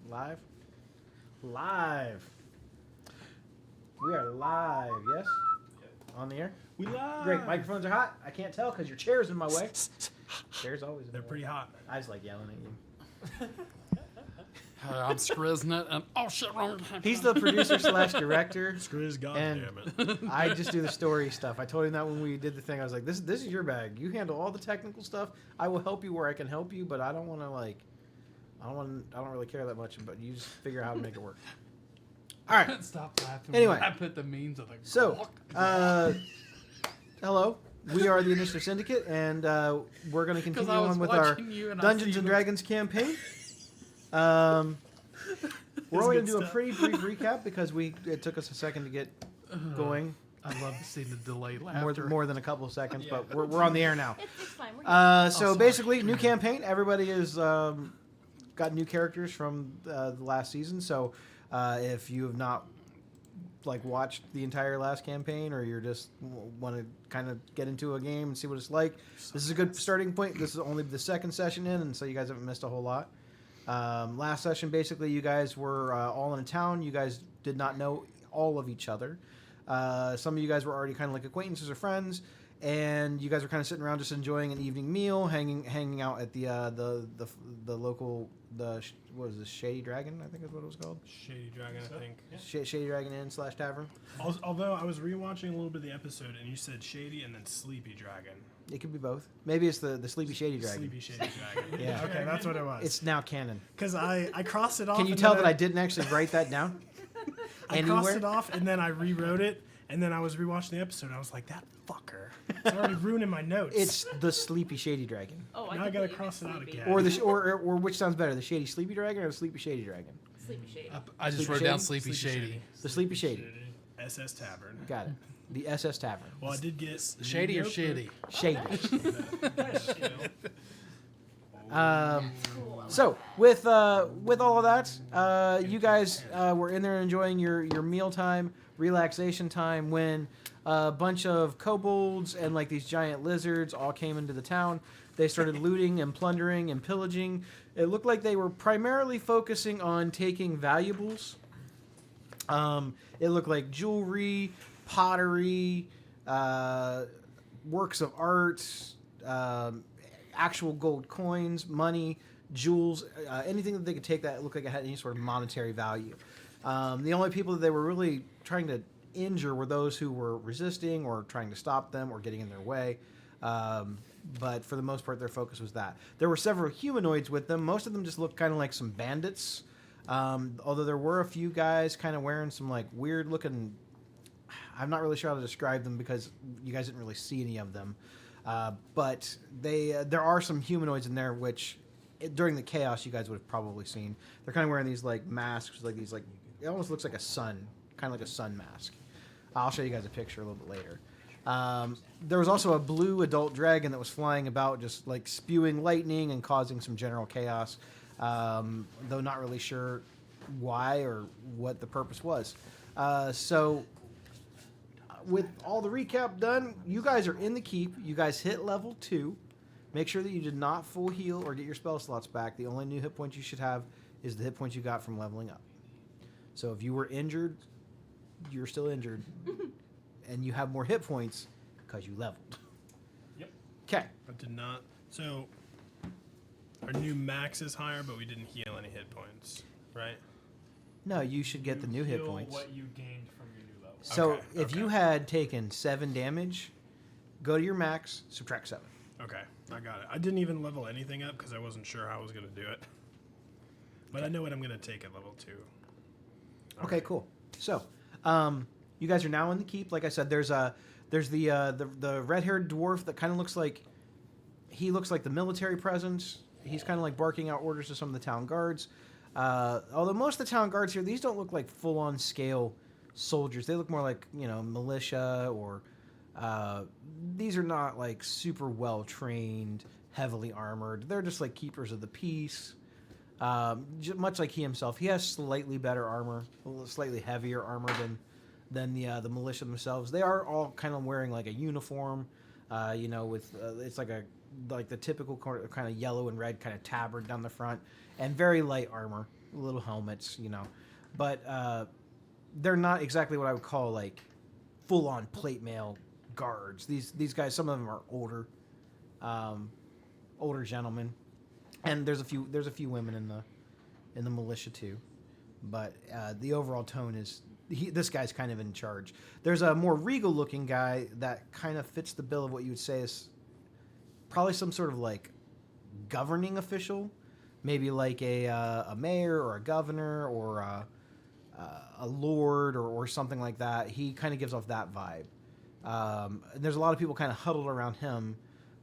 Live? Live. We are live, yes? On the air? We live. Great. Microphones are hot. I can't tell because your chair's in my way. Chair's always in They're my pretty way. hot. I just like yelling at you. I'm Skriznit, and oh shit, wrong. He's the producer slash director. Skriz, And goddamn it. I just do the story stuff. I told him that when we did the thing. I was like, this is your bag. You handle all the technical stuff. I will help you where I can help you, but I don't want to I don't really care that much, but you just figure out how to make it work. All right. Stop laughing. Anyway. I put the memes of the So, hello. We are the Initiative Syndicate, and we're going to continue on with our Dungeons and Dragons campaign. We're only going to do a pretty brief recap because it took us a second to get going. I love to see the delayed laughter. More than a couple of seconds, but we're on the air now. It's fine. We're So basically, new campaign. Everybody has got new characters from the last season. So if you have not watched the entire last campaign, or you're just want to kind of get into a game and see what it's like, this is a good starting point. This is only the second session in, and so you guys haven't missed a whole lot. Last session, basically, you guys were all in a town. You guys did not know all of each other. Some of you guys were already kind of like acquaintances or friends, and you guys were kind of sitting around just enjoying an evening meal, hanging out at the local what was this, Shady Dragon, I think is what it was called. Shady Dragon, I think. Shady Dragon Inn / tavern. Although I was rewatching a little bit of the episode, and you said Shady and then Sleepy Dragon. It could be both. Maybe it's the Sleepy Shady Dragon. Sleepy Shady Dragon. Yeah. Okay, that's what it was. It's now canon. Because I crossed it off. Can you tell that I didn't actually write that down? I crossed it off, and then I rewrote it, and then I was rewatching the episode, and I was like, that fucker. It's already ruining my notes. It's the Sleepy Shady Dragon. Oh, now I gotta cross it out again. Or or which sounds better, the Shady Sleepy Dragon or the Sleepy Shady Dragon? Sleepy Shady. I just Sleepy wrote down Shady? Sleepy Shady. The Sleepy Shady. SS Tavern. Got it. The SS Tavern. Well, I did get Shady or mediocre. shitty? Shady. So with all of that, you guys were in there enjoying your meal time, relaxation time, when a bunch of kobolds and these giant lizards all came into the town. They started looting and plundering and pillaging. It looked like they were primarily focusing on taking valuables. It looked like jewelry, pottery, works of art, actual gold coins, money, jewels, anything that they could take that looked like it had any sort of monetary value. The only people that they were really trying to injure were those who were resisting or trying to stop them or getting in their way. But for the most part, their focus was that. There were several humanoids with them. Most of them just looked kind of like some bandits. Although there were a few guys kind of wearing some weird looking... I'm not really sure how to describe them because you guys didn't really see any of them. But there are some humanoids in there which during the chaos you guys would have probably seen. They're kind of wearing these masks, it almost looks like a sun, kind of like a sun mask. I'll show you guys a picture a little bit later. There was also a blue adult dragon that was flying about, just spewing lightning and causing some general chaos, though not really sure why or what the purpose was. So with all the recap done, you guys are in the keep. You guys hit level 2. Make sure that you did not full heal or get your spell slots back. The only new hit points you should have is the hit points you got from leveling up. So if you were injured, you're still injured, and you have more hit points because you leveled. Yep. Okay. I did not. So our new max is higher, but we didn't heal any hit points, right? No, you should get the new hit points. What you gained from your new level. So Okay, if you had taken 7 damage, go to your max, subtract 7. Okay, I got it. I didn't even level anything up because I wasn't sure how I was going to do it. But I know what I'm going to take at level 2. Okay, Alright. cool. So, you guys are now in the keep. Like I said, there's the red-haired dwarf that kind of looks like the military presence. He's kind of barking out orders to some of the town guards. Although most of the town guards here, these don't look like full-on scale soldiers. They look more like militia, or these are not super well trained, heavily armored. They're just keepers of the peace. Much like he himself, he has slightly better armor, slightly heavier armor than the militia themselves. They are all kind of wearing a uniform, with it's the typical kind of yellow and red kind of tabard down the front, and very light armor. little helmets, but they're not exactly what I would call like full-on plate mail guards. These guys, some of them are older gentlemen, and there's a few women in the militia too, but the overall tone is this guy's kind of in charge. There's a more regal looking guy that kind of fits the bill of what you would say is probably some sort of like governing official, maybe like a mayor or a governor or a lord or something like that. He kind of gives off that vibe. There's a lot of people kind of huddled around him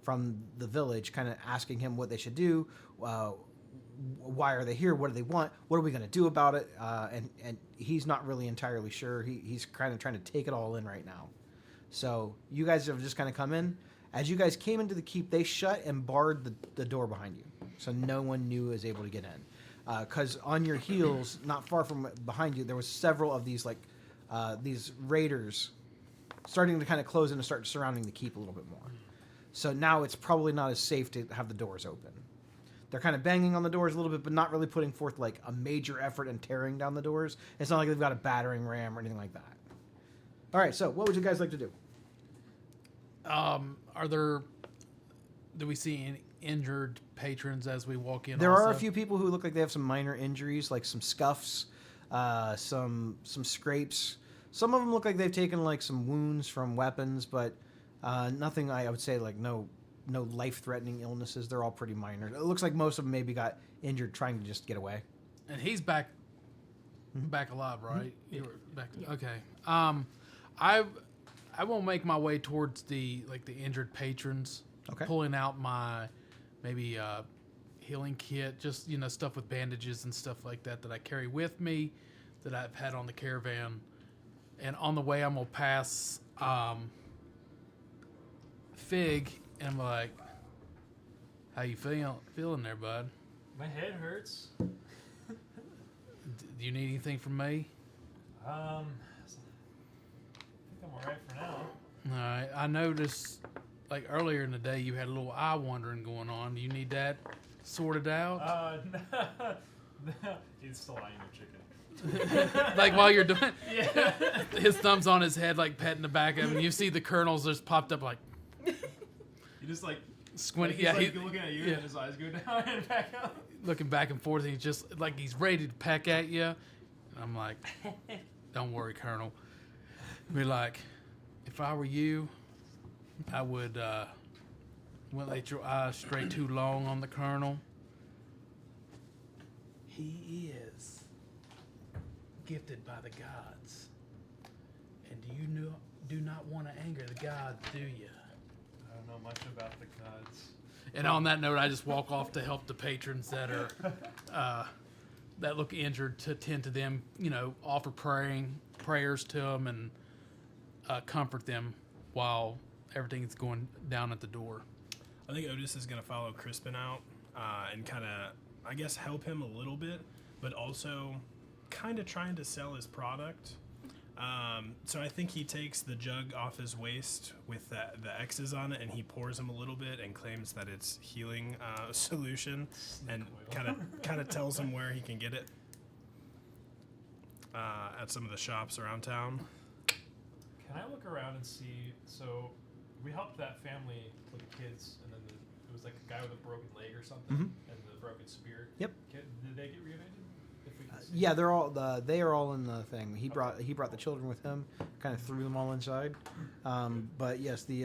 from the village, kind of asking him what they should do. Why are they here? What do they want? What are we going to do about it? And he's not really entirely sure. He's kind of trying to take it all in right now. So you guys have just kind of come in. As you guys came into the keep, they shut and barred the door behind you, so no one new is able to get in. Because on your heels, not far from behind you, there was several of these these raiders starting to kind of close in and start surrounding the keep a little bit more. So now it's probably not as safe to have the doors open. They're kind of banging on the doors a little bit, but not really putting forth like a major effort in tearing down the doors. It's not like they've got a battering ram or anything like that. All right, so what would you guys like to do? Do we see any injured patrons as we walk in? There are a few people who look like they have some minor injuries, like some scuffs, some scrapes. Some of them look like they've taken like some wounds from weapons, but nothing I would say like no life-threatening illnesses. They're all pretty minor. It looks like most of them maybe got injured trying to just get away. And he's back alive, right? Mm-hmm. You were back. Okay. I will make my way towards the injured patrons. Okay. Pulling out my maybe healing kit, just stuff with bandages and stuff like that I carry with me, that I've had on the caravan. And on the way, I'm gonna pass Fig, and I'm like, "How you feeling there, bud? My head hurts. Do you need anything from me?" I think I'm alright for now. All right. I noticed, like earlier in the day, you had a little eye wandering going on. Do you need that sorted out? He's still eyeing your chicken. Like while you're doing, Yeah. his thumb's on his head, like petting the back of him. And you see the kernels just popped up, like He just like squinting. he's Yeah, like looking at you yeah. and his eyes go down and back up. Looking back and forth. And he's just like he's ready to peck at you. And I'm like, "Don't worry, Colonel." Be like, if I were you, I wouldn't let your eyes stray too long on the Colonel. He is gifted by the gods, and do not want to anger the gods, do you? I don't know much about the gods. And on that note, I just walk off to help the patrons that are that look injured, to tend to them, offer prayers to them and comfort them while everything's going down at the door. I think Otis is going to follow Crispin out and kind of, I guess, help him a little bit, but also kind of trying to sell his product. So I think he takes the jug off his waist with the X's on it, and he pours him a little bit and claims that it's healing solution, and kind of tells him where he can get it at some of the shops around town. Can I look around and see? So we helped that family with the kids, and then it was like a guy with a broken leg or something, and the broken spear. Yep. Did they get reunited? If we can see. Yeah, they are all in the thing. He brought the children with him, kind of threw them all inside. But yes, the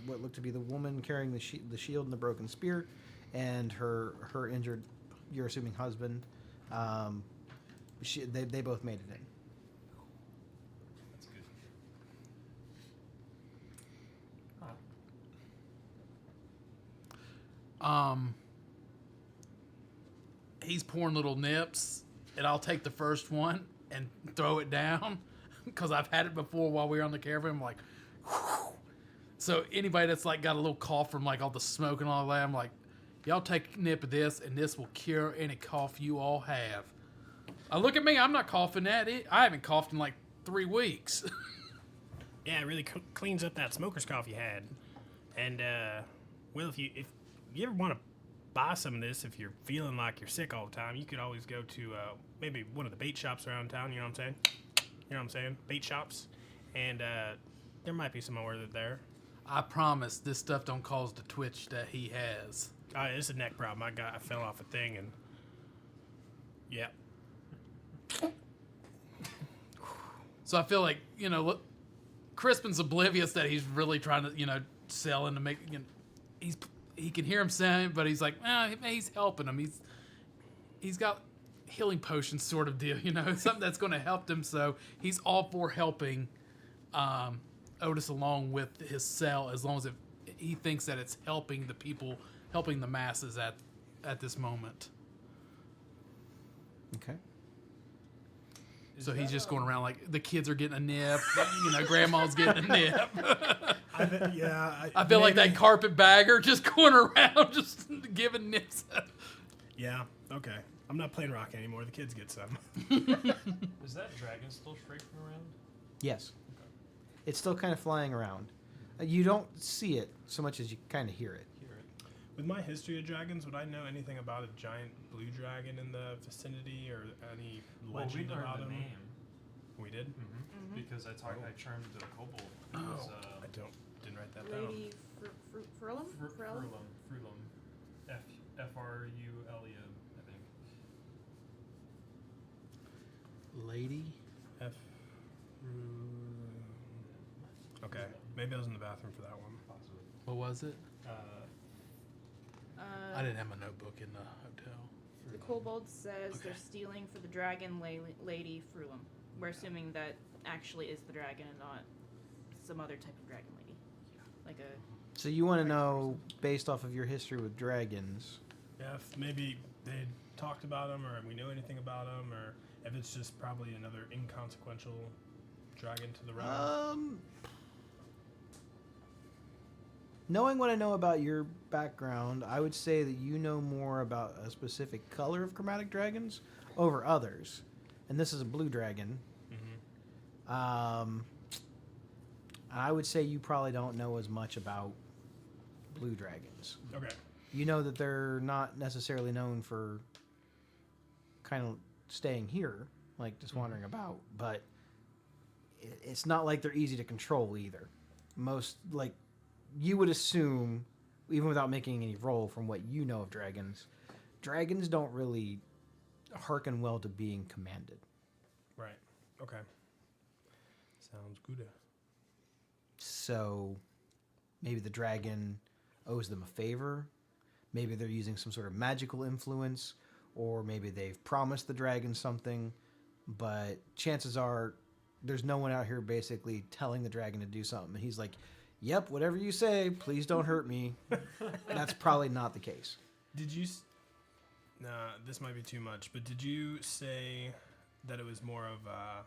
what looked to be the woman carrying the shield and the broken spear, and her injured, you're assuming husband. They both made it in. That's good. Huh. He's pouring little nips, and I'll take the first one and throw it down because I've had it before while we were on the caravan. I'm like, whew. So anybody that's like got a little cough from like all the smoke and all that, I'm like, y'all take a nip of this, and this will cure any cough you all have. Look at me, I'm not coughing at it. I haven't coughed in like 3 weeks. Yeah, it really cleans up that smoker's cough you had. And well, if you ever want to buy some of this if you're feeling like you're sick all the time. You could always go to maybe one of the bait shops around town. You know what I'm saying? You know what I'm saying? Bait shops, and there might be some more there. I promise this stuff don't cause the twitch that he has. It's a neck problem. I fell off a thing and yeah. So I feel like, look, Crispin's oblivious that he's really trying to, sell and to make, he can hear him saying, but he's like, he's helping him. He's got healing potions sort of deal, something that's going to help him. So he's all for helping Otis along with his cell, as long as he thinks that it's helping the people, helping the masses at this moment. Okay. So he's just going around like the kids are getting a nip, grandma's getting a nip. I feel like that carpetbagger just going around just giving nips. Yeah, okay. I'm not playing rock anymore. The kids get some. Is that dragon still strafing around? Yes. It's still kind of flying around. You don't see it so much as you kind of hear it. With my history of dragons, would I know anything about a giant blue dragon in the vicinity or any legend about him? The name. We did? Mm-hmm. Because I turned to a kobold. It was, I didn't write that down. Lady Frulum? Frulum. F-R-U-L-E-M, I think. Lady? Okay, maybe I was in the bathroom for that one. Possibly. What was it? I didn't have my notebook in the hotel. The kobold says they're stealing for the dragon lady Frulum. We're assuming that actually is the dragon and not some other type of dragon lady. Like a... So you want to know, based off of your history with dragons... Yeah, if maybe they talked about him or we know anything about him, or if it's just probably another inconsequential dragon to the realm. Knowing what I know about your background, I would say that you know more about a specific color of chromatic dragons over others. And this is a blue dragon. Mm-hmm. I would say you probably don't know as much about blue dragons. Okay. You know that they're not necessarily known for kind of staying here, like just wandering about, but it's not like they're easy to control either. Most, like, you would assume, even without making any roll from what you know of dragons, dragons don't really hearken well to being commanded. Right. Okay. Sounds good. So maybe the dragon owes them a favor. Maybe they're using some sort of magical influence, or maybe they've promised the dragon something, but chances are there's no one out here basically telling the dragon to do something. And he's like, yep, whatever you say, please don't hurt me. That's probably not the case. Did you... Nah, this might be too much, but did you say that it was more of a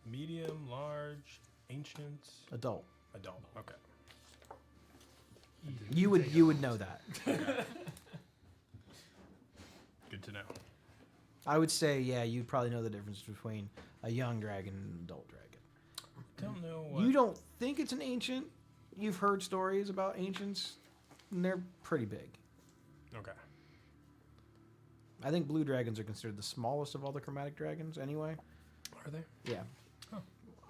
medium, large, ancient? Adult. Adult, okay. You would know that. Good to know. I would say, yeah, you'd probably know the difference between a young dragon and an adult dragon. Don't know what... You don't think it's an ancient. You've heard stories about ancients, and they're pretty big. Okay. I think blue dragons are considered the smallest of all the chromatic dragons anyway. Are they? Yeah. Oh.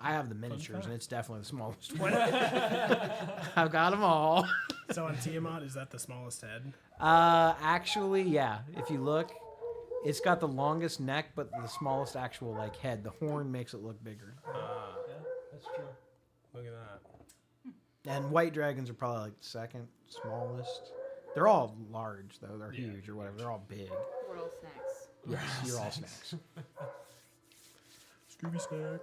I have the miniatures, fact. and it's definitely the smallest one. I've got them all. So on Tiamat, is that the smallest head? Actually, yeah. If you look, it's got the longest neck, but the smallest actual like head. The horn makes it look bigger. Yeah, that's true. Look at that. And white dragons are probably like the second smallest. They're all large, though. They're Yeah, huge or whatever. They're all big. We're all snacks. Yes, you're all snacks. Scooby snack.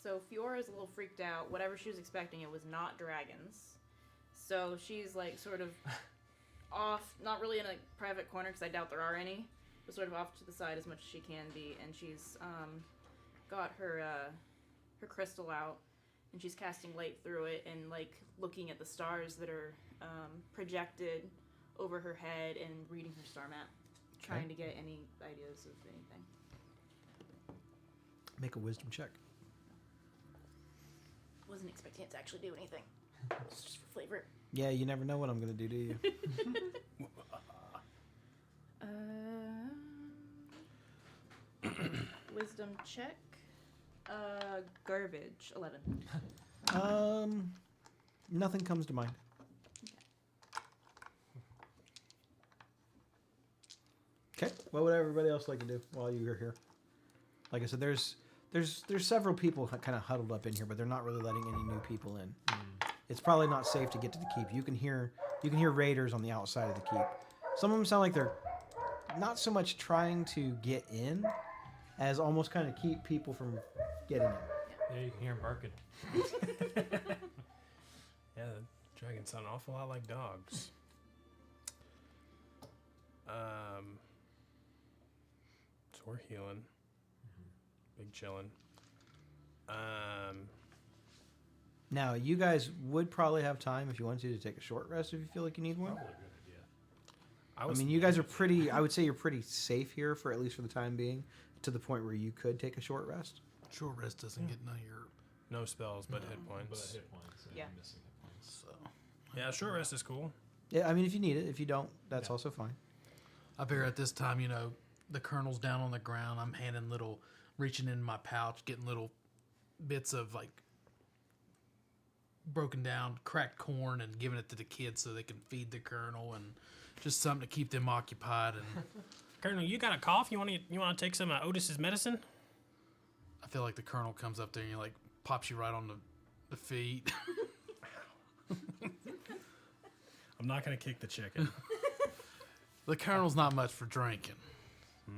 So Fiora's a little freaked out. Whatever she was expecting, it was not dragons. So she's like sort of off, not really in a private corner because I doubt there are any, but sort of off to the side as much as she can be. And she's got her her crystal out, and she's casting light through it and like looking at the stars that are projected over her head and reading her star map, trying to get any ideas of anything. Make a wisdom check. Wasn't expecting it to actually do anything. It's just for flavor. Yeah, you never know what I'm gonna do you? Wisdom check. Garbage. 11. Nothing comes to mind. Okay. What would everybody else like to do while you're here? Like I said, there's several people kind of huddled up in here, but they're not really letting any new people in. It's probably not safe to get to the keep. You can hear raiders on the outside of the keep. Some of them sound like they're not so much trying to get in as almost kind of keep people from getting in. Yeah, you can hear him barking. Yeah, the dragons sound an awful lot like dogs. So we're healing. Big chilling. Now, you guys would probably have time if you wanted to take a short rest if you feel like you need one. Probably a good idea. I mean, you guys are pretty, I would say you're pretty safe here for at least for the time being, to the point where you could take a short rest. Short rest doesn't get none of your. no spells, but hit But points. hit points. Yeah. I'm missing hit points. So Yeah, short rest is cool. Yeah, I mean, if you need it. If you don't, that's Yeah. also fine. I figure at this time, the colonel's down on the ground. I'm reaching in my pouch, getting little bits of like broken down, cracked corn, and giving it to the kids so they can feed the colonel, and just something to keep them occupied. And Colonel, you got a cough? You want to take some Otis's medicine? I feel like the colonel comes up there and like pops you right on the feet. I'm not gonna kick the chicken. The colonel's not much for drinking. You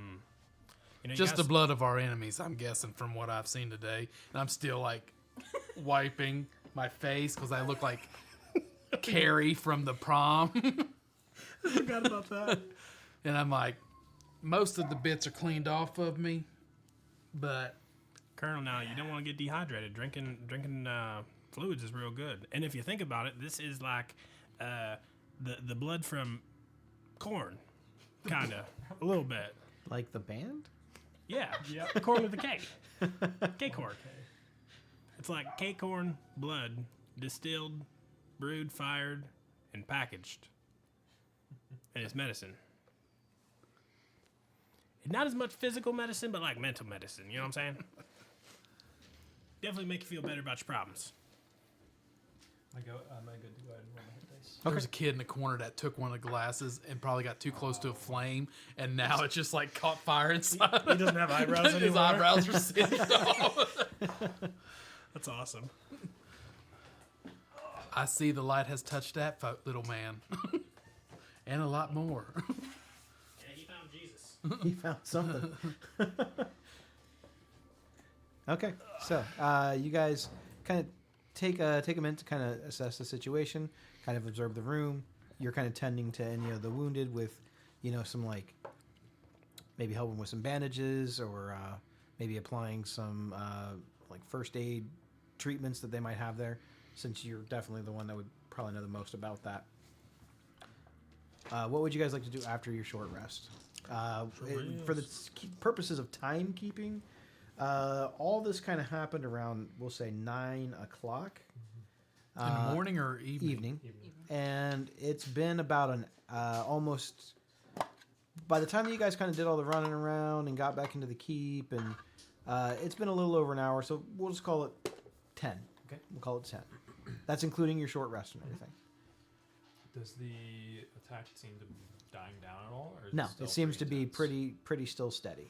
know, you Just the guys- blood of our enemies, I'm guessing, from what I've seen today. And I'm still like wiping my face because I look like Carrie from the prom. I forgot about that. And I'm like, most of the bits are cleaned off of me, but Colonel, now you don't want to get dehydrated. Drinking fluids is real good. And if you think about it, this is like the blood from corn, kinda, a little bit. Like the band? Yeah, Yep. corn with a K. Cake corn. It's like cake corn blood, distilled, brewed, fired, and packaged. And it's medicine. It's not as much physical medicine, but like mental medicine. You know what I'm saying? Definitely make you feel better about your problems. Am I good to go ahead and roll my hit dice? there was a kid in the corner that took one of the glasses and probably got too close to a flame, and now it's just like caught fire inside. He doesn't have eyebrows His anymore. eyebrows are singed off. That's awesome. I see the light has touched that little man. And a lot more. Yeah, he found Jesus. He found something. Okay, so you guys kind of take a minute to kind of assess the situation, kind of observe the room. You're kind of tending to any of the wounded with, some like maybe helping with some bandages or maybe applying some like first aid treatments that they might have there, since you're definitely the one that would probably know the most about that. What would you guys like to do after your short rest? For the purposes of timekeeping, all this kind of happened around, we'll say, 9 o'clock. In the morning or evening? Evening. And it's been about an almost... By the time that you guys kind of did all the running around and got back into the keep, and it's been a little over an hour, so we'll just call it 10. Okay. We'll call it 10. That's including your short rest and everything. Does the attack seem to be dying down at all? Or is No, still it seems to be intense? pretty still steady.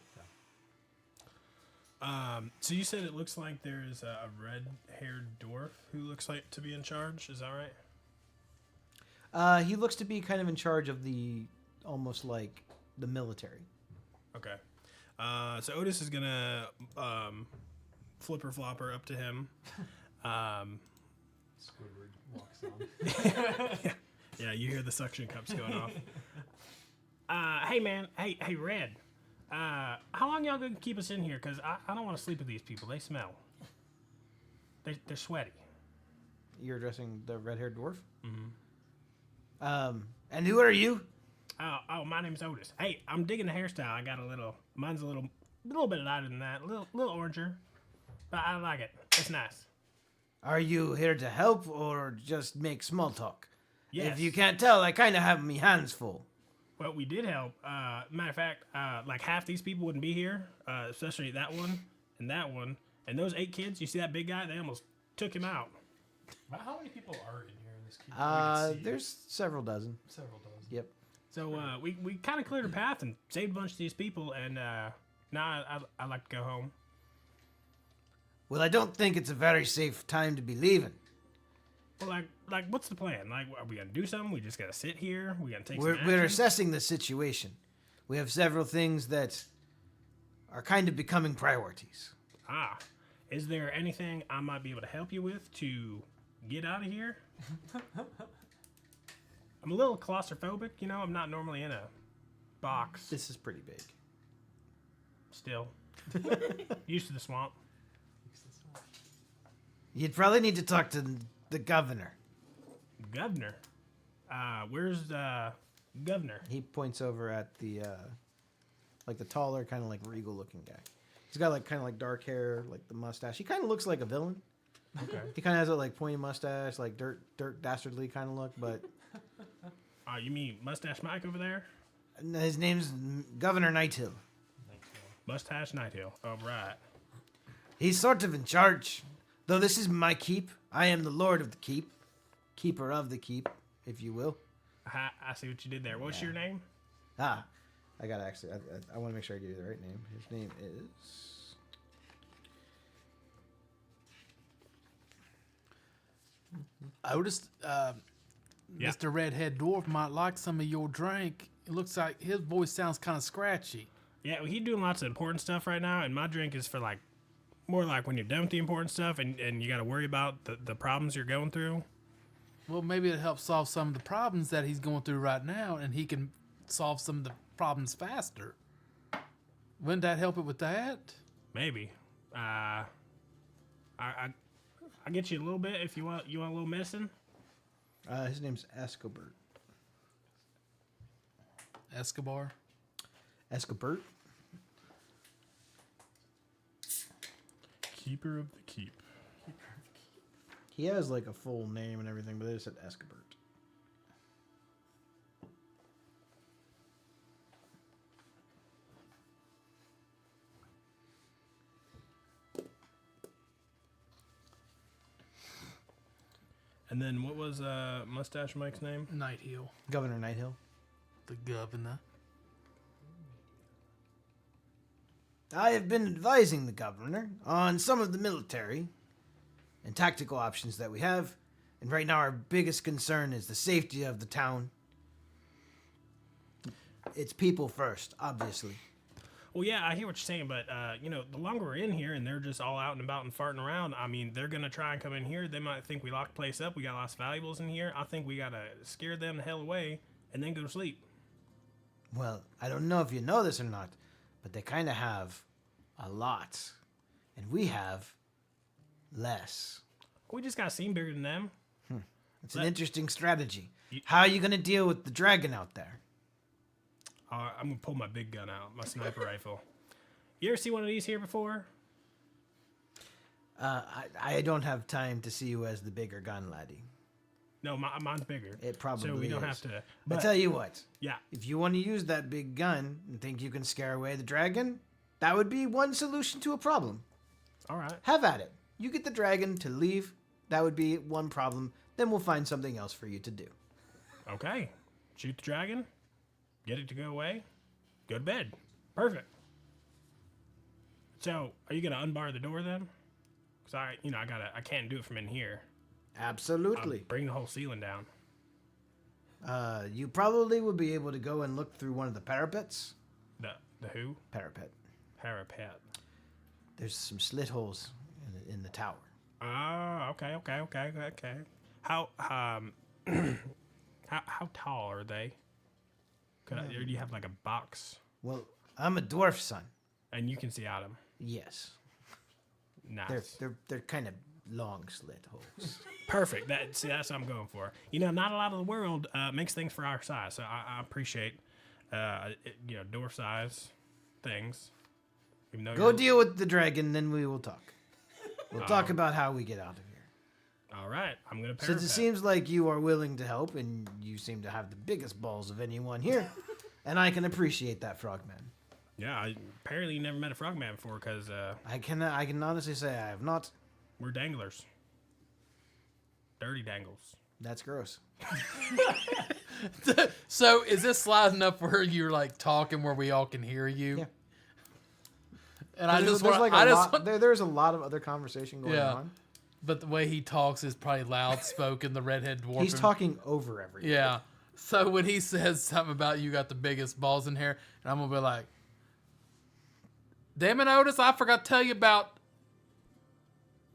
So you said it looks like there's a red-haired dwarf who looks like to be in charge. Is that right? He looks to be kind of in charge of the, almost like the military. Okay. So Otis is gonna flipper flopper up to him. Squidward walks on. Yeah, you hear the suction cups going off. Hey man, hey Red. How long y'all gonna keep us in here? Cause I don't want to sleep with these people. They smell. They're sweaty. You're addressing the red-haired dwarf? Mm-hmm. And who are you? Oh, my name's Otis. Hey, I'm digging the hairstyle. I got mine's a little bit lighter than that, a little oranger, but I like it. It's nice. Are you here to help or just make small talk? Yes. If you can't tell, I kind of have me hands full. Well, we did help. Matter of fact, like half these people wouldn't be here, especially that one and that one. And those 8 kids, you see that big guy? They almost took him out. How many people are in here in this keep? that we can see? There's several dozen. Several dozen. Yep. So we kind of cleared a path and saved a bunch of these people. And now I'd like to go home. Well, I don't think it's a very safe time to be leaving. Well, like, what's the plan? Like, are we gonna do something? We just gotta sit here? We gonna take We're some action? assessing the situation. We have several things that are kind of becoming priorities. Ah, is there anything I might be able to help you with to get out of here? I'm a little claustrophobic, you know. I'm not normally in a box. This is pretty big. Still, used to the swamp. You'd probably need to talk to the governor. Governor, where's the governor? He points over at the like the taller, kind of like regal-looking guy. He's got like kind of like dark hair, like the mustache. He kind of looks like a villain. Okay. He kind of has a like pointy mustache, like dirt dastardly kind of look. But You mean Mustache Mike over there? his name's Governor Nighthill. Mustache Nighthill. All right. He's sort of in charge. Though this is my keep, I am the lord of the keep. Keeper of the keep, if you will. I see what you did there. What's your name? Ah, I gotta actually, I want to make sure I give you the right name. His name is... I noticed Yeah. Mr. Redhead Dwarf might like some of your drink. It looks like his voice sounds kind of scratchy. Yeah, well, he's doing lots of important stuff right now, and my drink is for like more like when you're done with the important stuff and you got to worry about the problems you're going through. Well, maybe it helps solve some of the problems that he's going through right now, and he can solve some of the problems faster. Wouldn't that help it with that? Maybe. I get you a little bit if you want. You want a little medicine? His name's Escobert. Escobar? Escobert? Keeper of the keep. He has like a full name and everything, but they just said Escobert. And then what was Mustache Mike's name? Nighthill. Governor Nighthill. The governor. I have been advising the governor on some of the military and tactical options that we have, and right now our biggest concern is the safety of the town. It's people first, obviously. Well, yeah, I hear what you're saying, but the longer we're in here and they're just all out and about and farting around, I mean, they're gonna try and come in here. They might think we locked the place up. We got lots of valuables in here. I think we gotta scare them the hell away and then go to sleep. Well, I don't know if you know this or not, but they kind of have a lot, and we have less. We just gotta seem bigger than them. It's an interesting strategy. How are you going to deal with the dragon out there? I'm gonna pull my big gun out, my sniper rifle. You ever see one of these here before? I don't have time to see you as the bigger gun, laddie. No, mine's bigger. It probably so we don't is. have to. I But tell you what, yeah, if you want to use that big gun and think you can scare away the dragon, that would be one solution to a problem. all right. Have at it. You get the dragon to leave, that would be one problem. Then we'll find something else for you to do. Okay, shoot the dragon, get it to go away, go to bed. Perfect. So, are you gonna unbar the door then? Cause I can't do it from in here. Absolutely. Bring the whole ceiling down. You probably will be able to go and look through one of the parapets. The who? Parapet. Parapet. There's some slit holes in the tower. Oh, okay. How how tall are they? Or do you have like a box Well, I'm a dwarf son. and you can see out them? Yes. Nice. They're kind of long slit holes. Perfect. That's what I'm going for. Not a lot of the world makes things for our size, so I appreciate dwarf size things. Even though Go deal with the dragon, then we will talk. We'll talk about how we get out of here. All right, I'm gonna Since parapet. it seems like you are willing to help, and you seem to have the biggest balls of anyone here, and I can appreciate that, Frogman. Yeah, apparently you never met a frogman before, because I can honestly say I have not. we're danglers. Dirty dangles. That's gross. So is this sliding up where you're like talking where we all can hear you? Yeah. And I just there's want, like I a just lot, there's a lot of other conversation going Yeah. on. but the way he talks is probably loud spoken. The redhead dwarf. He's talking over everything. Yeah. So when he says something about you got the biggest balls in here, and I'm gonna be like, "Damn it, Otis! I forgot to tell you about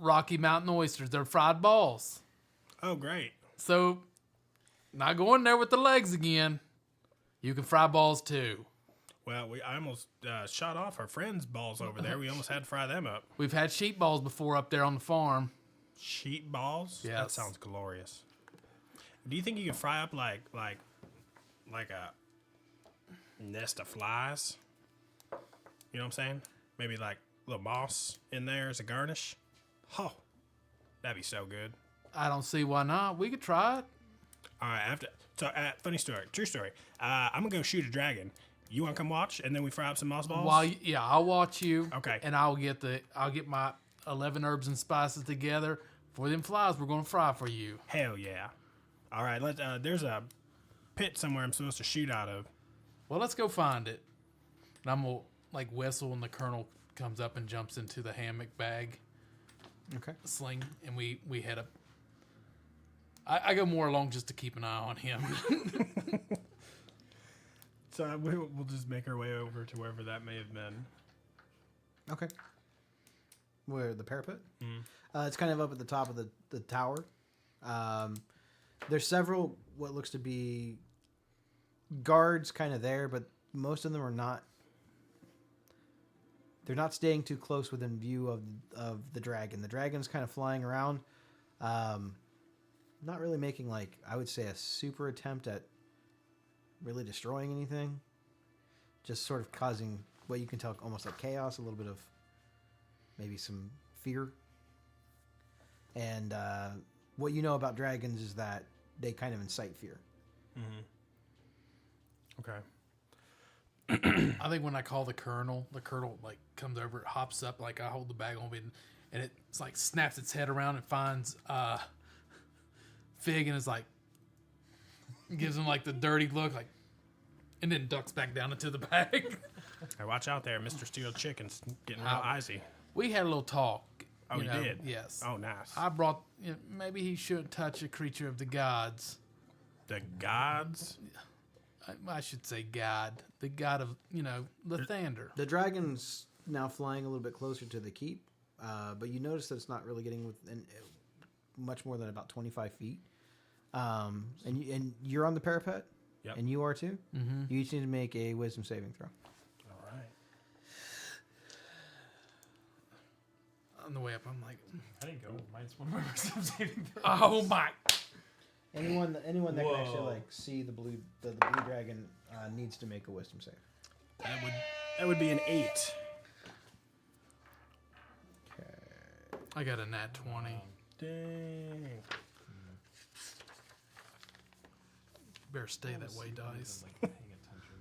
Rocky Mountain oysters. They're fried balls. Oh, great. So, not going there with the legs again. You can fry balls too. Well, I almost shot off our friend's balls over there. We almost had to fry them up. We've had sheep balls before up there on the farm. Sheep balls? That Yes. sounds glorious. Do you think you could fry up like a nest of flies? You know what I'm saying? Maybe like a little moss in there as a garnish. Oh, that'd be so good. I don't see why not. We could try it. All right, funny story, true story. I'm gonna go shoot a dragon. You wanna come watch, and then we fry up some moss balls? I'll watch you. Okay. And I'll get my 11 herbs and spices together for them flies we're gonna fry for you. Hell yeah! All right, there's a pit somewhere I'm supposed to shoot out of. Well, let's go find it. And I'm gonna like whistle, and the colonel comes up and jumps into the hammock bag Okay. sling, and we head up. I go more along just to keep an eye on him. So we'll just make our way over to wherever that may have been. Okay. Where the parapet? It's kind of up at the top of the tower. There's several what looks to be guards kind of there, but most of them are not. They're not staying too close within view of the dragon. The dragon's kind of flying around, not really making I would say a super attempt at really destroying anything. Just sort of causing what you can tell almost like chaos, a little bit of maybe some fear. And what you know about dragons is that they kind of incite fear. Okay. I think when I call the colonel comes over, hops up, I hold the bag on me, and it's like snaps its head around and finds Fig, and is gives him the dirty look, and then ducks back down into the bag. Hey, watch out there, Mr. Steel Chicken's getting real icy. We had a little talk. Oh, you did? Yes. Oh, nice. I brought. Maybe he shouldn't touch a creature of the gods. The gods? I should say God, the god of Lathander. The dragon's now flying a little bit closer to the keep, but you notice that it's not really getting within much more than about 25 feet. And you're on the parapet? Yep. And you are too? Mm-hmm. You each need to make a wisdom saving throw. All right. On the way up, I'm like, I didn't go. Mine's one of my wisdom saving throws. oh my. Anyone that can actually Whoa. see the blue dragon needs to make a wisdom save. That would be an 8. Okay. I got a nat 20. Dang. Better stay that way, dice. Paying attention.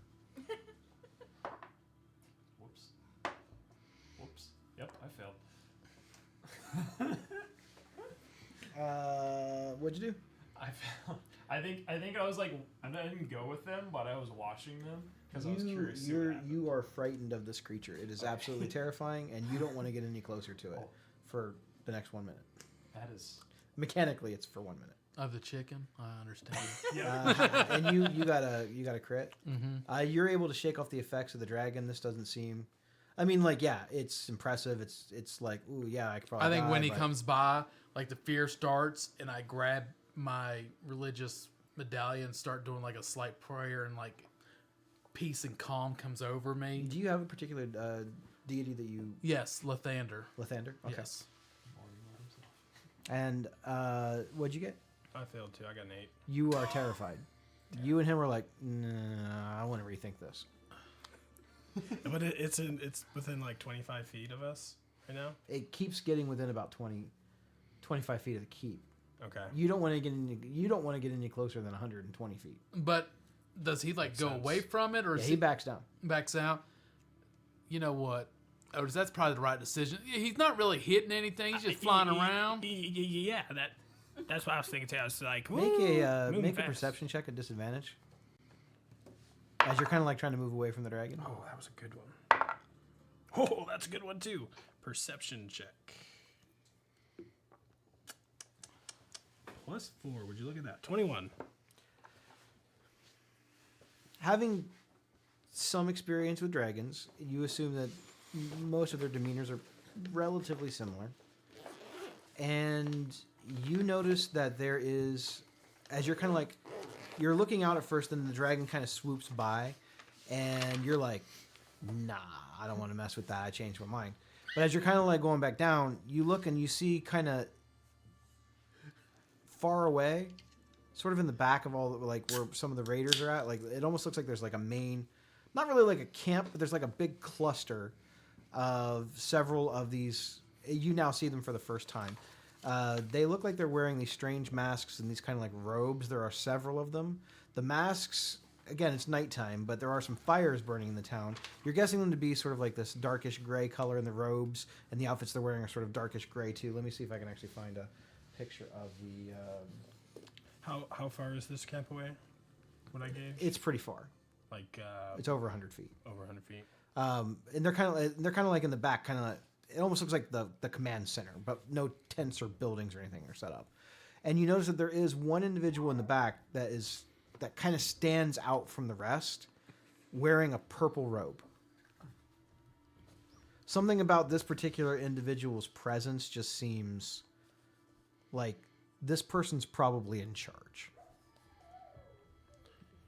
Whoops. Yep, I failed. What'd you do? I failed. I think I was I didn't go with them, but I was watching them because I was curious. to see what happened. You are frightened of this creature. It is absolutely terrifying, and you don't want to get any closer to it for the next 1 minute. That is. Mechanically, it's for 1 minute. Of the chicken, I understand. And you got a crit. Mm-hmm. You're able to shake off the effects of the dragon. This doesn't seem. I mean, it's impressive. It's like, ooh, yeah, I could probably. I think die, when he but- comes by, the fear starts, and I grab my religious medallion, start doing a slight prayer, and peace and calm comes over me. Do you have a particular deity that you? Yes, Lathander. Lathander. Okay. Yes. And what'd you get? I failed too. I got an 8. You are terrified. You and him are like, nah, I want to rethink this. But it's within 25 feet of us right now. It keeps getting within about 25 feet of the keep. Okay. You don't want to get any closer than 120 feet. But does he like Makes go sense. away from it, or Yeah, is he backs down. backs out? You know what, Otis? That's probably the right decision. He's not really hitting anything. He's just flying around. Yeah, that's what I was thinking too. I was like, Make a moving make a fast. perception check at disadvantage. As you're kind of like trying to move away from the dragon. Oh, that was a good one. Oh, that's a good one too. Perception check. +4. Would you look at that? 21. Having some experience with dragons, you assume that most of their demeanors are relatively similar. And you notice that there is, as you're kind of like, you're looking out at first, and the dragon kind of swoops by, and you're like, nah, I don't want to mess with that. I changed my mind. But as you're kind of like going back down, you look and you see kind of far away, sort of in the back of all the, like where some of the raiders are at. Like it almost looks like there's like a main, not really like a camp, but there's like a big cluster of several of these. You now see them for the first time. They look like they're wearing these strange masks and these kind of like robes. There are several of them. The masks, again, it's nighttime, but there are some fires burning in the town. You're guessing them to be sort of like this darkish gray color in the robes, and the outfits they're wearing are sort of darkish gray too. Let me see if I can actually find a picture of the. How far is this camp away? What I gave? It's pretty far. Like It's over 100 feet. over 100 feet. And they're kind of like in the back, kind of. It almost looks like the command center, but no tents or buildings or anything are set up. And you notice that there is one individual in the back that kind of stands out from the rest, wearing a purple robe. Something about this particular individual's presence just seems like this person's probably in charge.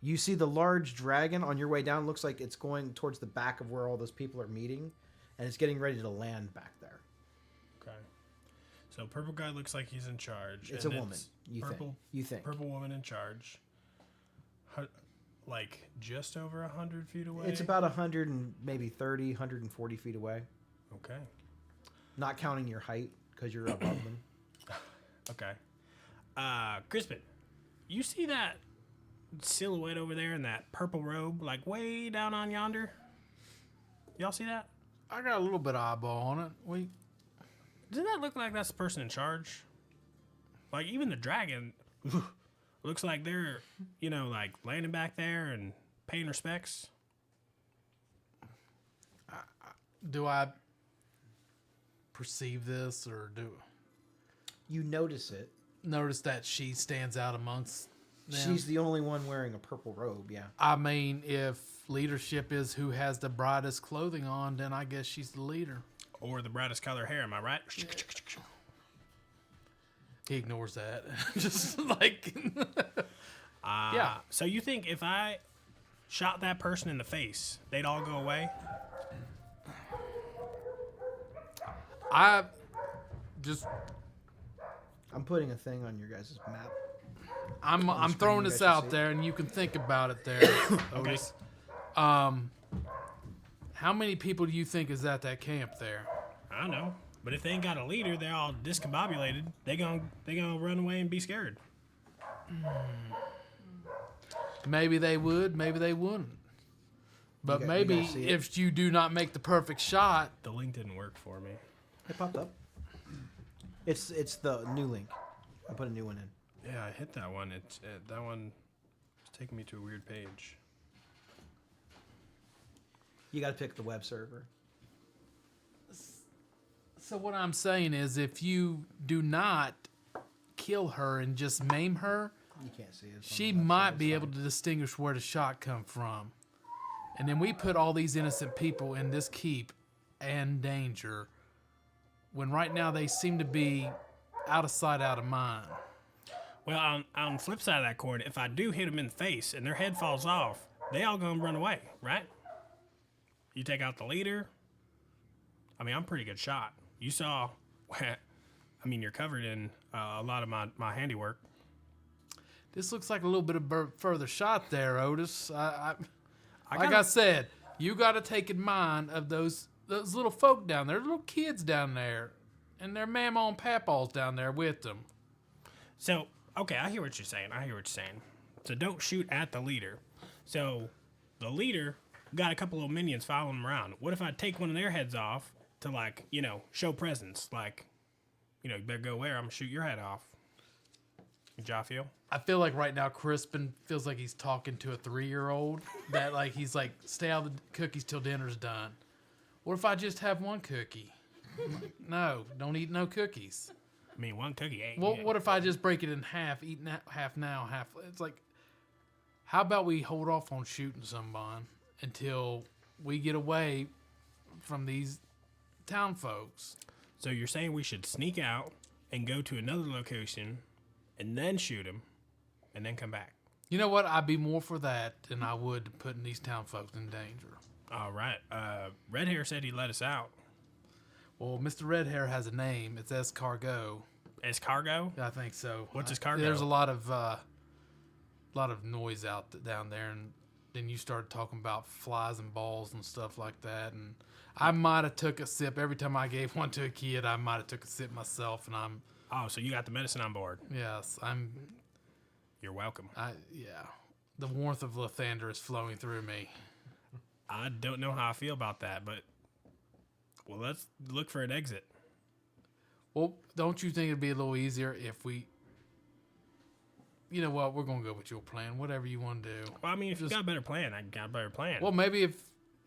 You see the large dragon on your way down. Looks like it's going towards the back of where all those people are meeting, and it's getting ready to land back there. Okay. So purple guy looks like he's in charge. It's and a woman. You think. Purple woman in charge. Like just over 100 feet away. It's about 100 and maybe 30, 140 feet away. Okay. Not counting your height because you're above them. Okay. Crispin, you see that silhouette over there in that purple robe, like way down on yonder? Y'all see that? I got a little bit of eyeball on it. Doesn't that look like that's the person in charge? Like even the dragon looks like they're, like landing back there and paying respects. Do I perceive this, or do You notice it. notice that she stands out amongst them? She's the only one wearing a purple robe, yeah. I mean, if leadership is who has the brightest clothing on, then I guess she's the leader. Or the brightest color hair, am I right? He ignores that. Just like, yeah. So you think if I shot that person in the face, they'd all go away? I'm putting a thing on your guys' map. I'm throwing you this guys can out see. there, and you can think about it there, Otis. How many people do you think is at that camp there? I don't know. But if they ain't got a leader, they're all discombobulated. They gonna run away and be scared. Maybe they would, maybe they wouldn't. But You maybe gotta see it. if you do not make the perfect shot, The link didn't work for me. It popped up. It's the new link. I put a new one in. Yeah, I hit that one. That one was taking me to a weird page. You got to pick the web server. so what I'm saying is if you do not kill her and just maim her, You can't see it. It's on she the left might side, be so- able to distinguish where the shot come from. And then we put all these innocent people in this keep and danger when right now they seem to be out of sight, out of mind. Well, on the flip side of that coin, if I do hit them in the face and their head falls off, they all gonna run away, right? You take out the leader. I mean, I'm a pretty good shot. You saw. I mean, you're covered in a lot of my handiwork. This looks like a little bit of further shot there, Otis. Like kinda- I said, you got to take in mind of those little folk down there, little kids down there, and their mama and papaws down there with them. So, okay, I hear what you're saying. So don't shoot at the leader. So the leader got a couple of minions following him around. What if I take one of their heads off to, like, you know, show presence? Like, you know, you better go where I'm going to shoot your head off. Y'all feel? I feel like right now Crispin feels like he's talking to a 3-year-old that like he's like, stay out of the cookies till dinner's done. What if I just have one cookie? No, don't eat no cookies. I mean, one cookie ain't. Well, what if I just break it in half, eat half now, half? It's like, how about we hold off on shooting someone until we get away from these town folks? So you're saying we should sneak out and go to another location and then shoot him and then come back? You know what? I'd be more for that than I would putting these town folks in danger. All right. Red Hair said he'd let us out. Well, Mr. Redhair has a name. It's Escargot. Escargot? I think so. What's Escargot? There's a lot of noise down there, and then you started talking about flies and balls and stuff like that. And I might have took a sip every time I gave one to a kid. I might have took a sip myself, and Oh, so you got the medicine on board. yes, You're welcome. the warmth of Lathander is flowing through me. I don't know how I feel about that, but well, let's look for an exit. Well, don't you think it'd be a little easier if we? You know what? We're gonna go with your plan. Whatever you want to do. Well, I mean, if you got a better plan, I got a better plan. Well, maybe if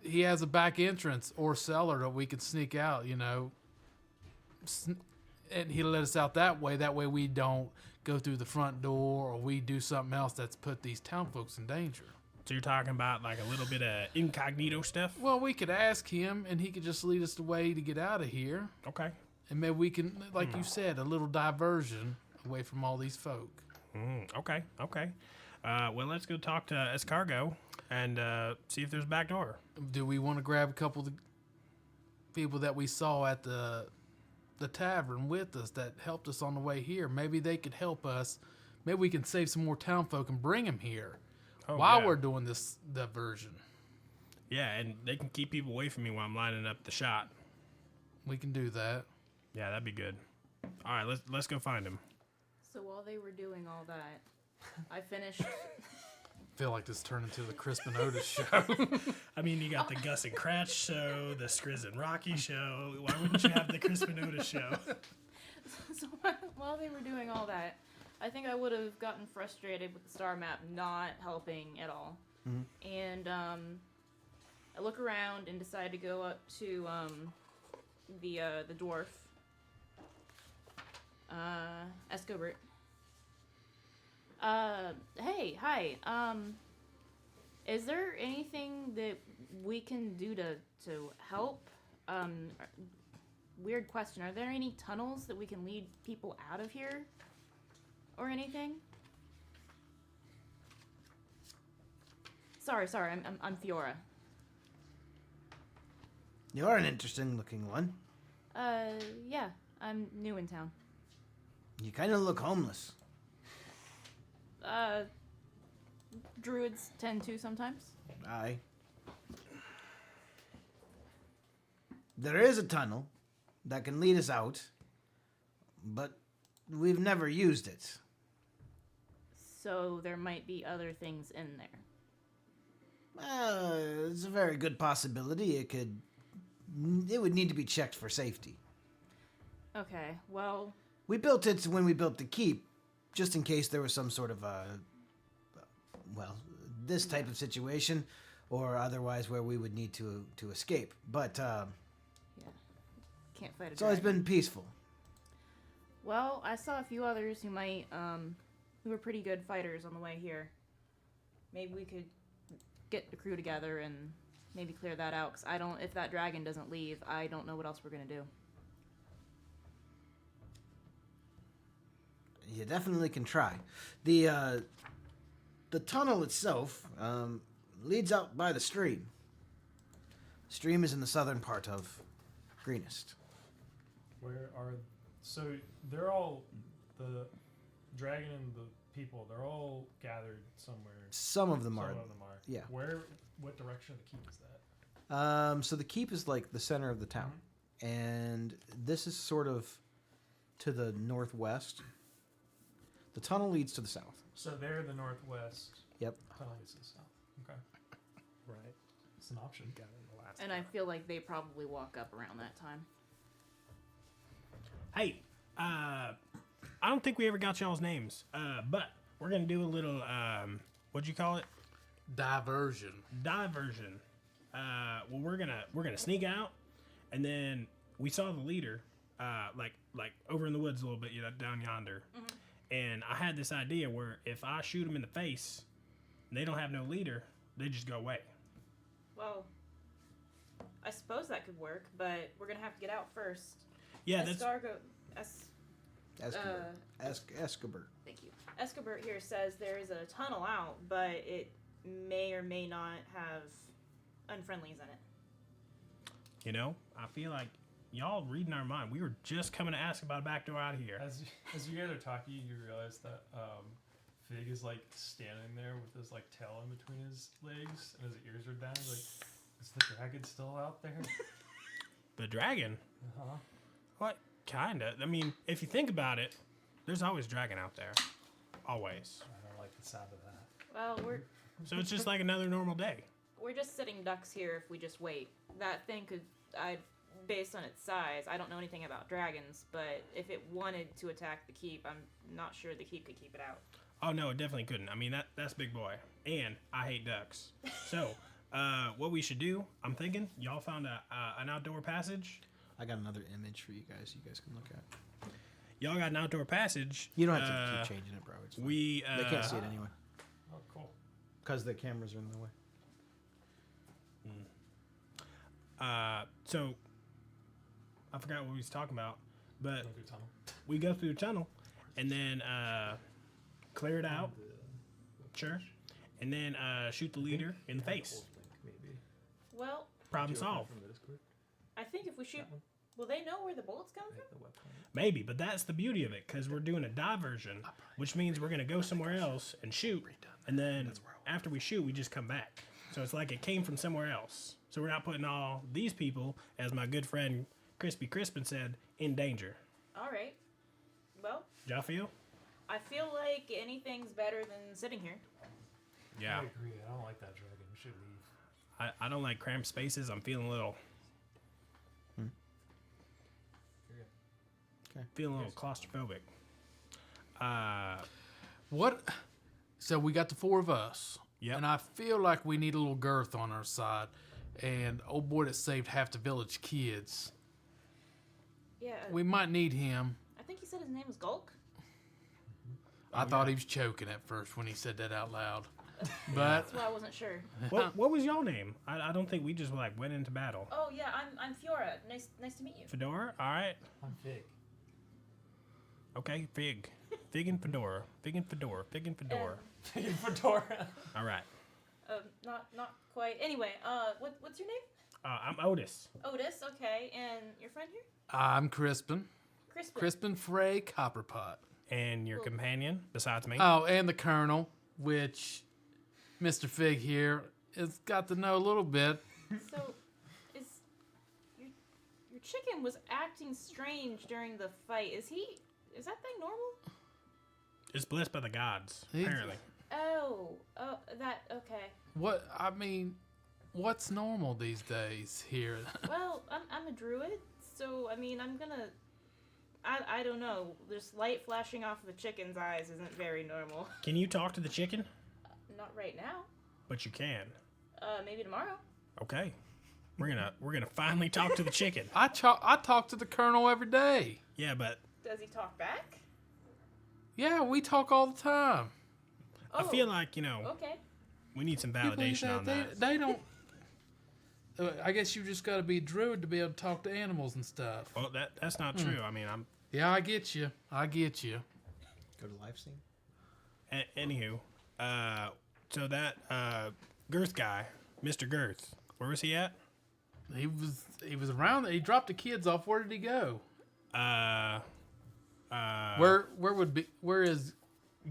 he has a back entrance or cellar that we could sneak out, you know, and he'll let us out that way. That way we don't go through the front door or we do something else that's put these town folks in danger. So you're talking about like a little bit of incognito stuff? Well, we could ask him and he could just lead us the way to get out of here. Okay. And maybe we can, like you said, a little diversion away from all these folk. Okay. Well, let's go talk to Escargot and see if there's a back door. Do we want to grab a couple of the people that we saw at the tavern with us that helped us on the way here? Maybe they could help us. Maybe we can save some more town folk and bring them here while we're doing this diversion. Yeah, and they can keep people away from me while I'm lining up the shot. We can do that. Yeah, that'd be good. All right, let's go find him. So while they were doing all that, I finished. I feel like this turned into the Crispin Otis show. I mean, you got the Gus and Cratch show, the Skriz and Rocky show. Why wouldn't you have the Crispin Otis show? So while they were doing all that, I think I would have gotten frustrated with the star map not helping at all. Mm-hmm. And I look around and decide to go up to the dwarf, Escobert. Hey, hi. Is there anything that we can do to help? Weird question. Are there any tunnels that we can lead people out of here? Or anything? Sorry, I'm Fiora. You're an interesting looking one. Yeah, I'm new in town. You kind of look homeless. Druids tend to sometimes. Aye. There is a tunnel that can lead us out, but we've never used it. So there might be other things in there. It's a very good possibility. It would need to be checked for safety. Okay, well... We built it when we built the keep, just in case there was some sort of this type of situation, or otherwise where we would need to escape. But yeah, can't fight a it's always dragon. been peaceful. Well, I saw a few others who might, who were pretty good fighters on the way here. Maybe we could get the crew together and maybe clear that out, because if that dragon doesn't leave, I don't know what else we're going to do. You definitely can try. The tunnel itself leads out by the stream. The stream is in the southern part of Greenest. Where are... So they're all... The dragon and the people, they're all gathered somewhere. Some of them are. Yeah. What direction of the keep is that? So the keep is like the center of the town. And this is sort of to the northwest. The tunnel leads to the south. So they're the northwest. Yep. Tunnel leads to the south. Okay. Right. It's an option. Got it in the last And I one. feel like they probably walk up around that time. Hey, I don't think we ever got y'all's names. But we're gonna do a little what'd you call it? Diversion. Diversion. Well, we're gonna sneak out, and then we saw the leader, like over in the woods a little bit, down yonder. And I had this idea where if I shoot them in the face, and they don't have no leader, they just go away. Well, I suppose that could work, but we're gonna have to get out first. Yeah, that's Escobert. Thank you. Escobert here says there is a tunnel out, but it may or may not have unfriendlies in it. I feel like y'all reading our mind. We were just coming to ask about a back door out here. As you guys are talking, you realize that Fig is like standing there with his like tail in between his legs and his ears are down. He's like, is the dragon still out there? The dragon? Uh-huh. What? Kinda. I mean, if you think about it, there's always dragon out there. Always. I don't like the sound of that. Well, So it's just like another normal day. we're just sitting ducks here if we just wait. That thing could, based on its size, I don't know anything about dragons, but if it wanted to attack the keep, I'm not sure the keep could keep it out. Oh no, it definitely couldn't. I mean that's big boy, and I hate ducks. So, what we should do? I'm thinking y'all found an outdoor passage. I got another image for you guys. You guys can look at. Y'all got an outdoor passage. You don't have to keep changing it, bro. It's fine. We They can't see it anyway Oh, cool. because the cameras are in the way. So I forgot what we was talking about, but Go through tunnel. we go through the tunnel, and then clear it out. Sure, and then shoot the leader in the face. Well, Problem solved. I think if we shoot, will they know where the bullets come from? Maybe, but that's the beauty of it, because we're doing a diversion, which means we're gonna go somewhere else and shoot, and then after we shoot, we just come back. So it's like it came from somewhere else. So we're not putting all these people, as my good friend Crispy Crispin said, in danger. All right. Well, Did y'all feel? I feel like anything's better than sitting here. Yeah. I agree. I don't like that dragon. We should leave. I don't like cramped spaces. I'm feeling a little. Feeling a little claustrophobic. What? So we got the four of us. Yep. And I feel like we need a little girth on our side. And old boy that saved half the village kids. Yeah. We might need him. I think he said his name was Gulk. I thought he was choking at first when he said that out loud. But That's why I wasn't sure. What was your name? I don't think we just like went into battle. Oh yeah, I'm Fiora. Nice to meet you. Fedora? All right. I'm Fig. Okay, Fig. Fig and Fedora. Fig and Fedora. Fig and Fedora. Fig and Fedora. All right. Not quite. Anyway, what's your name? I'm Otis. Otis. Okay, and your friend here? I'm Crispin. Crispin. Crispin Frey Copperpot. And your companion, besides me. Oh, and the Colonel, which Mr. Fig here has got to know a little bit. So, is your chicken was acting strange during the fight? Is that thing normal? It's blessed by the gods, He's- apparently. Oh, that okay. What I mean, what's normal these days here? Well, I'm a druid, so I mean I'm gonna. I don't know. There's light flashing off of a chicken's eyes isn't very normal. Can you talk to the chicken? Not right now. But you can. Maybe tomorrow. Okay. We're gonna finally talk to the chicken. I talk to the Colonel every day. Yeah, but Does he talk back? Yeah, we talk all the time. I feel like Okay. we need some You believe validation on that. They don't. I guess you just got to be a druid to be able to talk to animals and stuff. Well, that's not true. I mean, Yeah, I get you. I get you. Go to live scene. Anywho, so that Girth guy, Mr. Girth, where was he at? He was around. He dropped the kids off. Where did he go? Where is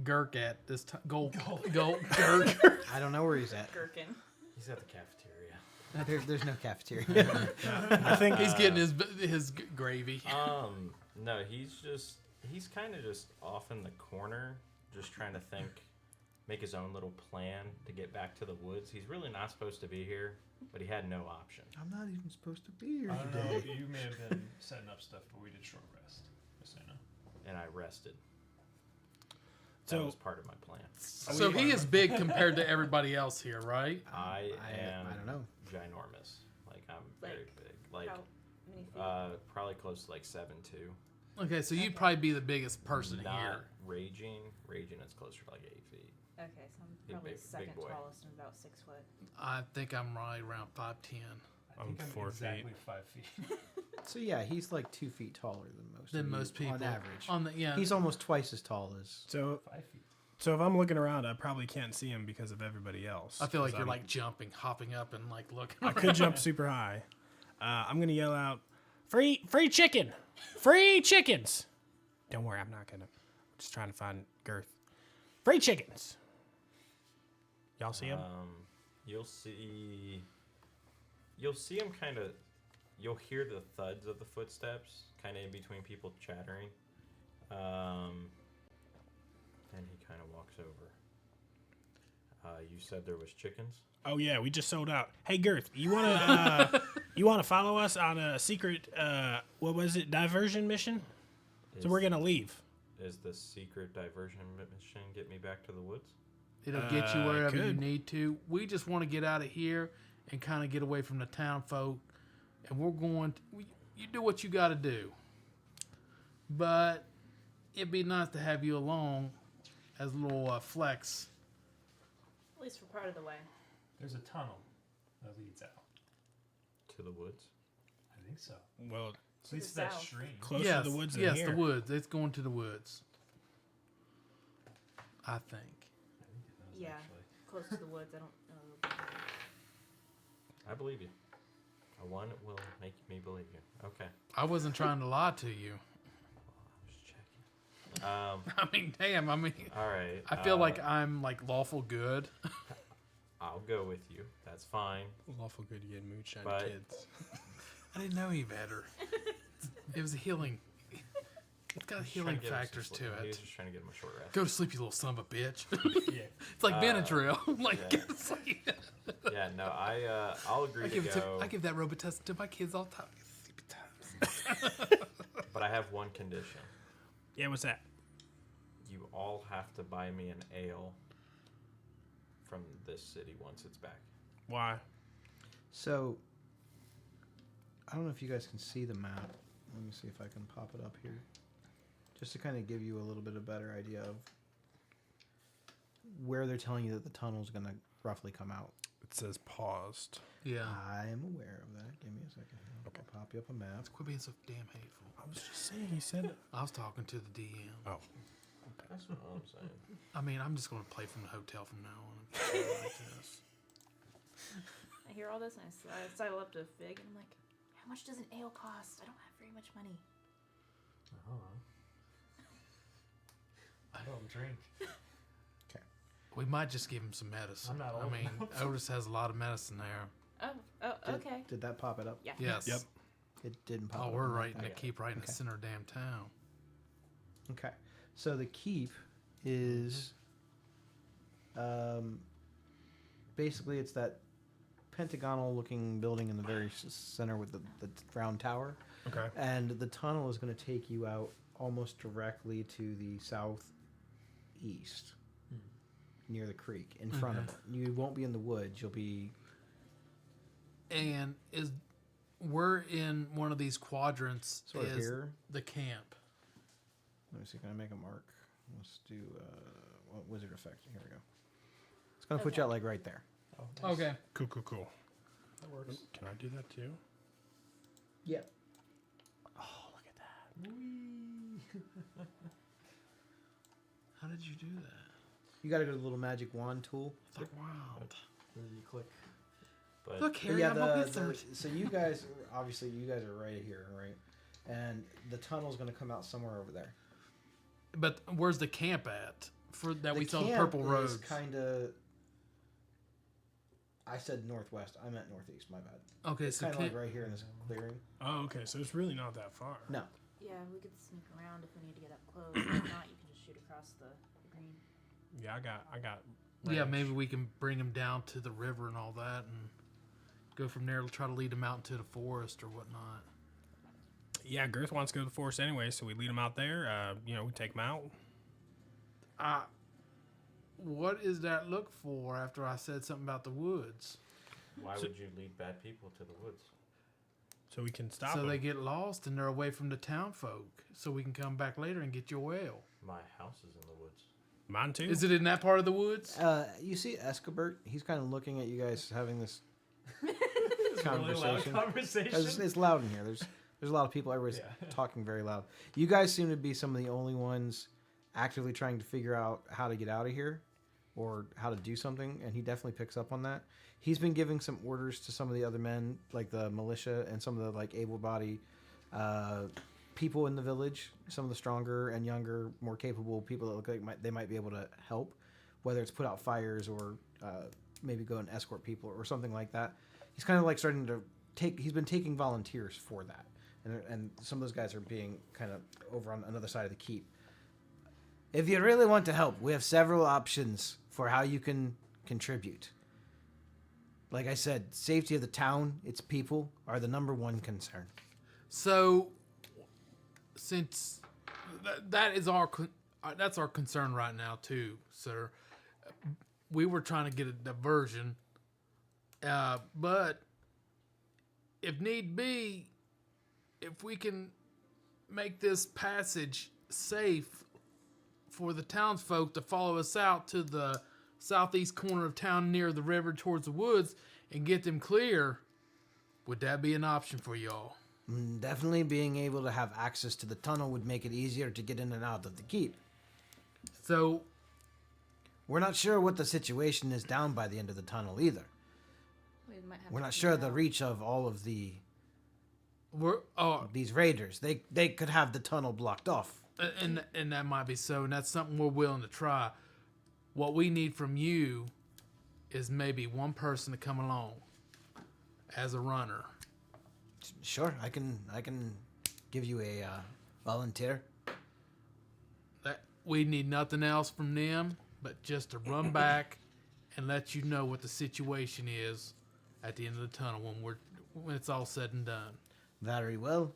Gurk at this time? Gurk. I don't know where he's at. Gherkin. He's at the cafeteria. There's no cafeteria. I think He's getting his gravy. No, he's kind of just off in the corner, just trying to make his own little plan to get back to the woods. He's really not supposed to be here, but he had no option. I'm not even supposed to be here I don't today. know. You may have been setting up stuff, but we did short rest. Just so you know. And I rested. That So- was part of my plan. So he is big compared to everybody else here, right? I am I don't know. ginormous. Like, I'm very Like, big. Like, How many feet? probably close to like 7'2". Okay, so you'd probably be the biggest person Not here. raging is closer to like 8 feet. Okay, so I'm big- probably big second boy. tallest and about 6 foot. I think I'm right around 5'10". I I'm think I'm 4 exactly 5 feet. So yeah, he's like 2 feet taller than most. Than of you most people on average. On the He's almost twice as tall as. So 5 feet. so if I'm looking around, I probably can't see him because of everybody else. I feel like 'cause you're I'm- like jumping, hopping up, and like looking. I could jump super high. I'm gonna yell out, "Free chicken! Free chickens!" Don't worry, I'm not gonna. I'm just trying to find Girth. Free chickens. Y'all see him? You'll see him kind of. You'll hear the thuds of the footsteps, kind of in between people chattering. And he kind of walks over. You said there was chickens. Oh yeah, we just sold out. Hey Girth, you wanna follow us on a secret what was it, diversion mission? So we're gonna leave. Is the secret diversion mission get me back to the woods? It'll get you wherever you could. need to. We just want to get out of here and kind of get away from the town folk. And we're going to, you do what you got to do. But it'd be nice to have you along as a little flex. At least for part of the way. There's a tunnel that leads out. To the woods? I think so. Well, At least the that south. stream. closer yes, to the woods than yes, here. the woods. It's going to the woods. I think. I think it does, Yeah. actually. Close to the woods. I don't know. I believe you. A one will make me believe you. Okay. I wasn't trying to lie to you. I was checking. I mean, damn. I mean, All right. I feel like I'm like lawful good. I'll go with you. That's fine. Lawful good, you get moonshine But- kids. I didn't know any better. It was a healing. It's got Just trying healing to get him some factors to sleep. He was it. just trying to get him a short rest. Go to sleep, you little son of a bitch. Yeah. It's like Benadryl. Like, yeah. go to sleep. Yeah, no, I'll agree to go. I give that Robitussin to my kids all the time. Sleepy times. But I have one condition. Yeah, what's that? You all have to buy me an ale from this city once it's back. Why? So, I don't know if you guys can see the map. Let me see if I can pop it up here. Just to kind of give you a little bit of better idea of where they're telling you that the tunnel's going to roughly come out. It says paused. Yeah. I am aware of that. Give me a second. I'll pop you up a map. Quit being so damn hateful. I was just saying, he said. I was talking to the DM. Oh, That's what I'm saying. I mean, I'm just going to play from the hotel from now on. Like this. I hear all this and I sidle up to Fig and I'm like, how much does an ale cost? I don't have very much money. I don't drink. We might just give him some medicine. I'm not I old mean, enough. Otis has a lot of medicine there. Okay. Did that pop it up? Yeah. Yes. Yep. It didn't pop Oh, up. we're on my right in the thing. keep right in the Okay. center of damn town. Okay. So the keep is basically it's that pentagonal looking building in the very center with the round tower. okay. And the tunnel is going to take you out almost directly to the southeast near the creek in front of it. You won't be in the woods. You'll be And we're in one of these quadrants sort of is here. the camp. Let me see. Can I make a mark? Let's do what wizard effect. Here we go. It's going to put you out like right there. Oh, nice. Okay. Cool. That works. Can I do that too? Yeah. Oh, look at that. How did you do that? You got to go to the little magic wand tool. It's like, wow. Where you click. But Look, But Harry, yeah, I'm a wizard. so you guys, obviously, you guys are right here, right? And the tunnel's going to come out somewhere over there. But where's the camp at? For that we saw the camp purple roads. Kind of. I said northwest. I meant northeast. My bad. Okay, It's so kind of camp, like right here in this clearing. Oh, okay. So it's really not that far. No. Yeah, we could sneak around if we need to get up close. If not, you can just shoot across the green. Yeah, I got. Yeah, range. maybe we can bring him down to the river and all that, and go from there. Try to lead him out into the forest or whatnot. Yeah, Girth wants to go to the forest anyway, so we lead him out there. We take him out. What is that look for after I said something about the woods? Why would you lead bad people to the woods? So we can stop So him. they get lost and they're away from the town folk. So we can come back later and get your ale. My house is in the woods. Mine too. Is it in that part of the woods? You see Escobert? He's kind of looking at you guys having this It's a really loud conversation. conversation. It's loud in here. There's a lot of people. Everybody's Yeah. talking very loud. You guys seem to be some of the only ones actively trying to figure out how to get out of here or how to do something, and he definitely picks up on that. He's been giving some orders to some of the other men, like the militia and some of the like able-bodied people in the village, some of the stronger and younger, more capable people that look like they might be able to help, whether it's put out fires or maybe go and escort people or something like that. He's kind of like starting to he's been taking volunteers for that. And some of those guys are being kind of over on another side of the keep. If you really want to help, we have several options for how you can contribute. Like I said, safety of the town, its people, are the number one concern. So, since that is that's our concern right now too, sir. We were trying to get a diversion, but if need be, if we can make this passage safe for the townsfolk to follow us out to the southeast corner of town near the river towards the woods and get them clear, would that be an option for y'all? Definitely being able to have access to the tunnel would make it easier to get in and out of the keep. So, We're not sure what the situation is down by the end of the tunnel either. We might have We're to not figure sure the out. reach of all of we're these raiders. They could have the tunnel blocked off. and that might be so, and that's something we're willing to try. What we need from you is maybe one person to come along as a runner. Sure, I can give you a volunteer. That we need nothing else from them but just to run back and let you know what the situation is at the end of the tunnel when it's all said and done. Very well.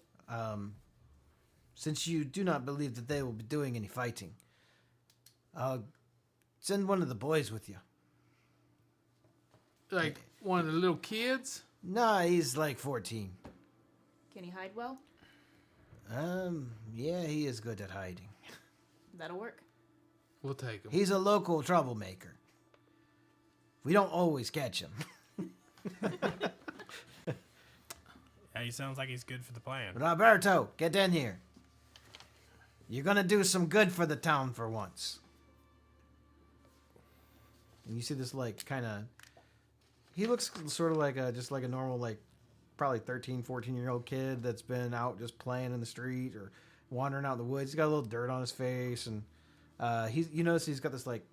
Since you do not believe that they will be doing any fighting, I'll send one of the boys with you. Like one of the little kids. Nah, he's like 14. Can he hide well? Yeah, he is good at hiding. That'll work. We'll take him. He's a local troublemaker. We don't always catch him. Yeah, he sounds like he's good for the plan. Roberto, get in here. You're gonna do some good for the town for once. And you see this like kind of... He looks sort of like just like a normal, like, probably 13, 14-year-old kid that's been out just playing in the street or wandering out in the woods. He's got a little dirt on his face, and you notice he's got this like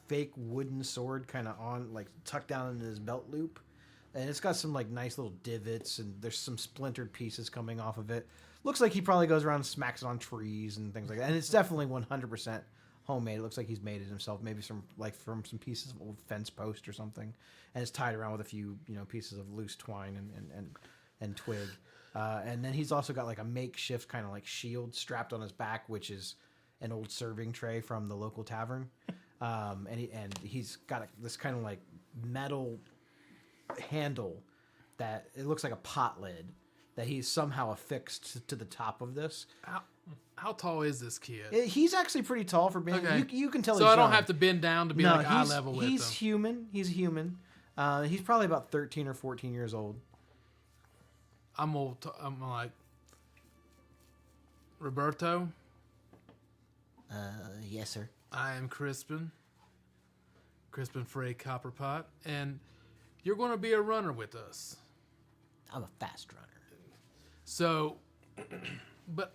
fake wooden sword kind of on, like tucked down in his belt loop, and it's got some like nice little divots, and there's some splintered pieces coming off of it. Looks like he probably goes around and smacks it on trees and things like that, and it's definitely 100% homemade. It looks like he's made it himself, maybe from some pieces of old fence post or something, and it's tied around with a few pieces of loose twine and twig. And then he's also got like a makeshift kind of like shield strapped on his back, which is an old serving tray from the local tavern. And he's got this kind of like metal handle that it looks like a pot lid that he's somehow affixed to the top of this. How tall is this kid? He's actually pretty tall for being. Okay. You can tell. So he's I don't young. have to bend down to be like eye level with he's him. human. He's human. He's probably about 13 or 14 years old. I'm old. I'm like Roberto. Yes, sir. I am Crispin Frey Copperpot, and you're going to be a runner with us. I'm a fast runner. So, but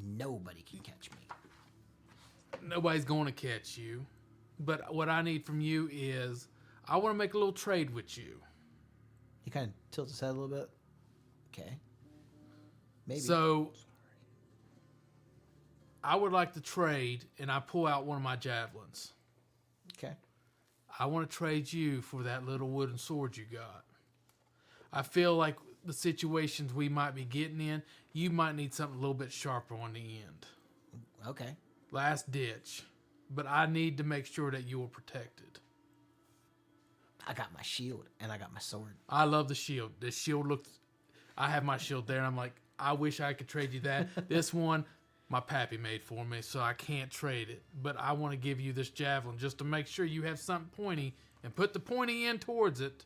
Nobody can catch me. nobody's going to catch you. But what I need from you is I want to make a little trade with you. He kind of tilts his head a little bit. Okay. Maybe. So, I would like to trade, and I pull out one of my javelins. I want to trade you for that little wooden sword you got. I feel like the situations we might be getting in, you might need something a little bit sharper on the end. Okay. Last ditch. But I need to make sure that you are protected. I got my shield and I got my sword. I love the shield. The shield looks... I have my shield there, and I'm like, I wish I could trade you that. This one, my pappy made for me, so I can't trade it. But I want to give you this javelin just to make sure you have something pointy, and put the pointy end towards it.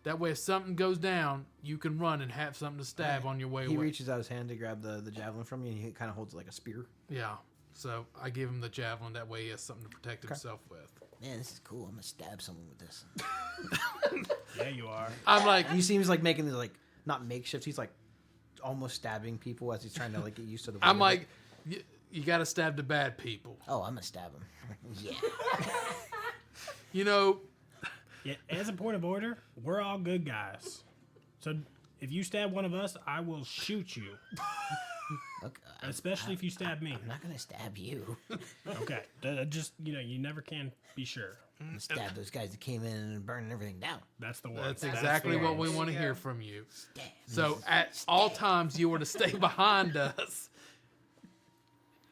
That way, if something goes down, you can run and have something to stab on your way He away. reaches out his hand to grab the javelin from you, and he kind of holds it like a spear. Yeah. So I give him the javelin. That way he has something to protect himself with. Man, this is cool. I'm gonna stab someone with this. Yeah, you are. I'm like, He seems like making these like not makeshift. He's like almost stabbing people as he's trying to like get used to the. I'm weight of like, it. you got to stab the bad people. Oh, I'm gonna stab him. Yeah. You know, Yeah, as a point of order, we're all good guys. So if you stab one of us, I will shoot you. Okay. Especially if you stab me. I'm not gonna stab you. Okay. Just, you never can be sure. I'm gonna stab those guys that came in and burning everything down. That's the one. that's exactly the what we one. want to you hear go. from you. Stab. So at all times, you were to stay behind us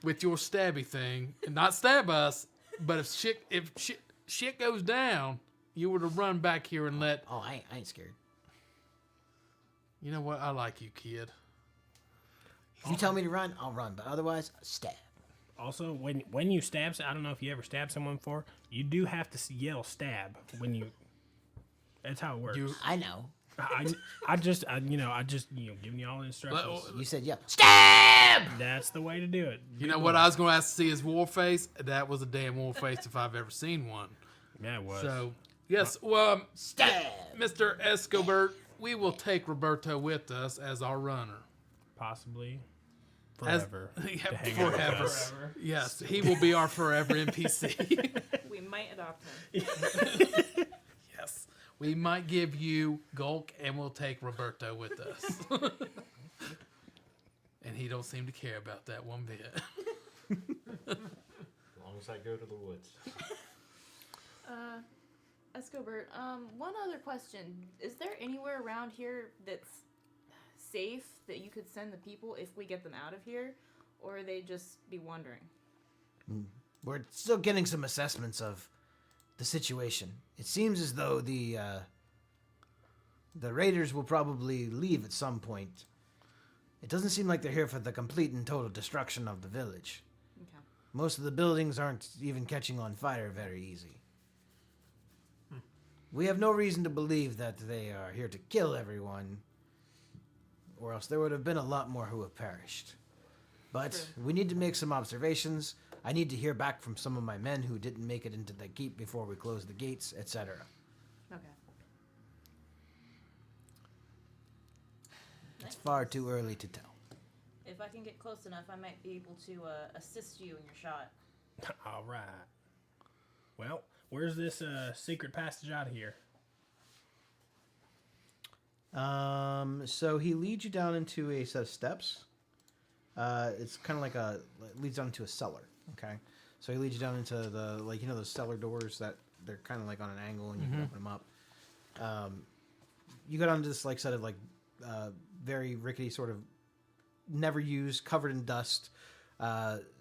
with your stabby thing, and not stab us. But if shit goes down, you were to run back here and let. Oh, I ain't scared. You know what? I like you, kid. If you tell me to run, I'll run. But otherwise, stab. Also, when you stab, I don't know if you ever stabbed someone before, you do have to yell stab when you. That's how it works. I know. I just giving you all the instructions. You said yeah. Stab. That's the way to do it. You know what? I was going to ask to see his war face. That was a damn war face if I've ever seen one. Yeah, it was. So yes, well, Stab. Mr. Escobert, we will take Roberto with us as our runner. Possibly As- forever. Yeah, to hang out with forever. us. Forever. Yes, he will be our forever NPC. We might adopt him. Yes, we might give you Gulk, and we'll take Roberto with us. And he don't seem to care about that one bit. As long as I go to the woods. Escobert, one other question. Is there anywhere around here that's safe that you could send the people if we get them out of here? Or are they just be wandering? We're still getting some assessments of the situation. It seems as though the raiders will probably leave at some point. It doesn't seem like they're here for the complete and total destruction of the village. Okay. Most of the buildings aren't even catching on fire very easy. We have no reason to believe that they are here to kill everyone, or else there would have been a lot more who have perished. But True. we need to make some observations. I need to hear back from some of my men who didn't make it into the keep before we close the gates, etc. Okay. It's far too early to tell. If I can get close enough, I might be able to assist you in your shot. All right. Well, where's this secret passage out of here? So he leads you down into a set of steps. It's kind of like it leads down into a cellar. Okay, so he leads you down into the those cellar doors that they're kind of like on an angle and you can open them up. You go down to this set of very rickety sort of never used, covered in dust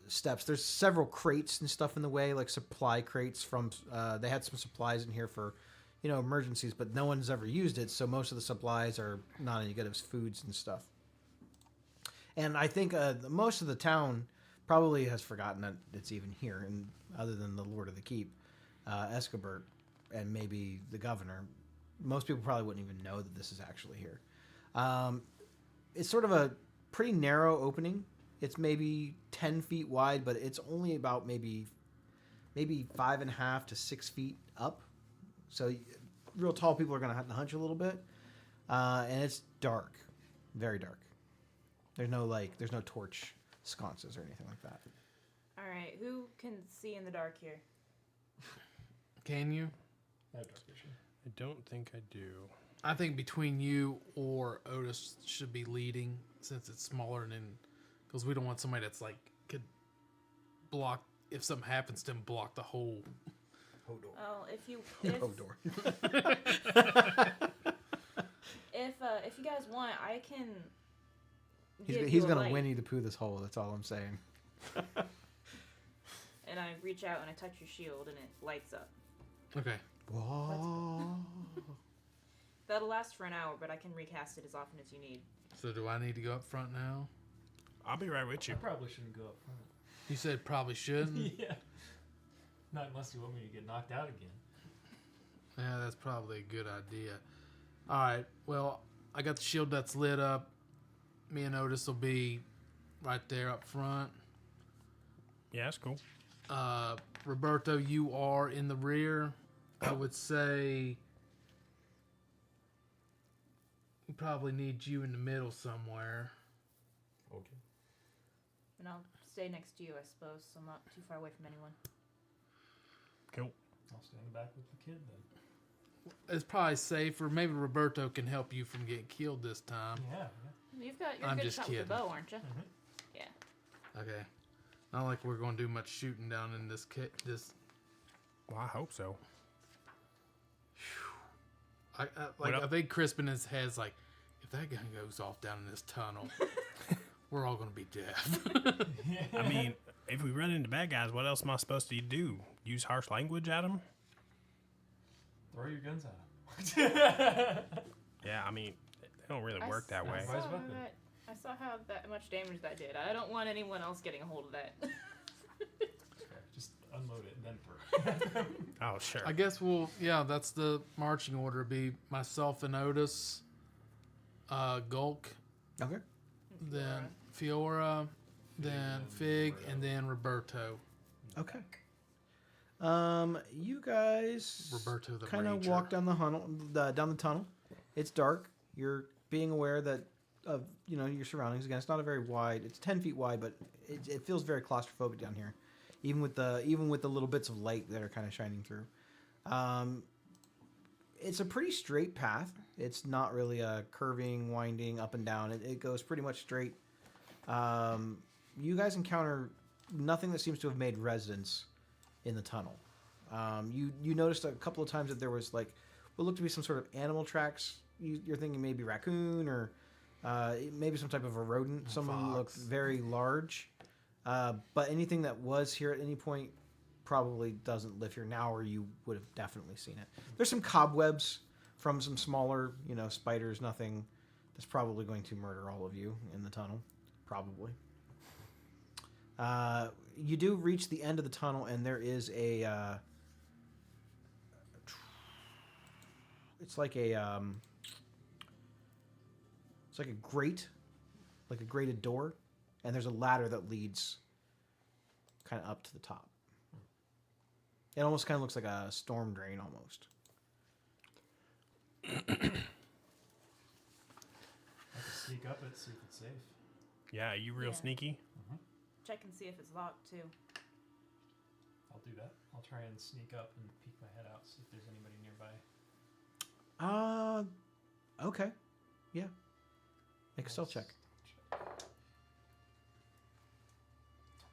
steps. There's several crates and stuff in the way, like supply crates from. They had some supplies in here for, emergencies, but no one's ever used it, so most of the supplies are not any good as foods and stuff. And I think most of the town probably has forgotten that it's even here, and other than the Lord of the Keep, Escobert, and maybe the governor, most people probably wouldn't even know that this is actually here. It's sort of a pretty narrow opening. It's maybe 10 feet wide, but it's only about maybe 5.5 to 6 feet up. So real tall people are going to have to hunch a little bit. And it's dark, very dark. There's no torch sconces or anything like that. All right. Who can see in the dark here? Can you? I have dark vision. I don't think I do. I think between you or Otis should be leading, since it's smaller, and because we don't want somebody that's could block, if something happens to him, block the whole Hodor. Well, if you Hodor. if you guys want, I can. He's gonna Winnie the Pooh this hole. That's all I'm saying. And I reach out and I touch your shield and it lights up. Okay. Whoa. That'll last for an hour, but I can recast it as often as you need. So do I need to go up front now? I'll be right with you. I probably shouldn't go up front. You said probably shouldn't. Yeah. Not unless you want me to get knocked out again. Yeah, that's probably a good idea. All right. Well, I got the shield that's lit up. Me and Otis will be right there up front. Yeah, that's cool. Roberto, you are in the rear. I would say we probably need you in the middle somewhere. Okay. And I'll stay next to you, I suppose, so I'm not too far away from anyone. Cool. I'll stay in the back with the kid then. It's probably safer. Maybe Roberto can help you from getting killed this time. Yeah. You've got your I'm good just shot kidding. with the bow, aren't you? Mhm. Yeah. Okay. Not like we're going to do much shooting down in this this. Well, I hope so. I think Crispin in his head's like, if that gun goes off down in this tunnel, we're all going to be dead. I mean, if we run into bad guys, what else am I supposed to do? Use harsh language at them? Throw your guns at him. Yeah, I mean, they don't really work that way. Vice weapon. I saw how that much damage that did. I don't want anyone else getting a hold of that. Just unload it and then throw. Oh, sure. I guess that's the marching order. Be myself and Otis, Gulk, Okay. then Fiora, then Fig, and then Roberto. Okay. You guys Roberto the kind of Rager. walk down down the tunnel. It's dark. You're being aware that of your surroundings. Again, it's not a very wide. It's 10 feet wide, but it feels very claustrophobic down here, even with the little bits of light that are kind of shining through. It's a pretty straight path. It's not really a curving, winding up and down. It goes pretty much straight. You guys encounter nothing that seems to have made residence in the tunnel. You noticed a couple of times that there was like what looked to be some sort of animal tracks. You're thinking maybe raccoon or maybe some type of a rodent. Some of them looked very large. But anything that was here at any point probably doesn't live here now, or you would have definitely seen it. There's some cobwebs from some smaller, spiders. Nothing that's probably going to murder all of you in the tunnel. Probably. You do reach the end of the tunnel, and there is it's like a grate, like a grated door, and there's a ladder that leads kind of up to the top. It almost kind of looks like a storm drain, almost. I can sneak up it, see if it's safe. Yeah, are you real Yeah. sneaky? Check and see if it's locked too. I'll do that. I'll try and sneak up and peek my head out, see if there's anybody nearby. Okay. Yeah. Make a stealth check.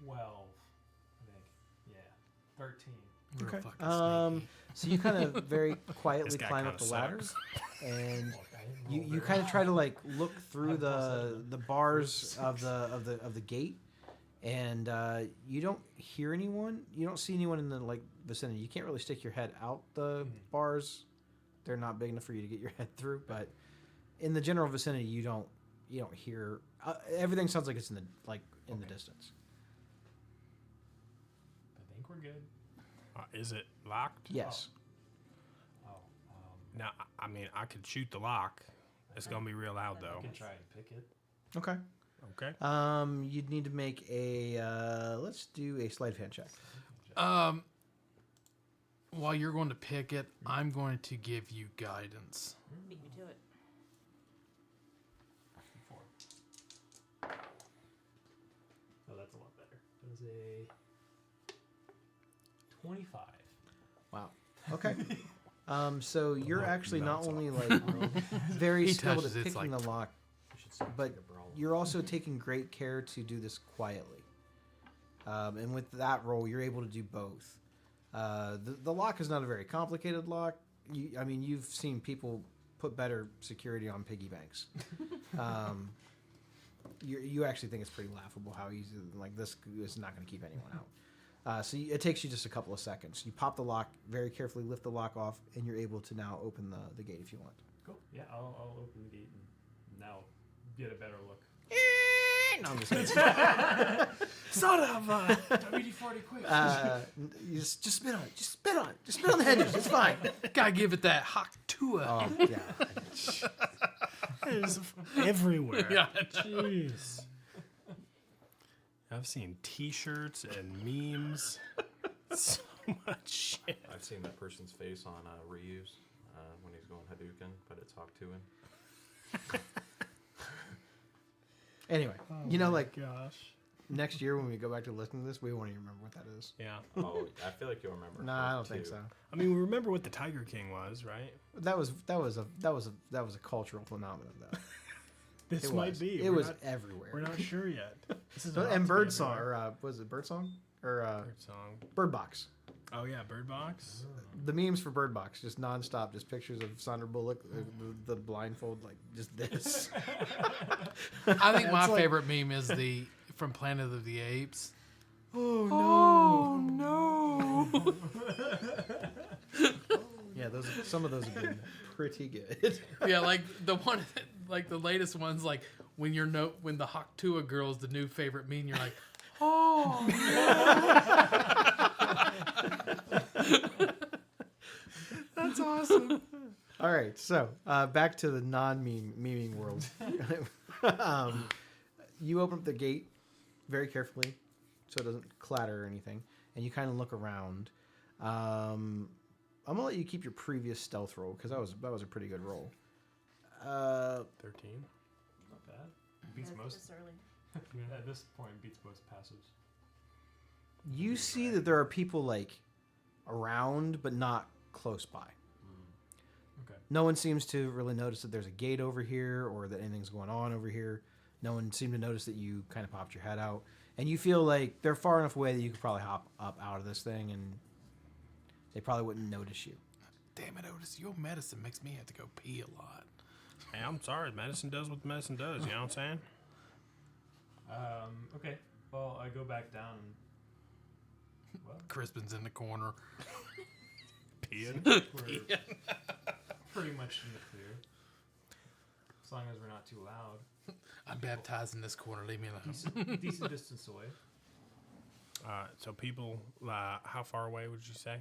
12, I think. Yeah. 13. Real Okay. fucking sneaky. So you kind of very This quietly guy climb kinda up the ladder, sucks. and Look, I didn't roll you very kind of try to well. like look through I'm plus the bars of the gate, and you don't hear anyone. You don't see anyone in the vicinity. You can't really stick your head out the bars. They're not big enough for you to get your head through. But in the general vicinity, you don't hear. Everything sounds like it's in the distance. I think we're good. Is it locked? Yes. Oh. Now, I mean, I could shoot the lock. It's going to be real loud, I though. can try and pick it. Okay. Okay. You'd need to make a. Let's do a sleight of hand check. While you're going to pick it, I'm going to give you guidance. Beat me to it. 4. Oh, that's a lot better. It was a 25. Wow. Okay. So you're actually not bounce only very He skilled at touches it, it's picking like- the lock, You should sound but like a brawler. you're also taking great care to do this quietly. And with that roll, you're able to do both. The lock is not a very complicated lock. You've seen people put better security on piggy banks. You actually think it's pretty laughable how easy, like, this is not going to keep anyone out. It takes you just a couple of seconds. You pop the lock, very carefully lift the lock off, and you're able to now open the gate if you want. Cool. Yeah, I'll open the gate and now get a better look. No, I'm just kidding. Son of a... WD-40 quick. You just spit on it. Just spit on it. Just spit on the hedges. It's fine. Gotta give it that Haktua. Oh, yeah. It's everywhere. Yeah. Jeez. I've seen T-shirts and memes. So much shit. I've seen that person's face on reuse when he's going Hadouken, but it's Hawk to him. Anyway, Gosh. next year when we go back to listen to this, we won't even remember what that is. Yeah. Oh, I feel like you'll remember. No, I don't Hawk think 2. so. I mean, we remember what the Tiger King was, right? That was a cultural phenomenon, though. This It might was. be. It We're was not, everywhere. We're not sure yet. This is So- about and to be Birdsong, everywhere. or was it Birdsong or Bird song. Bird Box? Oh yeah, Bird Box. The memes for Bird Box, just nonstop, just pictures of Sandra Bullock, the blindfold, like just this. I think my It's like- favorite meme is the from Planet of the Apes. Oh no! Yeah, some of those have been pretty good. Yeah, like the one, like the latest one's like when when the Haktua girl is the new favorite meme. You're like, oh. That's awesome. All right, so back to the non-memeing world. You open up the gate very carefully so it doesn't clatter or anything, and you kind of look around. I'm gonna let you keep your previous stealth roll because that was a pretty good roll. 13. Not bad. Beats Yeah, most. This early. At this point, beats most passives. You see that there are people like around, but not close by. Okay. No one seems to really notice that there's a gate over here or that anything's going on over here. No one seemed to notice that you kind of popped your head out. And you feel like they're far enough away that you could probably hop up out of this thing and they probably wouldn't notice you. Damn it, Otis! Your medicine makes me have to go pee a lot. Hey, I'm sorry. Medicine does what medicine does. You know what I'm saying? Okay. Well, I go back down. Well, Crispin's in the corner. Peeing. we're pretty much in the clear. As long as we're not too loud. I'm baptized in this corner. Leave me alone. Decent distance away. So people, how far away would you say?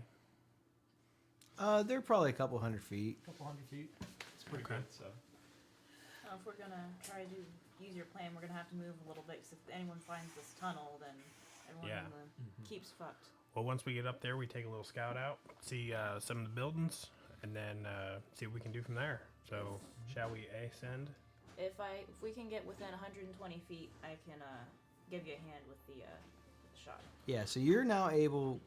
They're probably a couple 100 feet. A couple 100 feet. It's pretty Okay. good, so. If we're gonna try to use your plan, we're gonna have to move a little bit. Because if anyone finds this tunnel, then everyone Yeah. in the keep's fucked. Well, once we get up there, we take a little scout out, see some of the buildings, and then see what we can do from there. So, shall we ascend? If we can get within 120 feet, I can give you a hand with the shot. Yeah, so you're now able,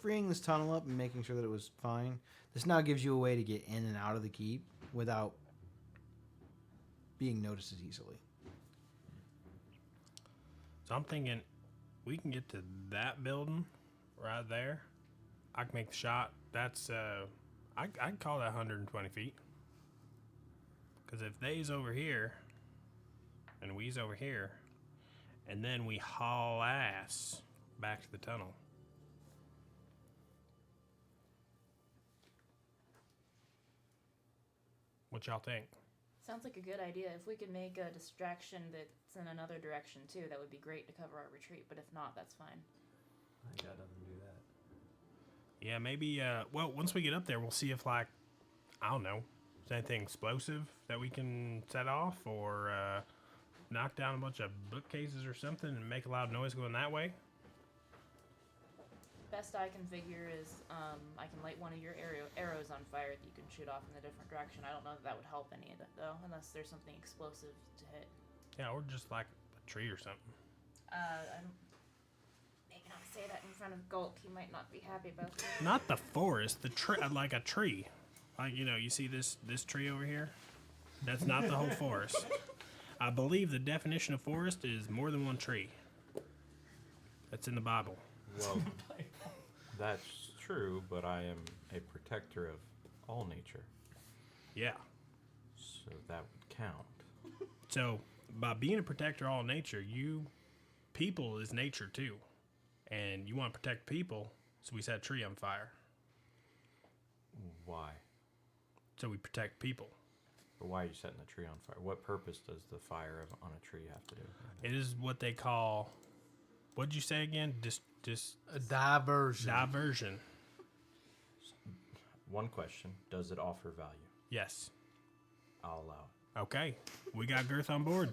freeing this tunnel up and making sure that it was fine. This now gives you a way to get in and out of the keep without being noticed as easily. So I'm thinking we can get to that building right there. I can make the shot. That's I'd call that 120 feet. Because if they's over here and we's over here, and then we haul ass back to the tunnel. What y'all think? Sounds like a good idea. If we could make a distraction that's in another direction too, that would be great to cover our retreat. But if not, that's fine. I got nothing to do that. Yeah, maybe, well, once we get up there, we'll see if, like, I don't know, is there anything explosive that we can set off or knock down a bunch of bookcases or something and make a loud noise going that way? Best I can figure is I can light one of your arrows on fire that you can shoot off in a different direction. I don't know that that would help any of it, though, unless there's something explosive to hit. Yeah, or just, like, a tree or something. I don't... Maybe not say that in front of Gulp. He might not be happy about that. Not the forest, the tree, like a tree. Like, you know, you see this tree over here? That's not the whole forest. I believe the definition of forest is more than one tree. That's in the Bible. Well, that's true, but I am a protector of all nature, Yeah. so that would count. So by being a protector of all nature, people is nature too, and you want to protect people, so we set a tree on fire. Why? So we protect people. But why are you setting the tree on fire? What purpose does the fire on a tree have to do? It is what they call. What did you say again? A diversion. Diversion. One question: does it offer value? Yes. I'll allow it. Okay. We got Girth on board.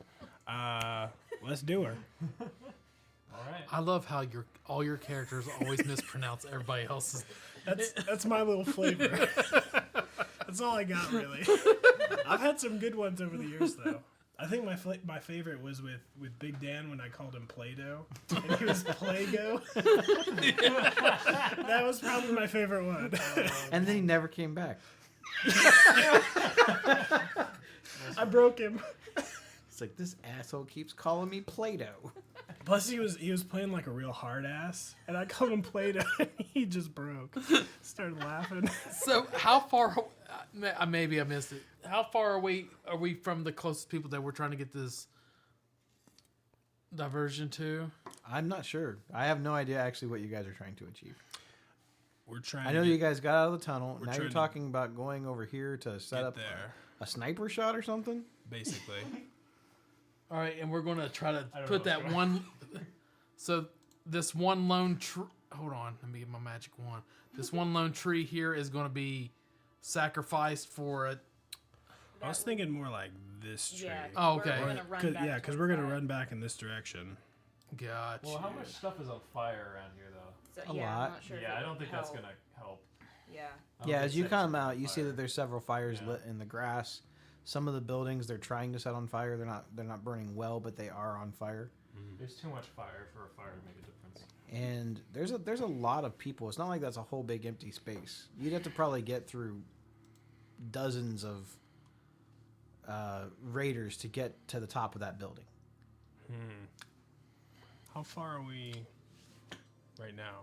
Let's do her. All right. I love how all your characters always mispronounce everybody else's. That's my little flavor. That's all I got, really. I've had some good ones over the years, though. I think my favorite was with Big Dan when I called him Play-Doh, and he was Play-Go. That was probably my favorite one. And then he never came back. I broke him. It's like, this asshole keeps calling me Play-Doh. Plus, he was playing like a real hard ass, and I called him Play-Doh, and he just broke. Started laughing. So how far? Maybe I missed it. How far are we from the closest people that we're trying to get this diversion to? I'm not sure. I have no idea actually what you guys are trying to achieve. We're trying. I know you guys got out of the tunnel. We're Now trying you're to talking about going over here to set get up there, a sniper shot or something. basically. All right, and we're gonna try to I don't put know that what's one. So this one lone tree. Hold on, let me get my magic wand. This one lone tree here is going to be sacrificed for a. I was thinking more like this tree. Yeah. Oh, okay. We're gonna run back Because towards we're gonna that. run back in this direction. Gotcha. Well, how much stuff is on fire around here, though? So, A yeah, lot. I'm not sure if Yeah, it I would don't think that's help. gonna help. Yeah. I don't Yeah, think as you setting come stuff on out, you see fire. that there's several fires Yeah. lit in the grass. Some of the buildings they're trying to set on fire. They're not burning well, but they are on fire. There's too much fire for a fire to make a difference. And there's a lot of people. It's not like that's a whole big empty space. You'd have to probably get through dozens of raiders to get to the top of that building. How far are we right now?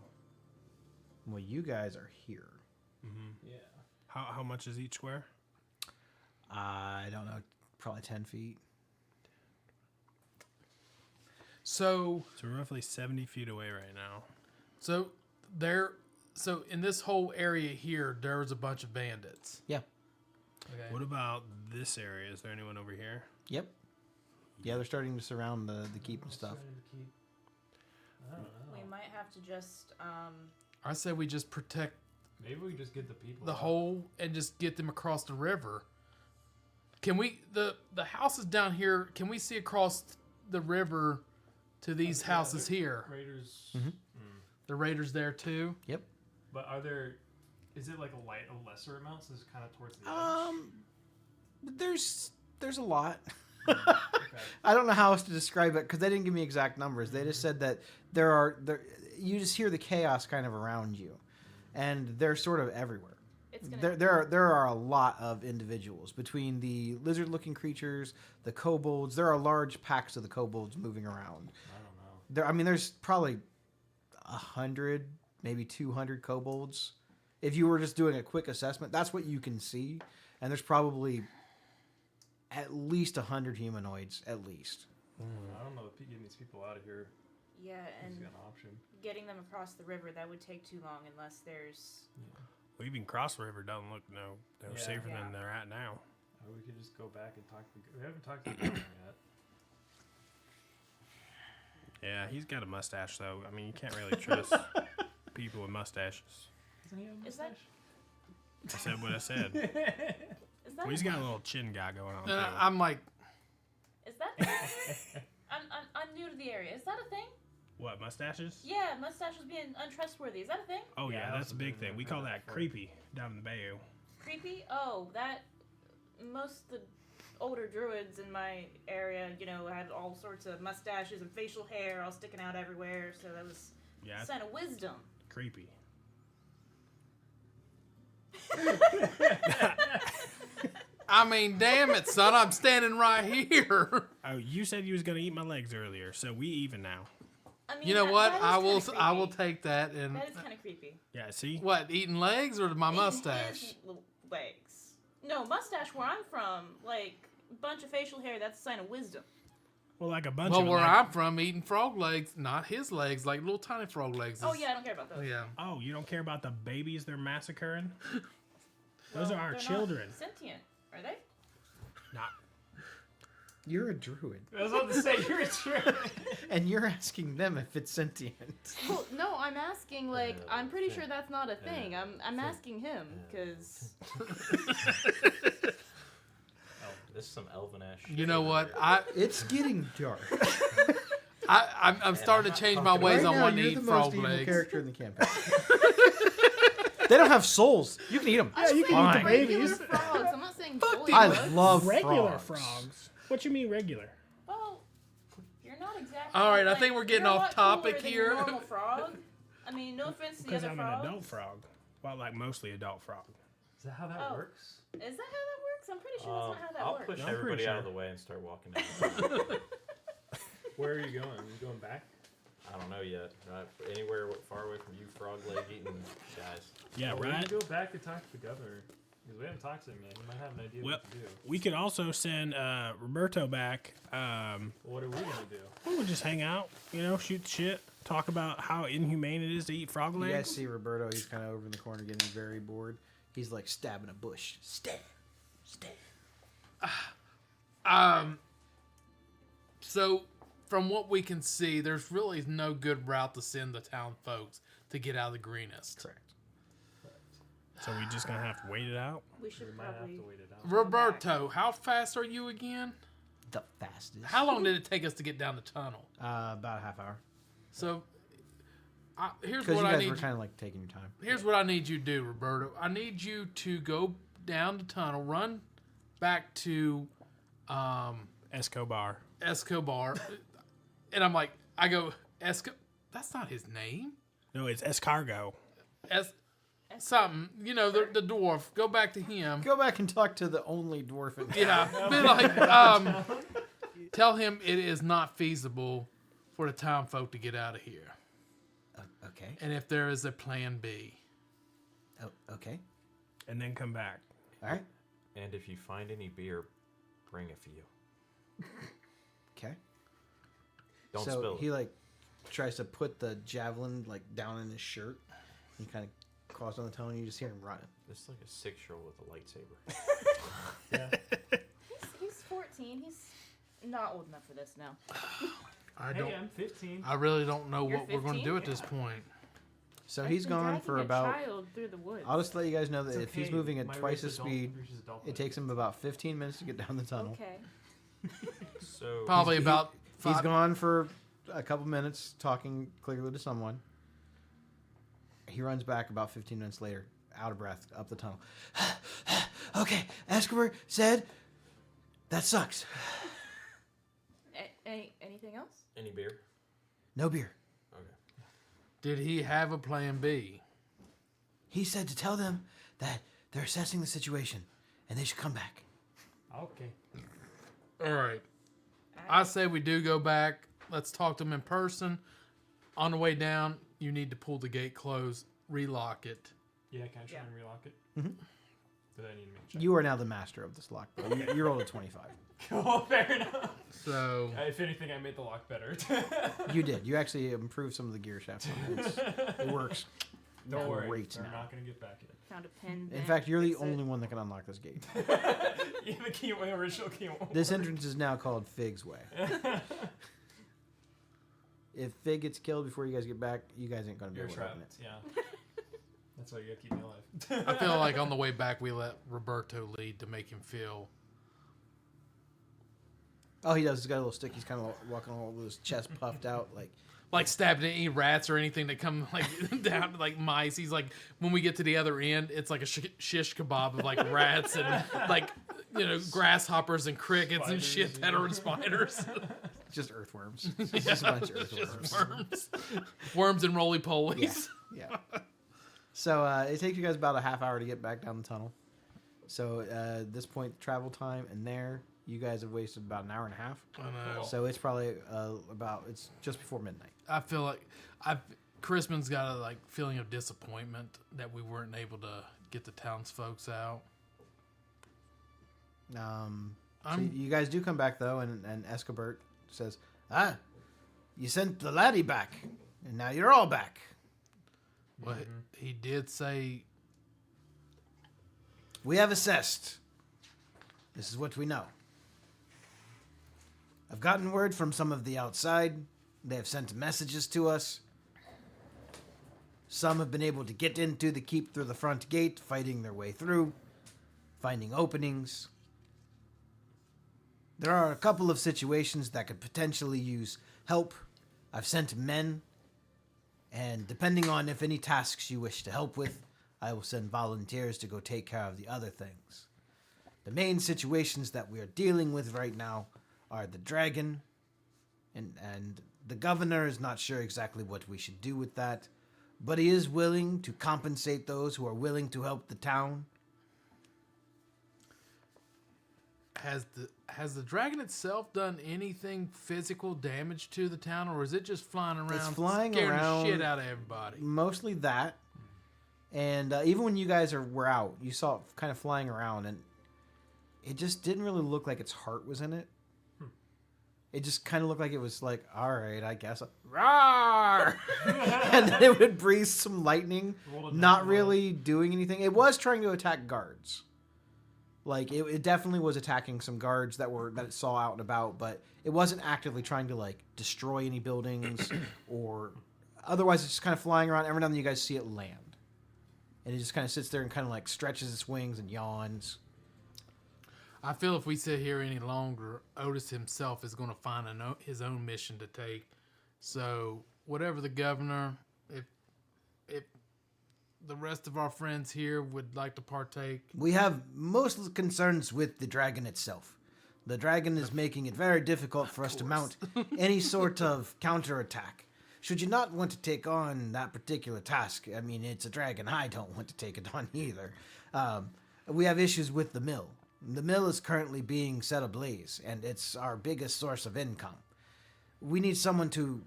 Well, you guys are here. Yeah. How much is each square? I don't know, probably 10 feet. So So we're roughly 70 feet away right now. so in this whole area here, there was a bunch of bandits. Yeah. Okay. What about this area? Is there anyone over here? Yep. Yeah, they're starting to surround the keep and stuff. I don't know. We might have to just I say we just protect Maybe we just get the people. the out. whole and just get them across the river. Can we the houses down here? Can we see across the river to these Yeah, houses they're- here? Raiders. Mhm. The raiders there too. Yep. But are there? Is it like a lesser amount? So it's kind of towards the There's a lot. edge. Okay. I don't know how else to describe it because they didn't give me exact numbers. They just said that there. You just hear the chaos kind of around you, and they're sort of everywhere. it's gonna There are a lot of individuals between the lizard-looking creatures, the kobolds. There are large packs of the kobolds moving around. I don't know. I mean, there's probably 100, maybe 200 kobolds. If you were just doing a quick assessment, that's what you can see, and there's probably at least 100 humanoids, at least. I don't know if getting these people out of here yeah, and is an option. getting them across the river that would take too long unless there's Well, even cross the river doesn't look they're Yeah. safer Yeah. than they're at now. Or we could just go back and talk to. We haven't talked to the governor yet. Yeah, he's got a mustache though. I mean, you can't really trust people with mustaches. Doesn't he have a Is that- I said what I said. is that Well, he's got a little chin guy going on. And Too. I'm like, is that I'm new to the area. Is that a thing? What, mustaches? Yeah, mustaches being untrustworthy. Is that a thing? Oh Yeah, yeah, I that's a also big didn't thing. know We if call that that before. creepy down in the bayou. Creepy? Oh, that most of the older druids in my area, had all sorts of mustaches and facial hair all sticking out everywhere, so that was Yeah, a sign of wisdom. creepy. I mean, damn it, son, I'm standing right here. Oh, you said you was gonna eat my legs earlier, so we even now. I mean, You know what? that is I will. kinda I will creepy. take that. And That is kind of creepy. Yeah, see? what? Eating legs or my Eating mustache? his legs. No, mustache where I'm from, like, a bunch of facial hair, that's a sign of wisdom. Well, like a bunch Well, of where like, I'm from, eating frog legs, not his legs, like little tiny frog legs. Oh, is- yeah, I don't care about those. Yeah. Oh, you don't care about the babies they're massacring? Those Well, are our they're not children. sentient, are they? Not. You're a druid, I was about to say you're a true. and you're asking them if it's sentient. Well, no, I'm asking, like, I'm pretty thing. sure that's not a thing. I'm asking him, because... This is some elven-ass shit. You know over what? here. It's getting dark. I'm starting to change my talking ways right on now, wanting you're to the eat most frog evil legs. character in the campaign. They don't have souls. You can eat them. Yeah, you can eat the Fine. babies. Regular frogs. I'm not saying bully I bugs. love Regular frogs. frogs. What you mean regular? Well, you're not exactly. All right, I like, think we're getting you're a off lot topic cooler than your here. Normal frog. I mean, no offense to the Because other I'm frogs. an adult frog. Well, like mostly adult frog. Is that how that Oh. works? Is that how that works? I'm pretty sure that's not how that I'll works. push I'm pretty everybody out of sure. the way and start walking down. Where are you going? Are you going back? I don't know yet. Anywhere far away from you, frog leg eating guys. Yeah, Well, we right? can go back and talk to the governor. Because we haven't talked to him yet. He might have an idea Well, what to do. we could also send Roberto back. Well, what are we going to do? We would just hang out, shoot the shit, talk about how inhumane it is to eat frog You guys legs. see Roberto? He's kind of over in the corner getting very bored. He's like stabbing a bush. Stab. So, from what we can see, there's really no good route to send the town folks to get out of the Greenest. Correct. So we just gonna have to wait it out. We should We might have probably. to wait it out. Roberto, how fast are you again? The fastest. How long did it take us to get down the tunnel? About a half hour. So, here's Because what you I guys need. were kind of like taking your time. Here's what I need you to do, Roberto. I need you to go down the tunnel, run back to Escobar. Escobar, and I'm like, that's not his name. No, it's escargot. Something, the dwarf. Go back to him. Go back and talk to the only dwarf in Yeah, be like, tell him it is not feasible for the town folk to get out of here, Okay. and if there is a plan B. Oh, okay. And then come back. All right. And if you find any beer, bring a few. Okay. Don't so spill he it. like tries to put the javelin like down in his shirt. He kind of crawls on the tunnel and you just hear him running. This is like a 6-year-old with a lightsaber. He's 14. He's not old enough for this now. I Hey, don't. I'm 15. I really don't know You're what we're going to 15? do at this point. So I've he's been gone dragging for a about. child through the woods. I'll just let you guys know that It's if he's okay. moving at My twice race the adult speed, reaches adulthood. it takes him about 15 minutes to get down the tunnel. Okay. So Probably about. He's five- gone for a couple minutes talking clearly to someone. He runs back about 15 minutes later, out of breath, up the tunnel. Okay, Escobar said that sucks. Anything else? any beer? No beer. Okay. Did he have a plan B? He said to tell them that they're assessing the situation and they should come back. Okay. All right. I say we do go back. Let's talk to him in person. On the way down, you need to pull the gate closed, relock it. Yeah, can I try and relock it? Mhm. Do I need to make a check? You are now the master of this lock. You rolled a 25. Cool, fair enough. So If anything, I made the lock better. You did. You actually improved some of the gear shafts on it. It works. Don't worry. Great They're now. not going to get back Found a pin. In fact, you're the only one that can unlock this gate. in. Yeah, the key, the original key won't This work. entrance is now called Fig's Way. If Fig gets killed before you guys get back, you guys ain't going to be You're able to open it. trapped, yeah. That's why you got to keep me alive. I feel like on the way back, we let Roberto lead to make him feel. Oh, he does. He's got a little stick. He's kind of walking all with his chest puffed out. Like stabbing any rats or anything that come like down like mice. He's like, when we get to the other end, it's like a shish kebab of like rats and like grasshoppers and crickets and shit Spiders, that are in spiders. Just earthworms. It's just a bunch of earthworms. Worms, worms and roly polies. Yeah. So it takes you guys about a half hour to get back down the tunnel. So at this point, travel time and there You guys have wasted about an hour and a half. I know. So it's probably it's just before midnight. I feel like Crispin's got a like feeling of disappointment that we weren't able to get the townsfolk out. So you guys do come back though, and Escobert says, you sent the laddie back, and now you're all back. But he did say, We have assessed. This is what we know. I've gotten word from some of the outside. They have sent messages to us. Some have been able to get into the keep through the front gate, fighting their way through, finding openings. There are a couple of situations that could potentially use help. I've sent men, and depending on if any tasks you wish to help with, I will send volunteers to go take care of the other things. The main situations that we are dealing with right now are the dragon, and the governor is not sure exactly what we should do with that, but he is willing to compensate those who are willing to help the town. has the dragon itself done anything physical damage to the town, or is it just flying around, flying scaring around. the shit out of everybody? Mostly that. And even when you guys were out, you saw it kind of flying around, and it just didn't really look like its heart was in it. It just kind of looked like it was like, all right, I guess. Rawr! And then it would breathe some lightning, not really doing anything. It was trying to attack guards. Like, it definitely was attacking some guards that it saw out and about, but it wasn't actively trying to, like, destroy any buildings or... Otherwise, it's just kind of flying around. Every now and then you guys see it land. And it just kind of sits there and kind of, like, stretches its wings and yawns. I feel if we sit here any longer, Otis himself is going to find his own mission to take. So, whatever the governor, if the rest of our friends here would like to partake. We have most concerns with the dragon itself. The dragon is making it very difficult for us to mount any sort of counterattack. Should you not want to take on that particular task, I mean, it's a dragon. I don't want to take it on either. We have issues with the mill. The mill is currently being set ablaze, and it's our biggest source of income. We need someone to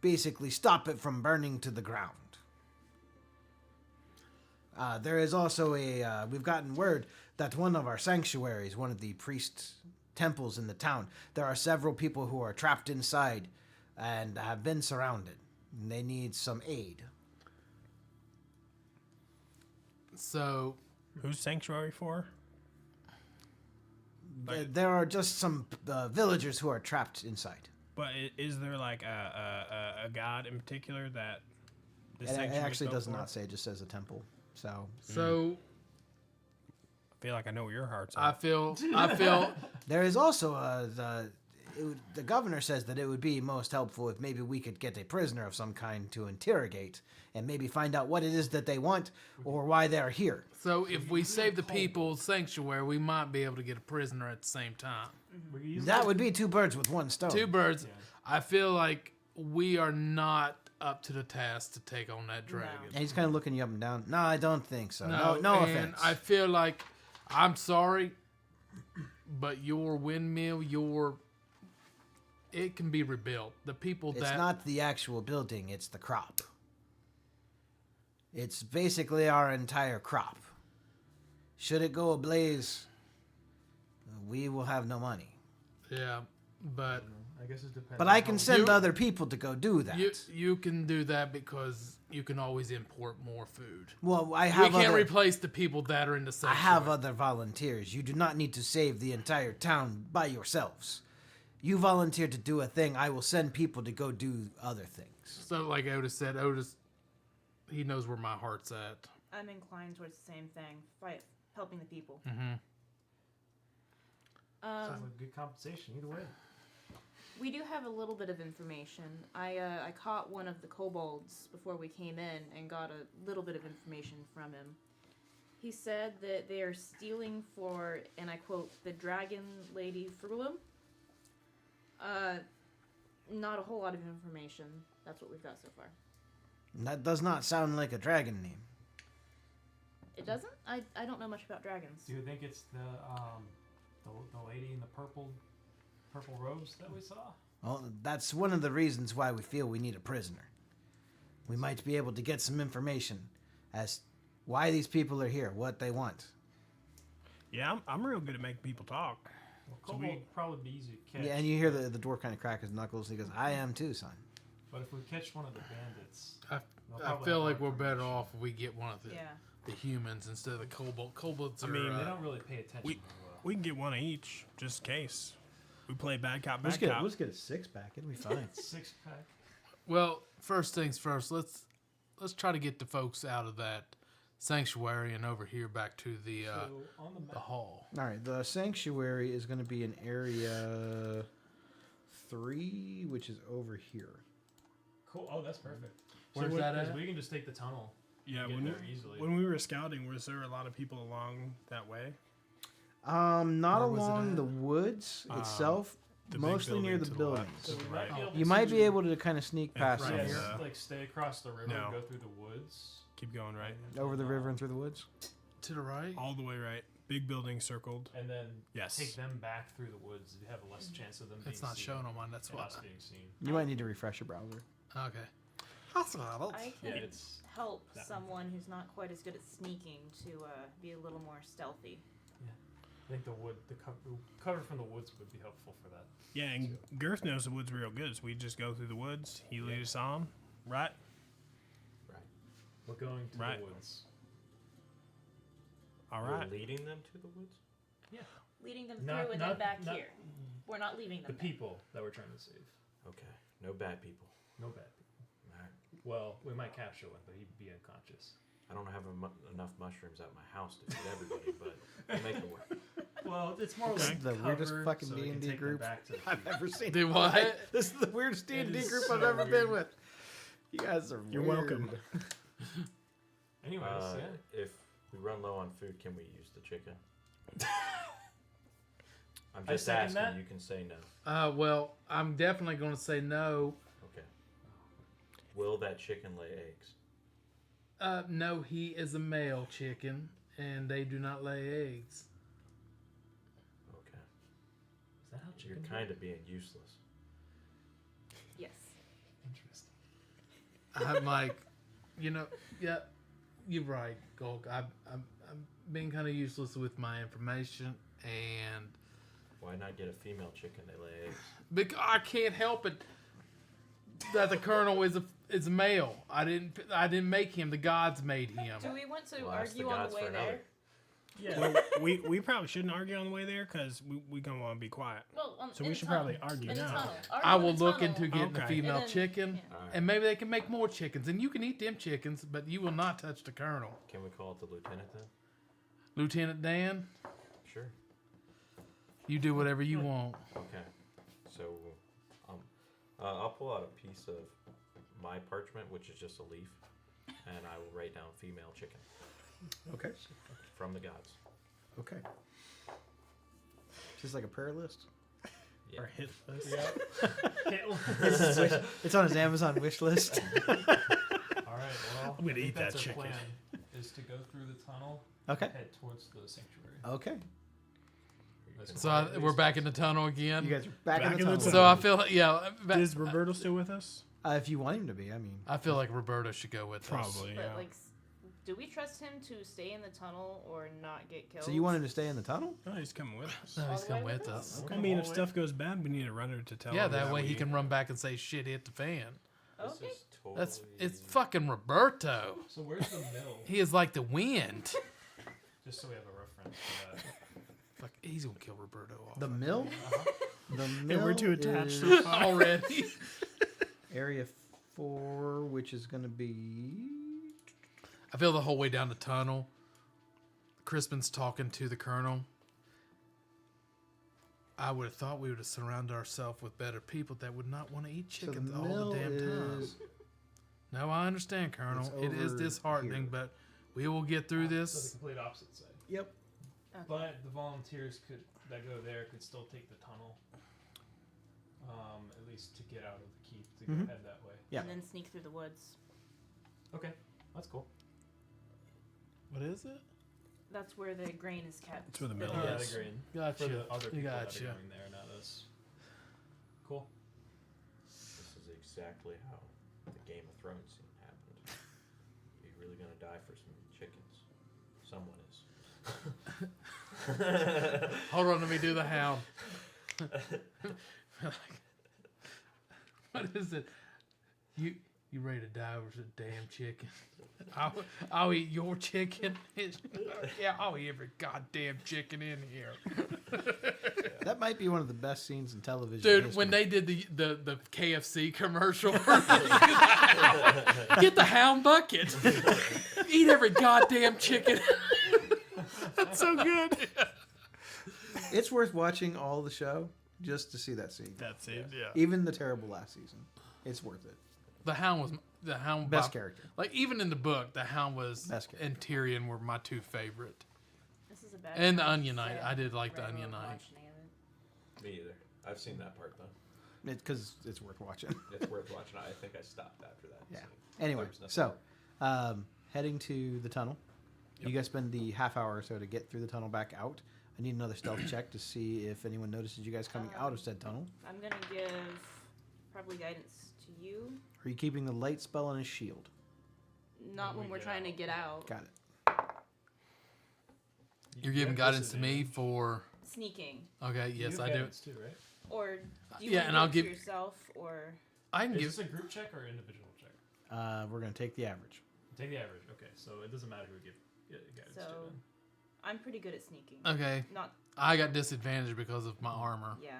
basically stop it from burning to the ground. There is also we've gotten word that one of our sanctuaries, one of the priest temples in the town, there are several people who are trapped inside and have been surrounded. And they need some aid. So, Who's sanctuary for? There are just some villagers who are trapped inside. But is there like a god in particular that the It sanctuary actually built does for? not say, it just says a temple. So I feel like I know where your heart's at. I feel there is also the governor says that it would be most helpful if maybe we could get a prisoner of some kind to interrogate and maybe find out what it is that they want or why they're here. So if we save the people's sanctuary, we might be able to get a prisoner at the same time. That would be two birds with one stone. Two birds. I feel like we are not up to the task to take on that dragon. And he's kind of looking you up and down. No, I don't think so. No and offense. I feel like, I'm sorry, but your windmill, it can be rebuilt. The people It's not the actual building, it's the crop. It's basically our entire crop. Should it go ablaze, we will have no money. Yeah, but I guess it depends. But on I can how- send other people to go do that. you can do that because you can always import more food. Well, I We have can't other, replace the people that are in the I sanctuary. have other volunteers. You do not need to save the entire town by yourselves. You volunteer to do a thing, I will send people to go do other things. So like Otis said, he knows where my heart's at. I'm inclined towards the same thing. Helping the people. Mm-hmm. Sounds like good compensation either way. We do have a little bit of information. I caught one of the kobolds before we came in and got a little bit of information from him. He said that they are stealing for, and I quote, the Dragon Lady Frulum. Not a whole lot of information. That's what we've got so far. That does not sound like a dragon name. It doesn't? I don't know much about dragons. Do you think it's the The lady in the purple robes that we saw. Well, that's one of the reasons why we feel we need a prisoner. We might be able to get some information as why these people are here, what they want. Yeah, I'm real good at making people talk. Well, So Kobold would probably be easy to catch. Yeah, and you hear the dwarf kind of crack his knuckles, and he goes, I am too, son. But if we catch one of the bandits, I they'll I probably feel have like more we're better information. off if we get one of Yeah. the humans instead of the kobold. Kobolds are. I mean, They don't really pay attention we- very well. We can get one of each, just in case. We play bad cop, Let's bad get, cop. let's get a 6-pack. It'll be fine. 6-pack. well, first things first. Let's try to get the folks out of that sanctuary and over here back to the So on the the map, hall. All right, the sanctuary is going to be in area 3, which is over here. cool. Oh, that's perfect. Where's that Because at? we can just take the tunnel. Yeah, and when, get there easily. when we were scouting, was there a lot of people along that way? Not Where was it along at? the woods itself, The big mostly near the building to buildings. left. So we Right. might be able You to might be do- able to kind of sneak And past from them Yeah, here. the- like stay across the river No. and go through the woods. Keep going right. Over the river and through the woods. To the right. All the way right. Big building circled. And then Yes. take them back through the woods. You have a less chance of them being It's not seen showing on mine. That's and why. us being seen. You might need to refresh your browser. Okay. I Yeah, can it's help that one. someone who's not quite as good at sneaking to be a little more stealthy. I think the cover from the woods would be helpful for that. Yeah, and Girth knows the woods real good, so we just go through the woods. He leads us on. Right? We're going to Right. the woods. All We're right. leading them to the woods? Leading them Not- through and not- then back not- here. We're not leaving The them there. people that we're trying to save. Okay. No bad people. No bad people. Alright. Well, we might capture one, but he'd be unconscious. I don't have enough mushrooms at my house to feed everybody, but we'll make it work. Well, it's more Okay. like The weirdest cover, fucking so we can D&D take them group back to the I've people. ever seen. Do in my what? life. This is the weirdest It D&D is group so I've ever weird. been with. You guys are You're weird. welcome. Anyways, yeah. If we run low on food, can we use the chicken? I'm I just second asking. that. You can say no. Well, I'm definitely going to say no. Okay. Will that chicken lay eggs? No, he is a male chicken, and they do not lay eggs. Okay. Is that how You're chicken? kind of being useless. Yes. Interesting. I'm like, yeah, you're right, Gulk. I'm being kind of useless with my information, and Why not get a female chicken? They lay eggs. because I can't help it that the colonel is a male. I didn't make him. The gods made him. Do we want to Well, ask the argue on gods the way for there? another. Yeah. Well, we probably shouldn't argue on the way there because we going to want to be quiet. Well, So in we the should tunnel. probably argue in the now. tunnel. I Argue will in the look tunnel. into getting a Okay. female And then- chicken, yeah. All right. and maybe they can make more chickens, and you can eat them chickens, but you will not touch the colonel. Can we call it the lieutenant then? Lieutenant Dan, Sure. you do whatever you want. Okay. So, I'll pull out a piece of my parchment, which is just a leaf, and I will write down female chicken Okay. from the gods. Okay. Just like a prayer list. Yeah. Or hit list. It's on his Amazon wish list. All right. Well, I'm gonna I think eat that that's our chicken. Plan, is to go through the tunnel, Okay. head towards the sanctuary. Okay. So we're back in the tunnel again. You guys are back, Back in in the the tunnel. So I feel like, yeah, Is Roberto still with us? If you want him to be, I mean. I feel like Roberto should go with us. Probably, But yeah. like, do we trust him to stay in the tunnel or not get killed? So you want him to stay in the tunnel? No, he's coming with us. No, he's All the come way with with us. I mean, if stuff goes bad, we need a runner to tell Yeah, him that way he we- can run back and say, "Shit hit the fan." This Okay. is totally. It's fucking Roberto. So where's the mill? He is like the wind. Just so we have a reference for that. Fuck, he's gonna kill Roberto off. The mill? The mill Yeah, we're too attached is so far. already. area 4, which is going to be... I feel the whole way down the tunnel, Crispin's talking to the colonel. I would have thought we would have surrounded ourselves with better people that would not want to eat So the chickens all mill the damn time. is... No, I understand, Colonel. It's It is over disheartening, here. but we will get through So the this. complete opposite side. Yep. But the volunteers that go there could still take the tunnel. At least to get out of the keep to Mhm. head that way. Yeah. And then sneak through the woods. Okay, that's cool. What is it? That's where the grain is kept. That's where the The- middle Yeah, is. the green. Gotcha. For the other people that are Gotcha. going there, not us. Cool. This is exactly how the Game of Thrones scene happened. Are you really gonna die for some chickens? Someone is. Hold on, let me do the hound. What is it? You ready to die over some damn chicken? I'll eat your chicken. Yeah, I'll eat every goddamn chicken in here. That might be one of the best scenes in television. Dude, history. when they did the KFC commercial, get the hound bucket. Eat every goddamn chicken. That's so good. It's worth watching all the show just to see that scene. That's it. Yeah. Even the terrible last season, it's worth it. The hound Best character. Like even in the book, the hound was Best character. and Tyrion were my two favorite. This is a bad. And the time Onion to Knight. say I did like the Railroad Onion Knight. watched any of it. Me either. I've seen that part though. Because it's worth watching. It's worth watching. I think I stopped after that. Yeah. scene. Anyway, There was nothing so heading to the tunnel. You guys spend the half hour or so to get through the tunnel back out. I need another stealth check to see if anyone notices you guys coming out of said tunnel. I'm gonna give probably guidance to you. Are you keeping the light spell on his shield? Not when we we're get trying to out. get out. Got it. You're giving guidance to me for. Sneaking. Okay, yes, You I have do. guidance too, right? Or do you Yeah, want and to I'll give give- it to yourself or I can Is give. this a group check or individual check? We're going to take the average. Take the average. Okay, so it doesn't matter who we give guidance to. so Then. I'm pretty good at sneaking. Okay, Not I got disadvantage because of my armor yeah.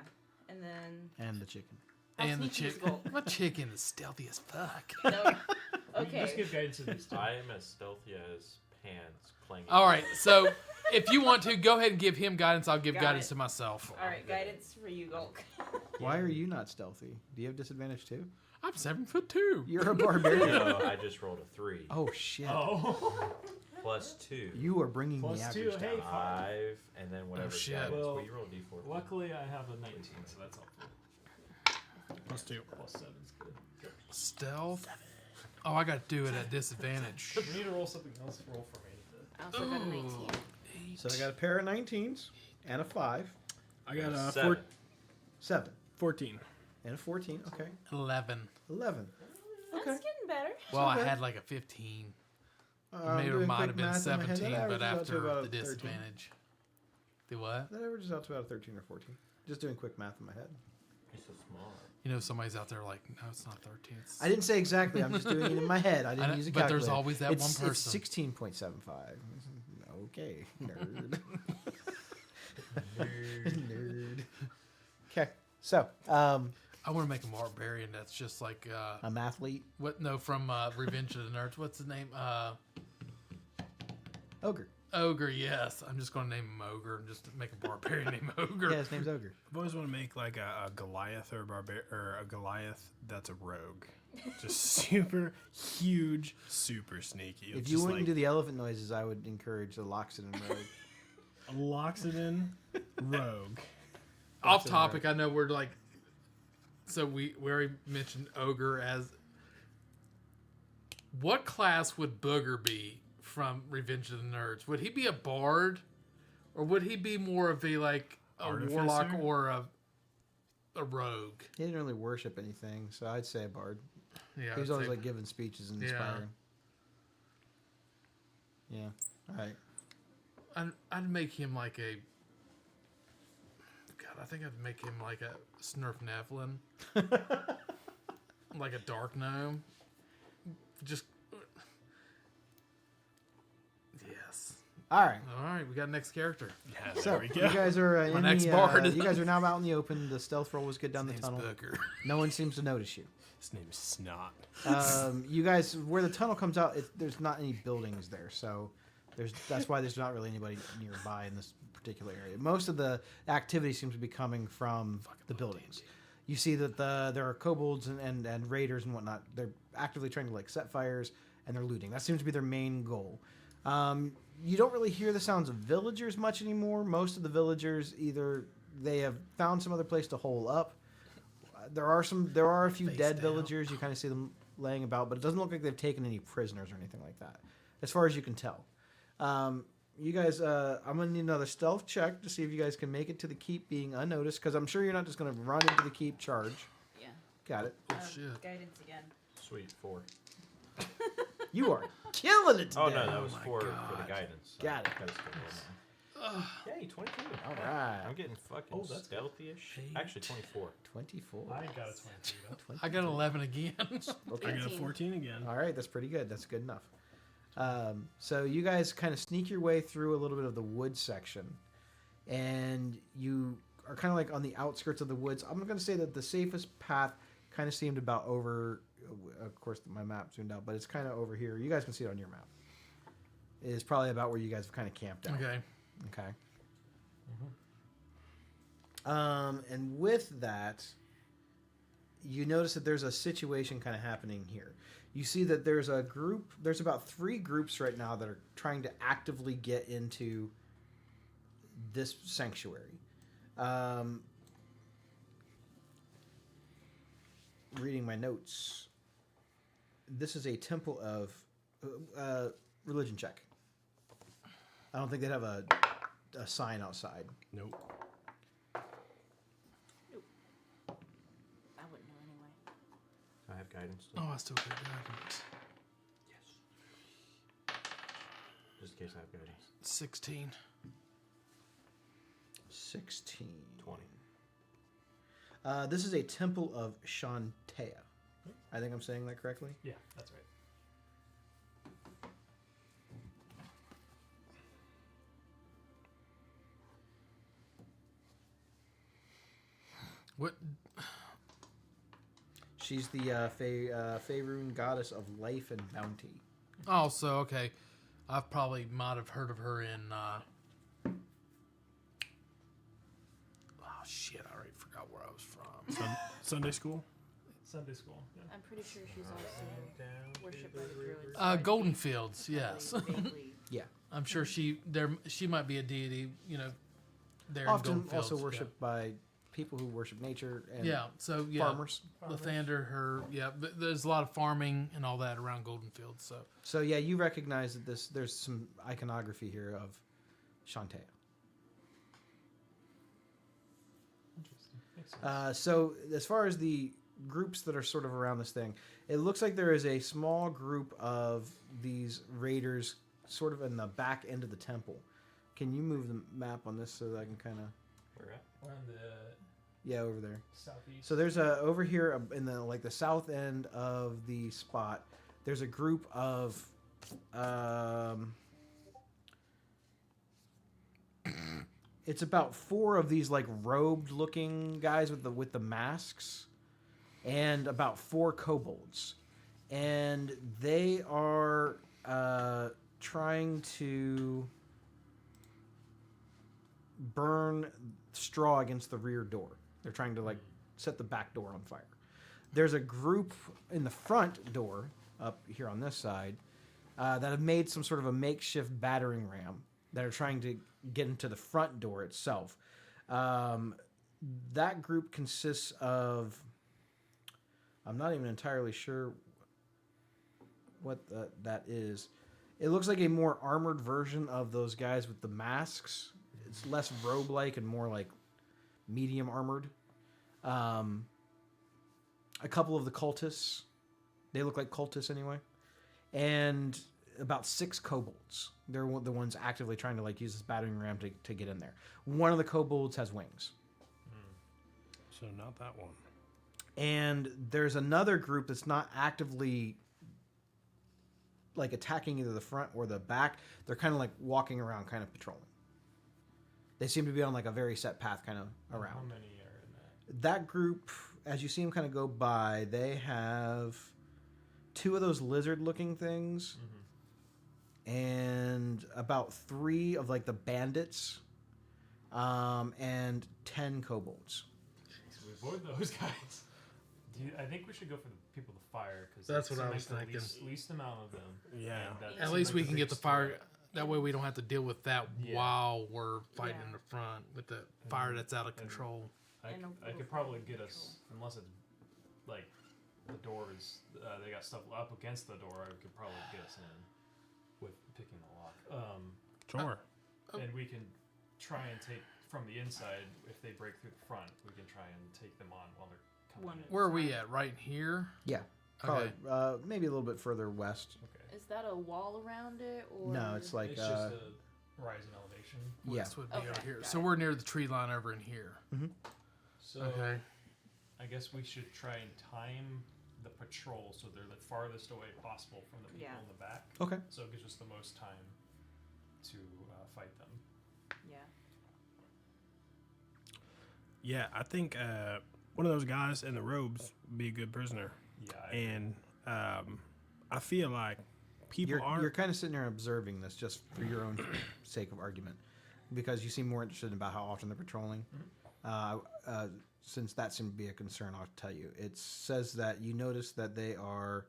And then And the chicken. how and the sneaky is chicken. Gold? My chicken is stealthy as fuck. No. You can just Okay. give guidance to these two. I am as stealthy as Pans clanging. All right, so if you want to go ahead and give him guidance, I'll give Got guidance it. to myself. All right, guidance for you, Gulk. Why are you not stealthy? Do you have disadvantage too? I'm 7'2". You're a barbarian. No, I just rolled a 3. Oh, shit. Oh. Plus 2. You are bringing Plus the two, average hey. down. 5, and then whatever shit. guidance. Well, Well, you roll a d4. Luckily, I have a 19, so that's helpful. Plus 2. Plus 7's good. Stealth. Oh, I got to do it at disadvantage. We need to roll something else. Roll for me. I also got a 19. So I got a pair of 19s and a 5. I got a 7. 7. 14. And a 14. Okay. 11. 11. That's Okay. getting better. Well, I Okay. had like a 15. I'm Maybe it doing might quick have been math in my head. That 17, but averages out to after about the 13. disadvantage. The what? That averages out to about 13 or 14. Just doing quick math in my head. You're so small. You know, somebody's out there like, no, it's not 13. It's... I didn't say exactly. I'm just doing it in my head. I didn't use a but calculator. there's always that it's, one person. It's 16.75. Okay, nerd. Nerd. Okay, so I want to make a barbarian that's just like a mathlete, what? No, from Revenge of the Nerds. What's his name? ogre. Ogre. Yes, I'm just going to name him Ogre and just make a barbarian named Ogre. Yeah, his name's Ogre. I've always want to make like a Goliath or a Goliath that's a rogue. Just super huge, super sneaky. If you wouldn't do the elephant noises, I would encourage the Loxodon rogue. a Loxodon rogue. Off topic. I know we're like. So we already mentioned Ogre as. What class would Booger be from Revenge of the Nerds? Would he be a bard, or would he be more of a like a Artificer? warlock or a rogue? He didn't really worship anything, so I'd say a bard. Yeah, He was I'd always say- like giving speeches and Yeah. inspiring. Yeah. All right. I'd make him like a. God, I think I'd make him like a Snurf Nevlin, like a dark gnome. Just. Yes. All right. All right, we got next character. Yeah, So there we you go. guys are in next the. bard. You guys are now out in the open. The stealth roll was good down the His tunnel. name's Booger. No one seems to notice you. His name's Snot. You guys, where the tunnel comes out, there's not any buildings there, so that's why there's not really anybody nearby in this particular area. Most of the activity seems to be coming from the buildings. You see that there are kobolds and raiders and whatnot. They're actively trying to like set fires and they're looting. That seems to be their main goal. You don't really hear the sounds of villagers much anymore. Most of the villagers either they have found some other place to hole up. There are a few Face dead down. villagers. You kind of see them laying about, but it doesn't look like they've taken any prisoners or anything like that, as far as you can tell. you guys. I'm gonna need another stealth check to see if you guys can make it to the keep being unnoticed, because I'm sure you're not just gonna run into the keep charge. Yeah. Got it. Shit. Guidance again. Sweet, 4. You are killing it today. Oh no, that was my 4 for God. the guidance. Got it. Gotta still roll now. Yay, 22. All right. I'm getting fucking Oh, that's good. stealthy-ish. Actually, 24. 24. I got a 22 though. I got 11 again. Okay. I got a 18. 14 again. All right, that's pretty good. That's good enough. So you guys kind of sneak your way through a little bit of the wood section, and you are kind of like on the outskirts of the woods. I'm going to say that the safest path kind of seemed about over. Of course, my map zoomed out, but it's kind of over here. You guys can see it on your map. It is probably about where you guys have kind of camped out. Okay. Okay. And with that, you notice that there's a situation kind of happening here. You see that there's a group, there's about 3 groups right now that are trying to actively get into this sanctuary. Reading my notes. This is a temple of religion check. I don't think they'd have a sign outside. Nope. I wouldn't know anyway. I have guidance still. Oh, I still got guidance. Yes. Just in case I have guidance. 16. 16. 20. This is a temple of Shantea. I think I'm saying that correctly. Yeah, that's right. What? She's the Faerun goddess of life and bounty. Oh, so okay. I probably might have heard of her in. Oh shit! I already forgot where I was from. Sunday school. Sunday school. Yeah. I'm pretty sure she's also worshipped by the druids. Golden Fields, yes. Vaguely. Yeah. I'm sure she might be a deity. You know, there in Often Golden Fields. also worshipped by people who worship nature and Yeah. So yeah, farmers. Lathander, her. Yeah, there's a lot of farming and all that around Golden Fields. So So yeah, you recognize that there's some iconography here of Shantea. Interesting. Makes sense. So as far as the groups that are sort of around this thing, it looks like there is a small group of these raiders sort of in the back end of the temple. Can you move the map on this so that I can kind of... Where at? We're on the Yeah, over there. southeast. So there's a over here in the like the south end of the spot. There's a group of it's about 4 of these like robed looking guys with the masks, and about 4 kobolds, and they are trying to burn straw against the rear door. They're trying to like set the back door on fire. There's a group in the front door up here on this side that have made some sort of a makeshift battering ram that are trying to get into the front door itself. That group consists of, I'm not even entirely sure what that is. It looks like a more armored version of those guys with the masks. It's less robe-like and more like medium armored. A couple of the cultists. They look like cultists anyway. And about 6 kobolds. They're the ones actively trying to like use this battering ram to get in there. One of the kobolds has wings. So not that one. And there's another group that's not actively like attacking either the front or the back. They're kind of like walking around, kind of patrolling. They seem to be on like a very set path kind of around. How many are in that? That group, as you see them kind of go by, they have 2 of those lizard-looking things, and about 3 of like the bandits, and 10 kobolds. So we avoid those guys. I think we should go for the people with the fire because That's what I was thinking. Least amount of them. Yeah. and that at seems least like we the can get the biggest fire. threat. That way we don't have to deal with that Yeah. while we're fighting in Yeah. the front with the fire that's out of control. I could probably get us, unless it's like the doors, they got stuff up against the door. I could probably get us in with picking the lock. Sure. And we can try and take from the inside. If they break through the front, we can try and take them on while they're coming One- in. Where are we at? Right here? Yeah, probably Okay. maybe a little bit further west. Okay. Is that a wall around it, or No, it's like It's just a rise in elevation. yeah. This would be Okay, over here. got So it. we're near the tree line over in here. So Okay. I guess we should try and time the patrol so they're the farthest away possible from the people Yeah. in the back. Okay. So it gives us the most time to fight them. yeah? Yeah, I think one of those guys in the robes would be a good prisoner. Yeah. And I feel like people You're kind of sitting there observing this just for your own sake of argument, because you seem more interested about how often they're patrolling. Since that seemed to be a concern, I'll tell you. It says that you notice that they are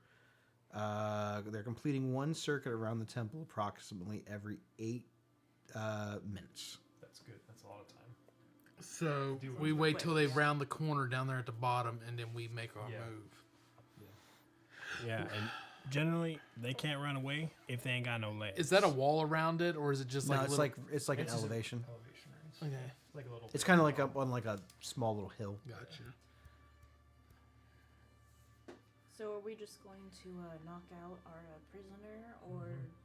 they're completing one circuit around the temple approximately every 8 minutes. That's good. That's a lot of time. So Do it we real wait quick, till they yeah. round the corner down there at the bottom, and then we make our Yeah. move. Yeah, and generally they can't run away if they ain't got no legs. Is that a wall around it, or is it just No, like it's little... like it's like an It's just elevation. Elevation range. Okay, Like a little. It's kind of like up on like a small little hill. gotcha. So are we just going to knock out our prisoner, or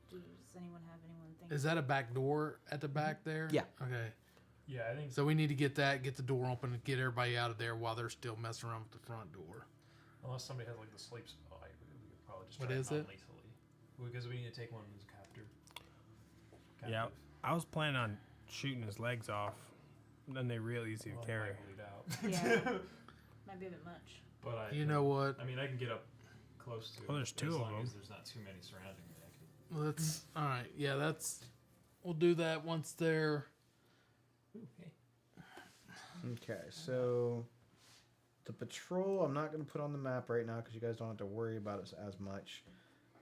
does anyone have anyone think? Is that a back door at the back there? Yeah. Okay. Yeah, I think So we need to get the door open and get everybody out of there while they're still messing around with the front door. unless somebody has like the sleep spell, we could probably just What try is it? non-lethally. Because we need to take one as a captive. Yeah, I was planning on shooting his legs off. Then they real easy to Well, carry. might bleed out. Yeah. Might be a bit much. But I. You know what? I mean, I can get up close to. Well, it there's two as of long them. As there's not too many surrounding me. I can. Let's. All right. Yeah, that's. We'll do that once they're. Ooh, hey. Okay, so the patrol I'm not going to put on the map right now because you guys don't have to worry about it as much.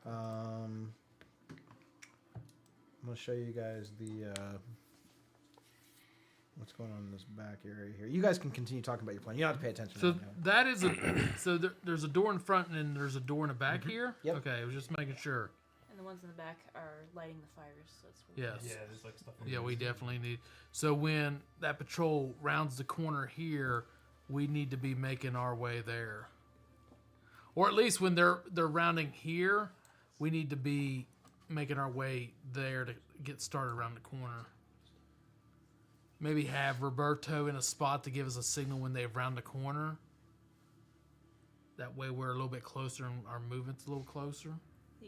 I'm going to show you guys the what's going on in this back area here. You guys can continue talking about your plan. You don't have to pay attention. So right now. that is a. So there's a door in front and then there's a door in the back here. Yep. Okay, I was just making sure. And the ones in the back are lighting the fires. So that's Yes. Yeah, there's like stuff. Yeah, we definitely need. So when that patrol rounds the corner here, we need to be making our way there. Or at least when they're rounding here, we need to be making our way there to get started around the corner. Maybe have Roberto in a spot to give us a signal when they round the corner. That way we're a little bit closer and our movement's a little closer.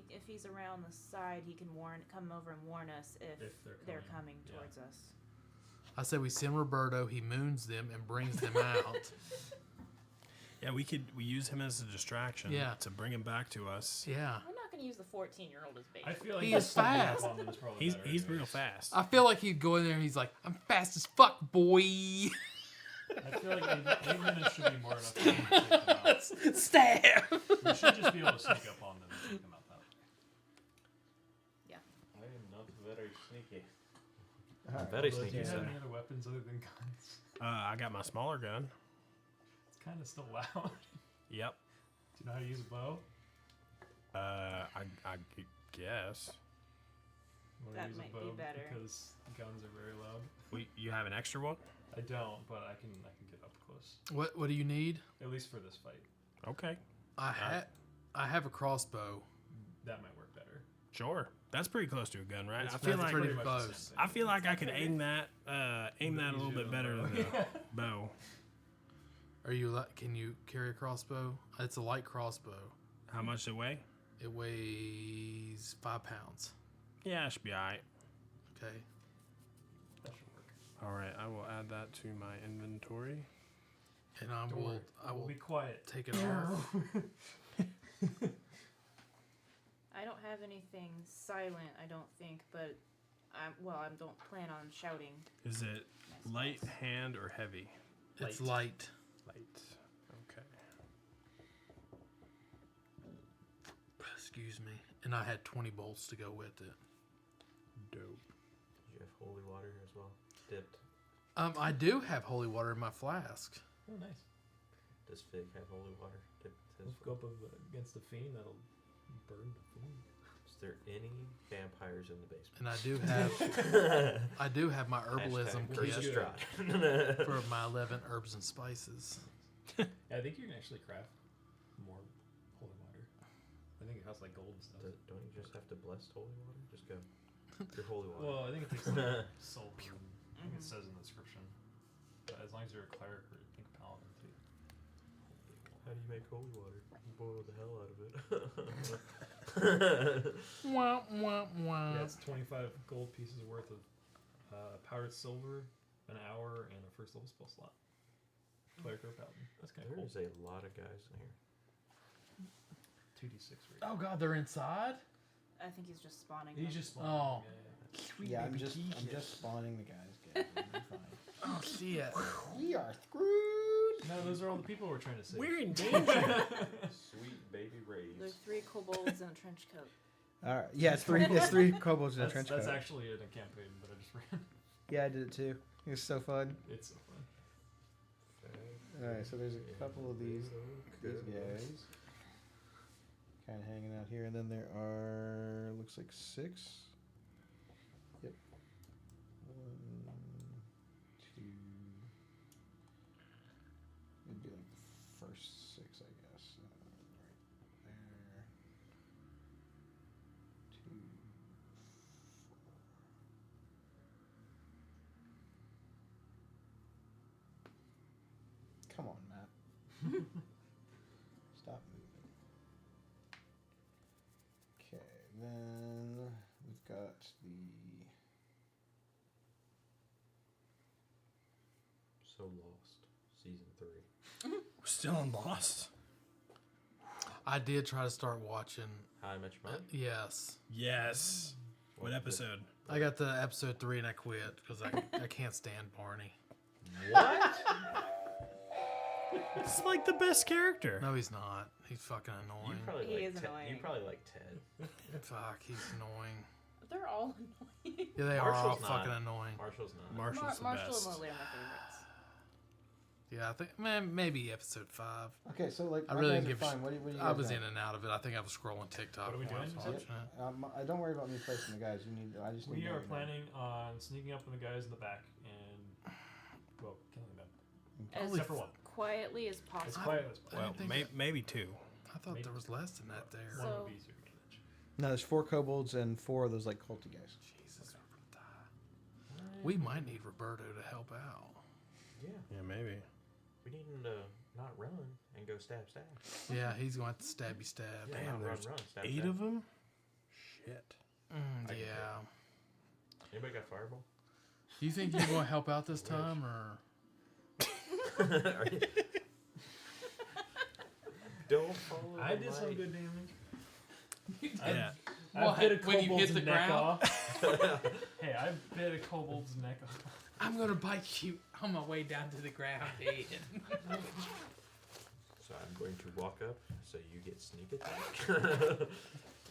If he's around the side, he can come over and warn us if, If they're coming, coming yeah. towards us. I say we send Roberto, he moons them and brings them out. Yeah, we use him as a distraction. Yeah. To bring him back to us. Yeah. We're not going to use the 14-year-old as bait. I feel like He the is sneaking up fast. on them is probably He's better he's anyways. real fast. I feel like he'd go in there and he's like, I'm fast as fuck, boy. I feel like 8 minutes should be more enough time to take them out. Stab. We should just be able to sneak up on them and take them out that way. I am not very sneaky. All right. Very Although, do sneaky, you sir. have any other weapons other than guns? I got my smaller gun. It's kind of still loud. Yep. Do you know how to use a bow? I guess. You wanna That use might a be bow better. because guns are very loud. You have an extra one? I don't, but I can get up close. What do you need? At least for this fight, Okay. I have a crossbow. that might work better. Sure. That's pretty close to a gun, right? It's I feel that's like pretty much the close. same thing. I feel like I could aim that a little easier bit than better the than the bow. Are you? Can you carry a crossbow? It's a light crossbow. How much does it weigh? It weighs 5 pounds. Yeah, it should be alright. Okay. That should work. Alright, I will add that to my inventory. And Don't worry, I will be quiet. take it off. I don't have anything silent, I don't think, but I don't plan on shouting. Is it light, hand, or heavy? It's light. Light. Okay. Excuse me. And I had 20 bolts to go with it. Dope. You have holy water as well, dipped. I do have holy water in my flask. Oh, nice. Does Fig have holy water dipped? Let's go up against the fiend. That'll burn the fiend. there any vampires in the basement? And I do have my herbalism Hashtag curse kit distraught. for my 11 herbs and spices. Yeah, I think you can actually craft more holy water. I think it has like gold and stuff. Don't you just have to bless holy water? Just go. Your holy water. Well, I think it takes like sulfur. I think it says in the description. But as long as you're a cleric or I think paladin too. How do you make holy water? You boil the hell out of it. Wah, wah, wah. Yeah, it's 25 gold pieces worth of powdered silver, an hour, and a first level spell slot. Cleric or paladin. That's kind of cool. There's a lot of guys in here. 2d6 right Oh god, they're inside? I think he's just spawning. He's them. just Oh. spawning. Yeah, I'm just spawning the guys. Gavin. You're fine. Oh shit. We are screwed. No, those are all the people we're trying to save. We're in danger. Sweet baby rays. There's 3 kobolds in a trench coat. All right. Yeah, it's three kobolds in a That's, trench that's coat. actually in a campaign, but I just ran. Yeah, I did it too. It was so fun. It's so fun. All right, so there's a couple of these guys kind of hanging out here, and then there are looks like 6. Yep. 1, 2. It'd be like the first 6, I guess. Right there. 2, 4. Come on, Matt. Stop moving. Okay, then we've got the So Lost, season 3. We're still in Lost. I did try to start watching. How I Met Your Mother. Yes. Yes. What episode? I got to episode 3 and I quit because I can't stand Barney. What? It's like the best character. No, he's not. He's fucking You annoying. probably He like is Ted. You annoying. probably like Ted. Fuck, he's annoying. They're all annoying. Yeah, they are all Marshall's not. fucking annoying. Marshall's not. Marshall's the Marshall best. and Lily are my favorites. Yeah, I think maybe episode 5. okay. So like, I my really guys didn't are give. fine. What do you I guys was got? in and out of it. I think I was scrolling TikTok. What are we while I doing, was you watching it. Don't worry about me placing the guys. I just need. We to are know. planning on sneaking up on the guys in the back and, well, killing them. As Except for one. quietly as As possible. quiet as I possible. Well, didn't think maybe 2. I thought there was less than that there. One So- would be easier to manage. No, there's 4 kobolds and 4 of those like culty guys. Jesus, we're gonna die. We might need Roberto to help out. Yeah. Yeah, maybe. We need him to not run and go stab. Yeah, he's going to stabby stab. Yeah, Damn, not there's run, stab. 8 of them? Shit. I can Yeah. Anybody got fireball? Do you think you're going to help out this time, or? Are you- Don't follow. I the did some light. good damage. Yeah. I What, bit a when you kobold's hit the neck ground? off. Hey, I bit a kobold's neck off. I'm going to bite you on my way down to the ground, Ian. So I'm going to walk up so you get sneak attack.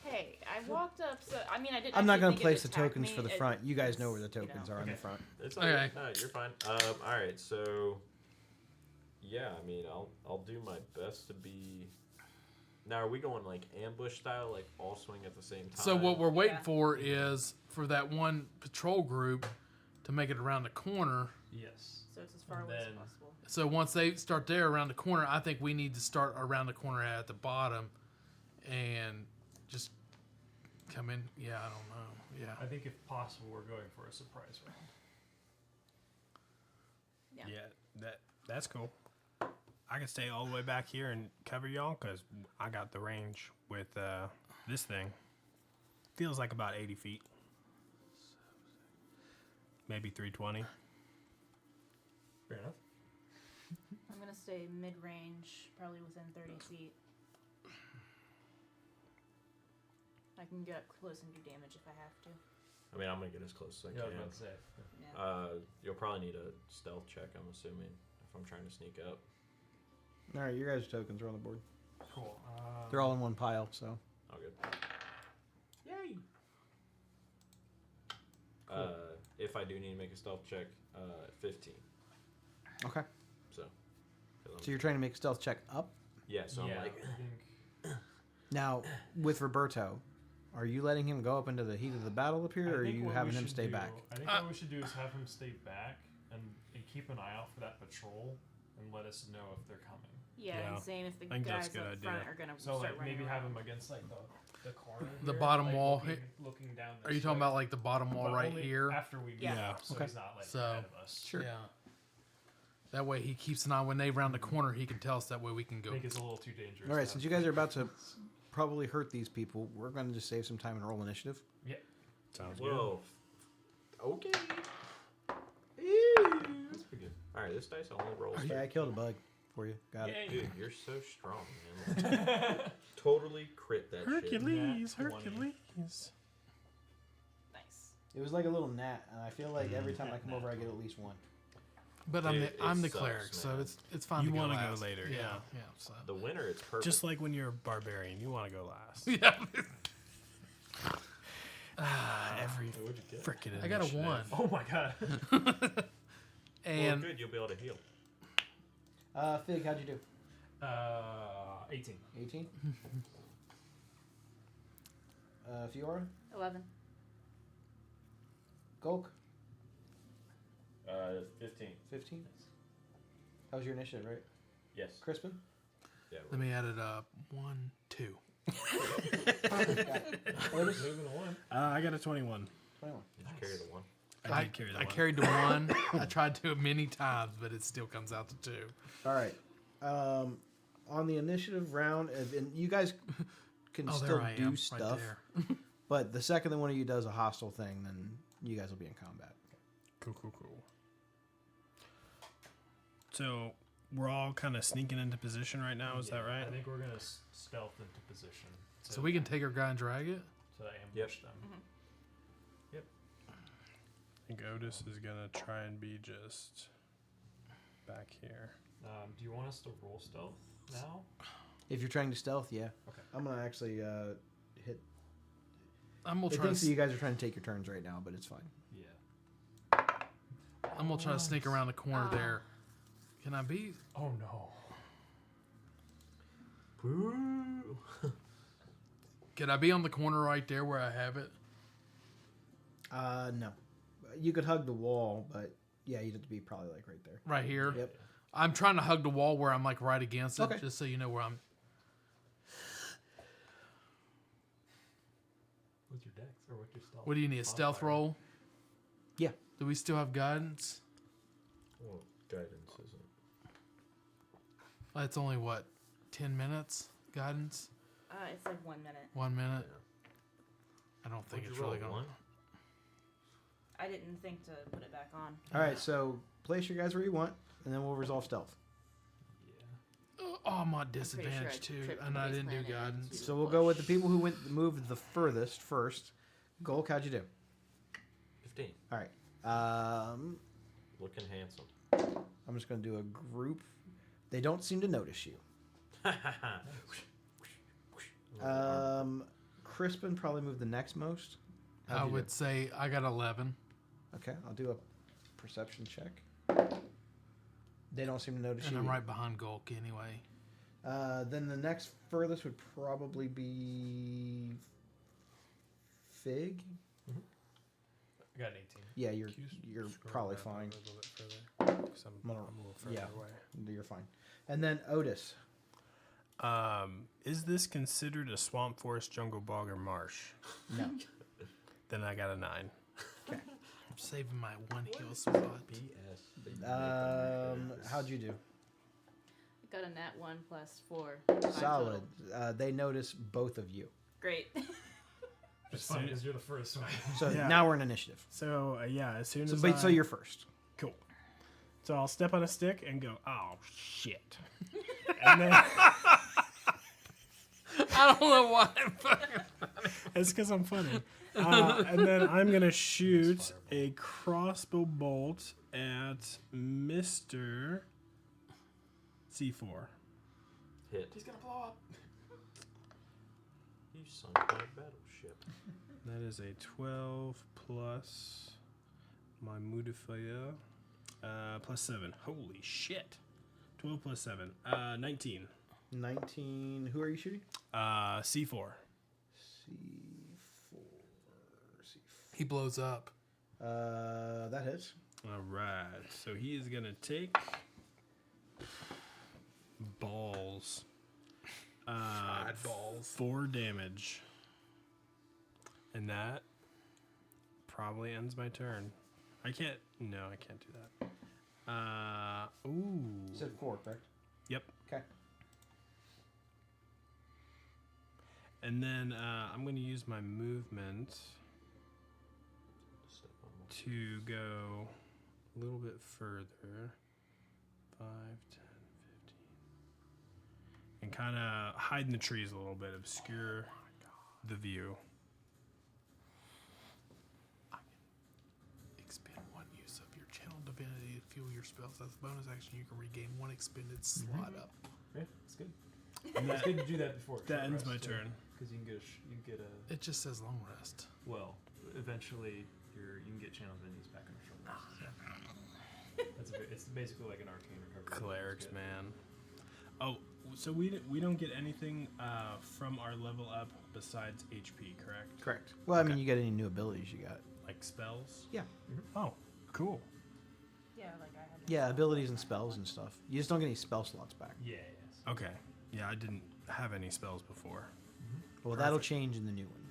Hey, I walked up, so I mean, I didn't. I'm not going gonna to place the tokens for the front. You guys know where the tokens are on the Okay. front. It's Okay. okay. No, you're fine. All right. So, yeah, I mean, I'll do my best to be. Now, are we going like ambush style, like all swing at the same time? So what we're waiting Yeah. for is for that one patrol group to make it around the corner. Yes. So it's as far And away as then- possible. So once they start there around the corner, I think we need to start around the corner at the bottom and just come in. Yeah, I don't know. Yeah. I think if possible, we're going for a surprise round. Yeah. That's cool. I can stay all the way back here and cover y'all because I got the range with this thing. Feels like about 80 feet. Maybe 320. Fair enough. I'm going to stay mid-range, probably within 30 feet. I can get up close and do damage if I have to. I mean, I'm gonna get as close as I Yeah, I was can. about to say. Yeah. You'll probably need a stealth check. I'm assuming if I'm trying to sneak up. All right, your guys' tokens are on the board. Cool. They're all in one pile. So All good. Yay! If I do need to make a stealth check, 15. okay. So. 'cause I'm- So you're trying to make a stealth check up yeah. So yeah, I'm like. I think now with Roberto, Are you letting him go up into the heat of the battle up here, or are you what having we him should stay do- back? I think what we should do is have him stay back and keep an eye out for that patrol and let us know if they're coming. Yeah, Yeah. and same if the I think that's guys a good up idea. front are gonna So start like running maybe around. have him against like the corner. The here, bottom like, wall looking down. Are you talking about like the bottom wall but right only here? After we move Yeah. up, so Okay. he's not like So- ahead of us. Sure. Yeah. That way he keeps an eye when they round the corner. He can tell us. That way we can I go. think it's a little too dangerous. All right, to since have- you guys are about to probably hurt these people, we're going to just save some time and roll initiative. Sounds Whoa. Okay. That's pretty good. All right, this dice only rolls. Okay, I killed a bug for you. Got it. Dude, you're so strong, man. Totally crit that shit. Hercules, Nat 20. Hercules. Nice. It was like a little gnat, and I feel like every time I come over, I get at least one. But Dude, I'm the it sucks, cleric, so man. it's fine. You to wanna go last. later, Yeah. yeah. Yeah. So. The winner, it's perfect. Just like when you're a barbarian, you want to go last. Yeah. Every Hey, what'd you get? freaking I got a initiative. 1. Oh my god. And well, good, you'll be able to heal. Fig, how'd you do? 18. 18? Fiora? 11. Gulk? 15. 15? That was your initiative, right? Yes. Crispin? Yeah. let me add it up. 1, 2. Otis? Moving on. I got a 21. 21. Did you carry the one? I did carry the I one. carried the 1. I tried to it many times, but it still comes out to 2. All right. On the initiative round, and you guys can Oh, still there I do am, stuff, right there. but the second that one of you does a hostile thing, then you guys will be in combat. Cool. So we're all kind of sneaking into position right now. Is that right? I think we're gonna stealth into position. So we can take our guy and drag it. to ambush Yep. them. I think Otis is gonna try and be just back here. Do you want us to roll stealth now? If you're trying to stealth, yeah. Okay. I'm gonna actually hit. I'm gonna It try thinks that to. you guys are trying to take your turns right now, but it's fine. Yeah. I'm gonna try to sneak around the corner there. Can I be? Oh no. Boo. Can I be on the corner right there where I have it? No. You could hug the wall, but yeah, you'd have to be probably like right there. Right here. Yep. I'm trying to hug the wall where I'm like right against it, Okay. just so you know where I'm. What's your dex or what's your stealth? What do you need? A stealth Modifier? roll? Yeah. Do we still have guidance? Well, guidance isn't. It's only what, 10 minutes? Guidance? It's like 1 minute. 1 minute. I don't think What'd it's you roll, really going. one? I didn't think to put it back on. All right, so place your guys where you want, and then we'll resolve stealth. Yeah. Oh, I'm at pretty sure I disadvantage too, tripped and the I base didn't do plan and guidance. So we'll go with the people who moved the furthest first. Gulk, how'd you do? 15. All right. Looking handsome. I'm just gonna do a group. They don't seem to notice you. Crispin probably moved the next most. How'd I you do? would say I got 11. Okay, I'll do a perception check. They don't seem to notice And you. I'm right behind Gulk anyway. Then the next furthest would probably be Fig. I got an 18. Yeah, you're Can you you're scroll probably down fine. A little bit further, 'cause I'm a little further yeah. away. You're fine. And then Otis. Is this considered a swamp, forest, jungle, bog, or marsh? No. Then I got a 9. I'm saving my one heal spot. BS. How'd you do? I got a nat 1 plus 4. Solid. They notice both of you. Great. It's funny because you're the first one. So Yeah. now we're in initiative. So yeah, as soon So, as so you're first. cool. So I'll step on a stick and go, oh shit, and then I don't know why. it's because I'm funny. And then I'm gonna shoot a crossbow bolt at Mr. C4. Hit. He's gonna blow up. You sunk my battleship. That is a 12 plus my modifier, plus 7. Holy shit. 12 plus 7. 19. 19. Who are you shooting? C4. He blows up. That hits. All right. So he is gonna take balls. Fried balls. 4 damage, and that probably ends my turn. I can't. No, I can't do that. Ooh. You said 4, correct? Yep. Okay. And then I'm going to use my movement Step on my- to go a little bit further. 5, 10, 15. And kind of hide in the trees a little bit, obscure the view. Expend 1 use of your channel divinity to fuel your spells. As a bonus action, you can regain 1 expended slot up. Yeah, it's good. And It's good to do that before. that ends my turn. Because you can get a It just says long rest. well. Eventually, you can get channel divinities back on a short rest. So. It's basically like an arcane recovery. Clerics, It's good. man. Oh, so we don't get anything from our level up besides HP, correct? Correct. Well, I mean, Okay. you get any new abilities you got. Like spells? Yeah. Oh, cool. Yeah, like I had. Yeah, abilities and spells and stuff. You just don't get any spell slots back. Yeah. Yes. Okay. Yeah, I didn't have any spells before. Well, that'll change in the new one.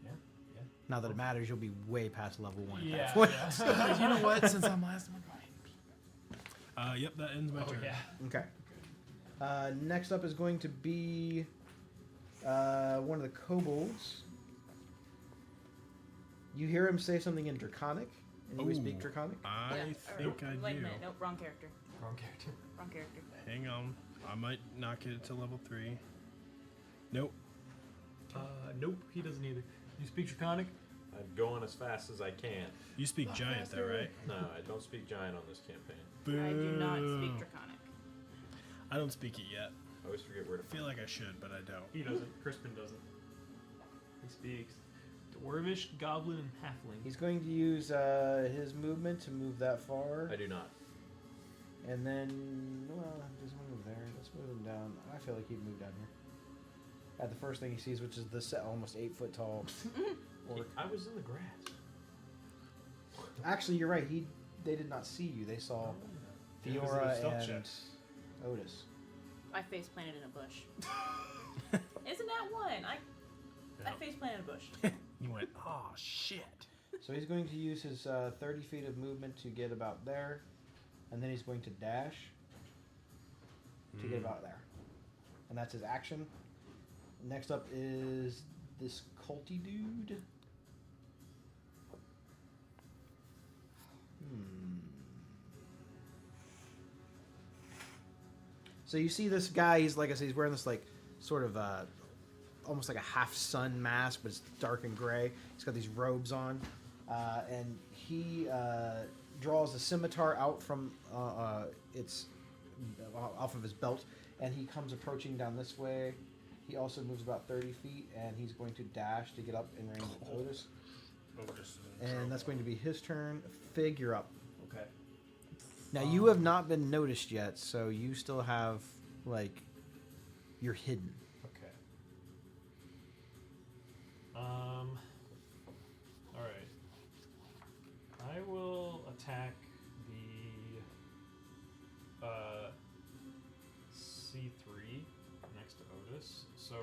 Yeah. Yeah. Not that it matters, you'll be way past level 1 at Yeah. that point. yeah. You know what? Since I'm last, I'm going Yep, that ends my Oh turn. yeah. Okay. Next up is going to be one of the kobolds. You hear him say something in Draconic, and you Ooh. speak Draconic. I Yeah, think I wait do. a minute. Nope, wrong character. Wrong character. Wrong character. Hang on. I might not get it to level 3. Nope. Nope. He doesn't either. You speak Draconic? I'm going as fast as I can. You speak giant, though, right? No, I don't speak giant on this campaign. I do not speak Boo. Draconic. I don't speak it yet. I always forget where to I feel like I should, but I don't. He doesn't. Crispin doesn't. He speaks Dwarvish, Goblin, and Halfling. He's going to use his movement to move that far. I do not. And then, well, just move there. Let's move him down. I feel like he'd move down here. At the first thing he sees, which is the almost 8 foot tall orc. I was in the grass. Actually, you're right. They did not see you. They saw Yeah, 'cause it Fiora was stealth and check. Otis. I face planted in a bush. Isn't that one? I Yeah. face planted in a bush. You went, oh, shit. So he's going to use his 30 feet of movement to get about there, and then he's going to dash to get about there, and that's his action. Next up is this culty dude. So you see this guy. He's like I said. He's wearing this like sort of almost like a half sun mask, but it's dark and gray. He's got these robes on, and he draws a scimitar out from its off of his belt, and he comes approaching down this way. He also moves about 30 feet, and he's going to dash to get up in range of Otis. And that's going to be his turn. Fig, you're up. Okay. Now you have not been noticed yet, so you still have like you're hidden. Okay. All right. I will attack the C3 next to Otis. So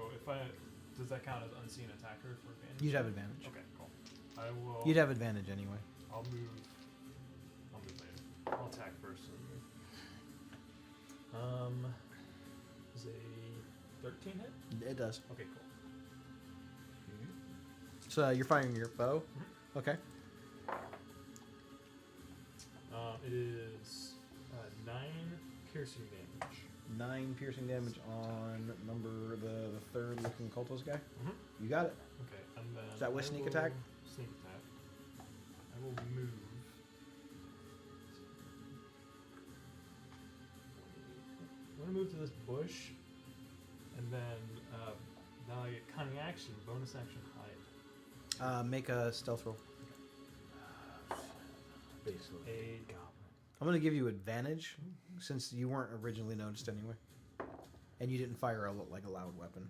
does that count as unseen attacker for advantage? You'd have advantage. Okay, cool. I will. You'd have advantage anyway. I'll move later. I'll attack first. Is a 13 hit? It does. Okay, cool. So you're firing your bow. Okay. It is 9 piercing damage. 9 piercing damage on the third looking cultist guy. Mhm. You got it. Okay, and then Is that with I sneak will- attack? Sneak attack. I will move. I'm gonna move to this bush, and then now I get cunning action, bonus action hide. Make a stealth roll. Basically. A I'm going to give you advantage since you weren't originally noticed anyway, and you didn't fire a loud weapon.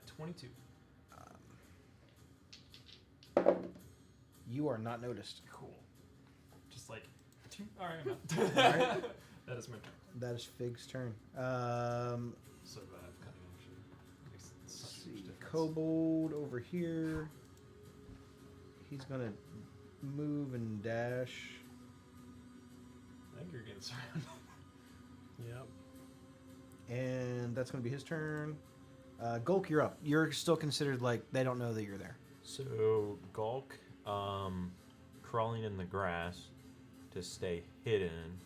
22. You are not noticed. Cool. Just like, all right, I'm out. Alright. That is my turn. That is Fig's turn. So bad cutting action. Makes Let's such a see. huge difference. Kobold over here. He's gonna move and dash. I think you're getting surrounded. Yep. And that's gonna be his turn. Gulk, you're up. You're still considered like they don't know that you're there. So Gulk, crawling in the grass to stay hidden.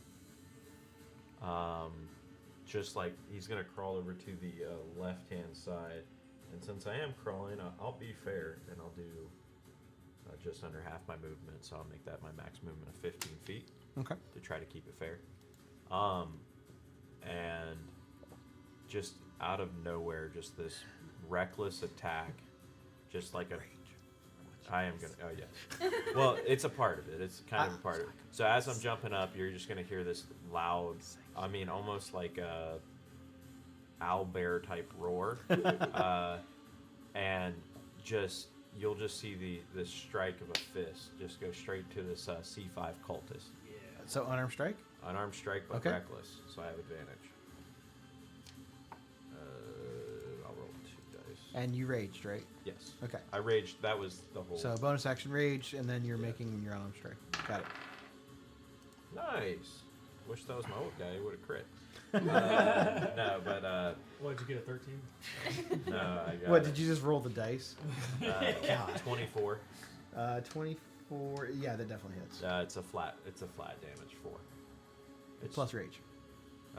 Just like he's gonna crawl over to the left-hand side, and since I am crawling, I'll be fair and I'll do just under half my movement, so I'll make that my max movement of 15 feet Okay. to try to keep it fair. And just out of nowhere, just this reckless attack, just like a. I am gonna. Oh yeah. Well, it's a part of it. It's kind of a part of it. So as I'm jumping up, you're just gonna hear this loud. I mean, almost like a owl bear type roar, and just you'll just see the strike of a fist just go straight to this C5 cultist. So unarmed strike. Unarmed strike, but Okay. reckless, so I have advantage. I'll roll 2 dice. And you raged, right? Yes. Okay. I raged. That was the whole. So bonus action rage, and then you're Yeah. making your unarmed strike. Got it. Nice. Wish that was my old guy. He would have crit. No, but What, did you get a 13? no, I got. What did you just roll the dice? God. 24. 24. Yeah, that definitely hits. It's a flat damage 4. It's Plus rage.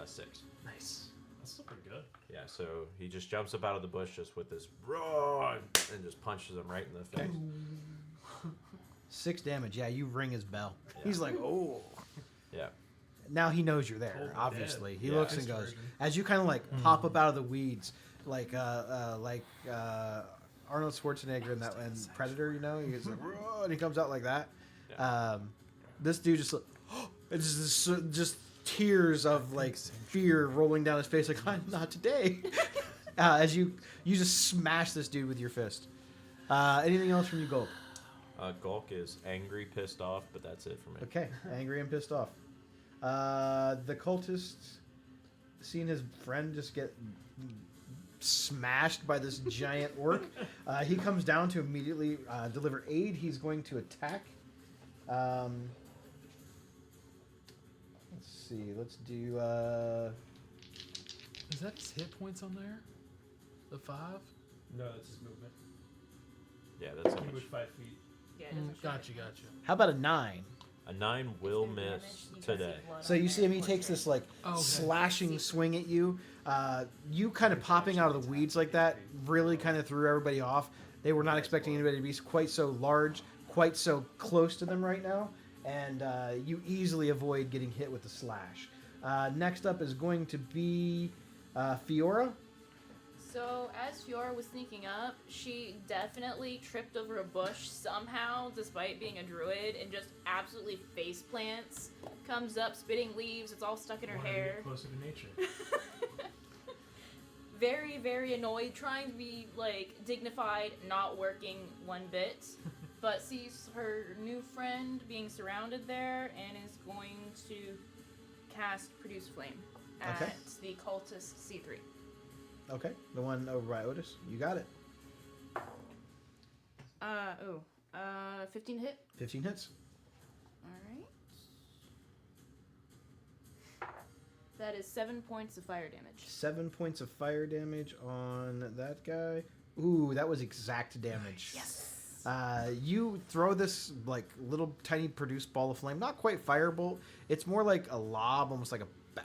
6. Nice. That's still pretty good. Yeah, so he just jumps up out of the bush just with this roar and just punches him right in the face. 6 damage. Yeah, you ring his bell. Yeah. He's like, oh. Yeah. Now he knows you're there. Cold and Obviously, dead. he Yeah. looks and goes as you kind of like pop up out of the weeds, like Arnold Schwarzenegger in that and Predator. You know, he's like, "Whoa," and he comes out like that. Yeah. This dude just, it's just tears of like fear rolling down his face. Like, not today. As you just smash this dude with your fist. Anything else from you, Gulp? Gulk is angry, pissed off, but that's it for me. Okay, angry and pissed off. The cultist, seeing his friend just get smashed by this giant orc, he comes down to immediately deliver aid. He's going to attack. Let's see. Let's do. Is that his hit points on there? The 5? No, that's his movement. Yeah, that's how He much. moved 5 feet. Yeah, it doesn't show Gotcha, it. gotcha. How about a 9? A 9 will miss today. So you see him. He takes this like Oh, okay. slashing swing at you. You kind of popping out of the weeds like that really kind of threw everybody off. They were not expecting anybody to be quite so large, quite so close to them right now, and you easily avoid getting hit with the slash. Next up is going to be Fiora. So as Fiora was sneaking up, she definitely tripped over a bush somehow, despite being a druid, and just absolutely face plants. Comes up, spitting leaves. It's all stuck in her Wanted to hair. get closer to nature. Very, very annoyed, trying to be like dignified, not working one bit. But sees her new friend being surrounded there and is going to cast Produce Flame at Okay. the cultist C3. Okay, the one over by Otis. You got it. 15 hit. 15 hits. Alright. That is 7 points of fire damage. 7 points of fire damage on that guy. Ooh, that was exact damage. Yes! You throw this like little tiny produced ball of flame, not quite firebolt. It's more like a lob, almost like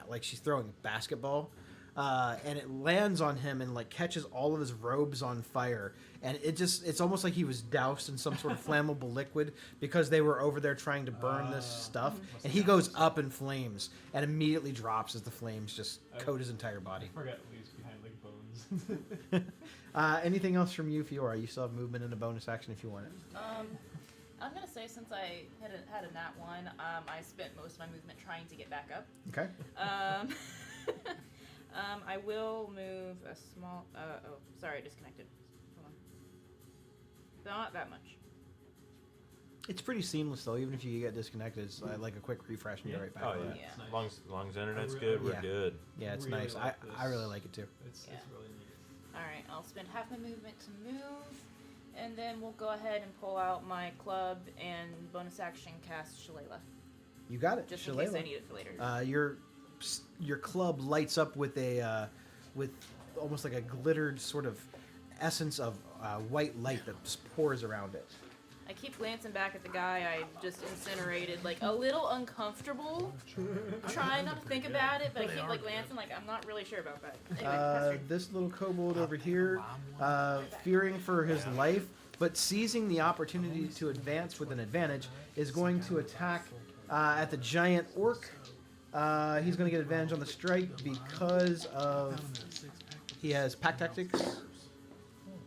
like she's throwing a basketball. And it lands on him and like catches all of his robes on fire, and it's almost like he was doused in some sort of flammable liquid because they were over there trying to burn this stuff, and he goes up in flames and immediately drops as the flames just coat his entire body. I forgot leaves behind like bones. Anything else from you, Fiora? You still have movement and a bonus action if you want it. I'm gonna say since I had a nat 1, I spent most of my movement trying to get back up. Okay. I will move a small. Sorry, I disconnected. Hold on. Not that much. It's pretty seamless though. Even if you get disconnected, it's like a quick refresh and you're right back. Oh on yeah. it. Yeah. As long as internet's I good, we're yeah. good. Yeah, it's Really nice. like I really this. like it too. It's Yeah. really neat. All right, I'll spend half my movement to move, and then we'll go ahead and pull out my club and bonus action cast Shillelagh, You got it, just in case I Shillelagh. need it for later. Your club lights up with a with almost like a glittered sort of essence of white light that just pours around it. I keep glancing back at the guy I just incinerated, like a little uncomfortable. Trying not to think about it, but I keep like glancing, like I'm not really sure about that. Anyway, This little kobold over here, fearing for his life, but seizing the opportunity to advance with an advantage, is going to attack at the giant orc. He's going to get advantage on the strike because of he has pack tactics.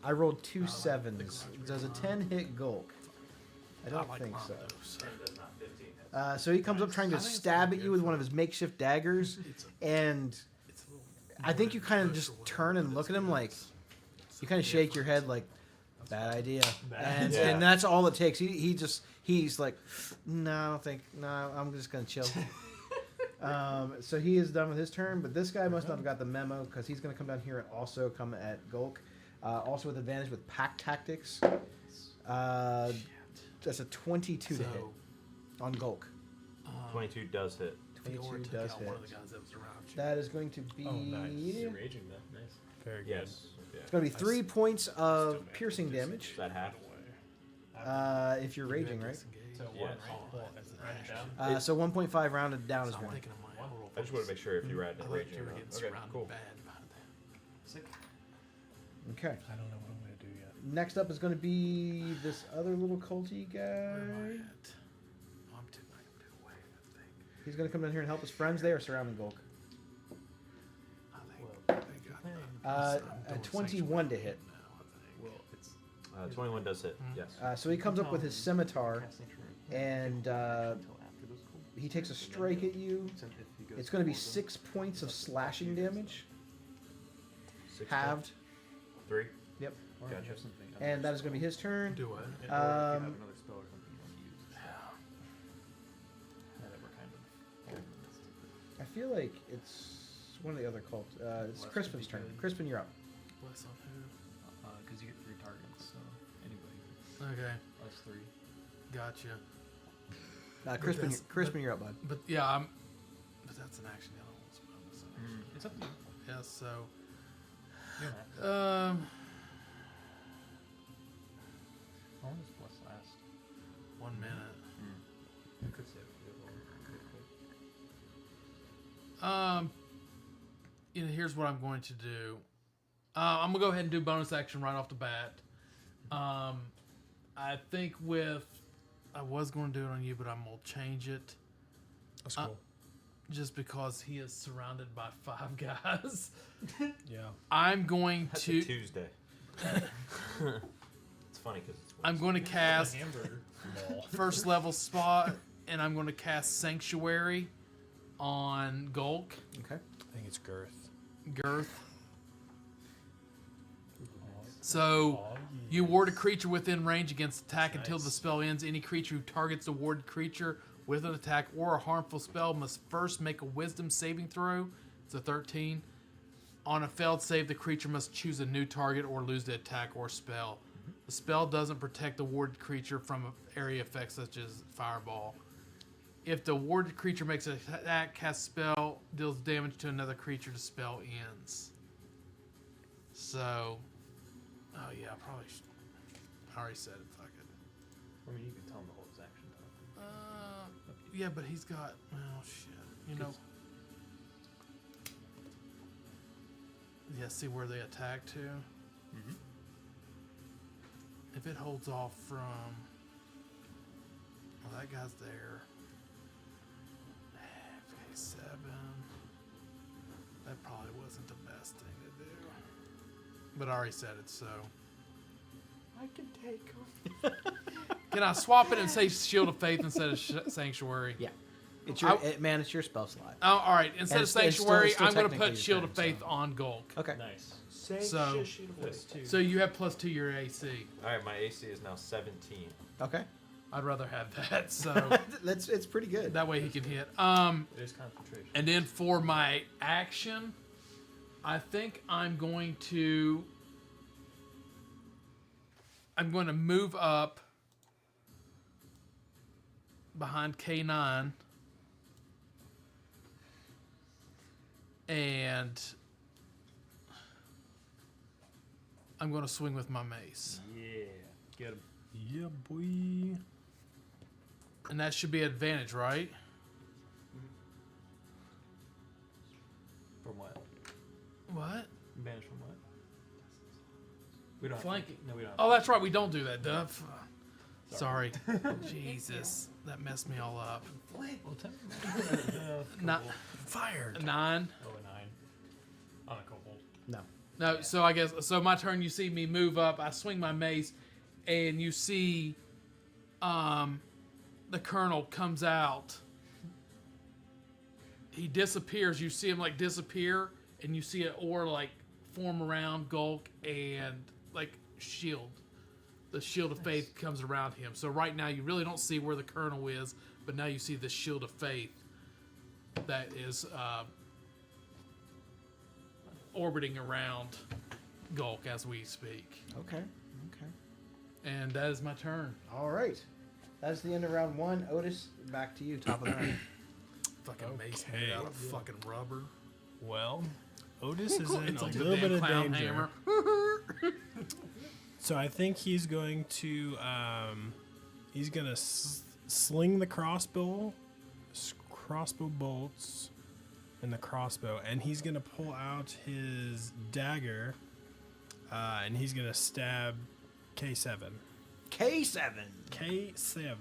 I rolled 2 7s. Does a 10 hit Gulk? I don't think so. So he comes up trying to stab at you with one of his makeshift daggers, and I think you kind of just turn and look at him like you kind of shake your head like bad idea, and Yeah. and that's all it takes. He's like, no, I don't think. No, I'm just gonna chill. So he is done with his turn, but this guy must not have got the memo because he's gonna come down here and also come at Gulk, also with advantage with pack tactics. That's a 22 to hit on Gulk. 22 does hit. 22 does hit. One of the guys that was around you. That is going to be. Oh, nice. You're raging that. Nice. Very good. Yes. Yeah. It's going to be 3 points of piercing damage. Is that half? If you're raging, right? So Yeah. one, right? Write it down. So 1.5 rounded down is I'm 1. thinking of my oral I just want to make sure if you were at I the like raging you or were not. getting Okay, surrounded cool. bad by that. Sick. Okay. I don't know what I'm gonna do yet. Next up is going to be this other little culty Where am I guy. at? Oh, I'm too away, I think. He's going to come down here and help his friends. They are surrounding Gulk. I think they got A 21 to hit. Well, it's 21 does hit. Yes. So he comes up with his scimitar, and he takes a strike at you. It's going to be 6 points of slashing damage, 6 halved. 3. Yep. Gotcha. And that is going to be his turn. Do it. I feel like it's one of the other cults. It's Crispin's turn. Crispin, you're up. Bless on because you get 3 targets, so anybody. who? Okay, Plus 3. gotcha. Crispin, that's- Crispin, you're up, bud. But yeah, but that's an action. The other one's bonus action. It's up to you. Yeah, so. You don't have to. How long does plus last? 1 minute. I could say it would Here's what I'm going to do. I'm gonna go ahead and do bonus action right off the bat. I think I was going to do it on you, but I'm gonna change it. That's cool. Just because he is surrounded by 5 guys. Yeah. I'm going That's to. a Tuesday. It's funny because it's. I'm going to cast hamburger. first level spot, and I'm going to cast Sanctuary on Gulk. Okay. I think it's Girth. Girth. So, you ward a creature within range against attack until the spell ends. Any creature who targets the warded creature with an attack or a harmful spell must first make a Wisdom saving throw. It's a 13. On a failed save, the creature must choose a new target or lose the attack or spell. The spell doesn't protect the warded creature from area effects such as Fireball. If the warded creature makes an attack, casts spell, deals damage to another creature, the spell ends. So, oh yeah, I probably should. I already said it. Fuck it. I mean, you can tell him the whole action time. Yeah, but he's got. Oh shit. You know. Yeah. See where they attack to. Mm-hmm. If it holds off from. Well, that guy's there. Okay, 7. That probably wasn't the best thing to do. But I already said it, so. I can take him. Can I swap it and say Shield of Faith instead of Sanctuary? Yeah. It's your man. It's your spell slot. Oh, all right. Instead And of it's still Sanctuary, I'm going to technically put your Shield turn, of Faith so. on Gulk. Okay. Nice. So- Plus 2. So you have +2 your AC. All right, my AC is now 17. Okay. I'd rather have that. So It's pretty good. that way he can hit. It is concentration. And then for my action, I think I'm going to move up behind K9 and I'm going to swing with my mace. Yeah. Get him. Yeah, boy. And that should be advantage, right? From what? What? Advantage from what? We don't. Flanking. No, we don't. Oh, that's right. We don't do that, Duff. Sorry. Jesus. That messed me all up. Well, Not Fired. 9. Oh, a 9. On a kobold. No. No, so I guess so. My turn. You see me move up. I swing my mace, and you see, the colonel comes out. He disappears. You see him like disappear, and you see an ore like form around Gulk and like shield. The shield of faith comes around him. So right now you really don't see where the colonel is, but now you see the shield of faith that is orbiting around Gulk as we speak. Okay. Okay. And that is my turn. All right. That's the end of round 1. Otis, back to you. Top of the round. Fucking mace Okay. made out of fucking rubber. Well, Otis is in It's a like the little damn bit of clown danger. hammer. So I think he's going to sling the crossbow bolts and the crossbow, and he's gonna pull out his dagger, and he's gonna stab K7. K7. K7.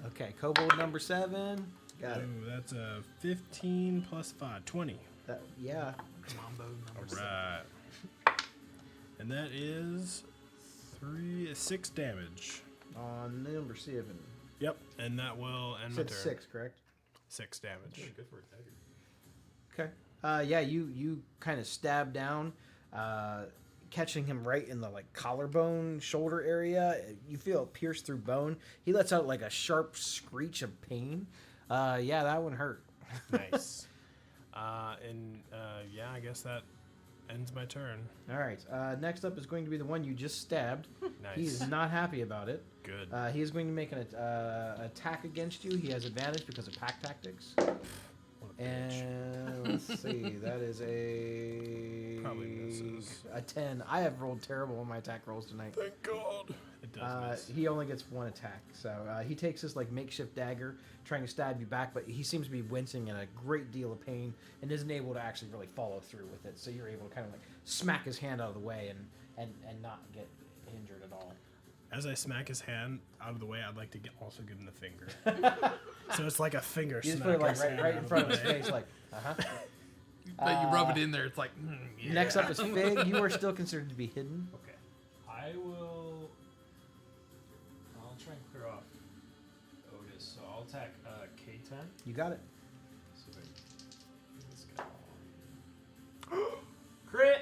Okay. Kobold number 7. Got it. Ooh, that's a 15 plus 5, 20. Yeah. Mambo number All 7. right. And that is 6 damage. On number 7. Yep, and that will end my Said turn. 6, correct? 6 damage. Good for a dagger. Okay. Yeah, you kind of stab down, catching him right in the like collarbone, shoulder area. You feel it pierce through bone. He lets out like a sharp screech of pain. Yeah, that one hurt. Nice. Yeah, I guess that ends my turn. All right. Next up is going to be the one you just stabbed. Nice. He is not happy about it. Good. He is going to make an attack against you. He has advantage because of pack tactics. What a bitch. And let's see, that is Probably misses. a 10. I have rolled terrible on my attack rolls tonight. Thank God. It does miss. He only gets 1 attack, so he takes this like makeshift dagger, trying to stab you back, but he seems to be wincing in a great deal of pain and isn't able to actually really follow through with it. So you're able to kind of like smack his hand out of the way and not get injured at all. As I smack his hand out of the way, I'd like to also give him the finger. So it's like a finger You just smack. put it like his right, hand right out in of front of the his way. face, like But you rub it in there, it's like, yeah. Next up is Fig. You are still considered to be hidden. Okay. I'll try and clear off Otis. So I'll attack K10. You got it. See if I can get this guy. Crit!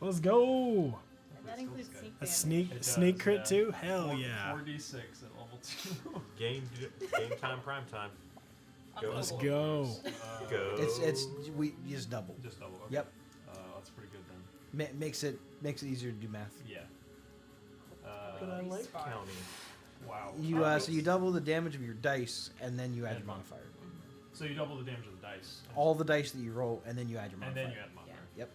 Let's go. And that includes sneak A damage. sneak crit too? Hell yeah. 4d6 at level 2. Game time, prime time. Let's go. Go. You just double. Just double. Okay. Yep. That's pretty good then. Makes it easier to do math. Yeah. But I like counting. Wow. So you double the damage of your dice, and then you add your modifier. So you double the damage of the dice. All the dice that you roll, and then you add your And modifier. then you add modifier. Yep.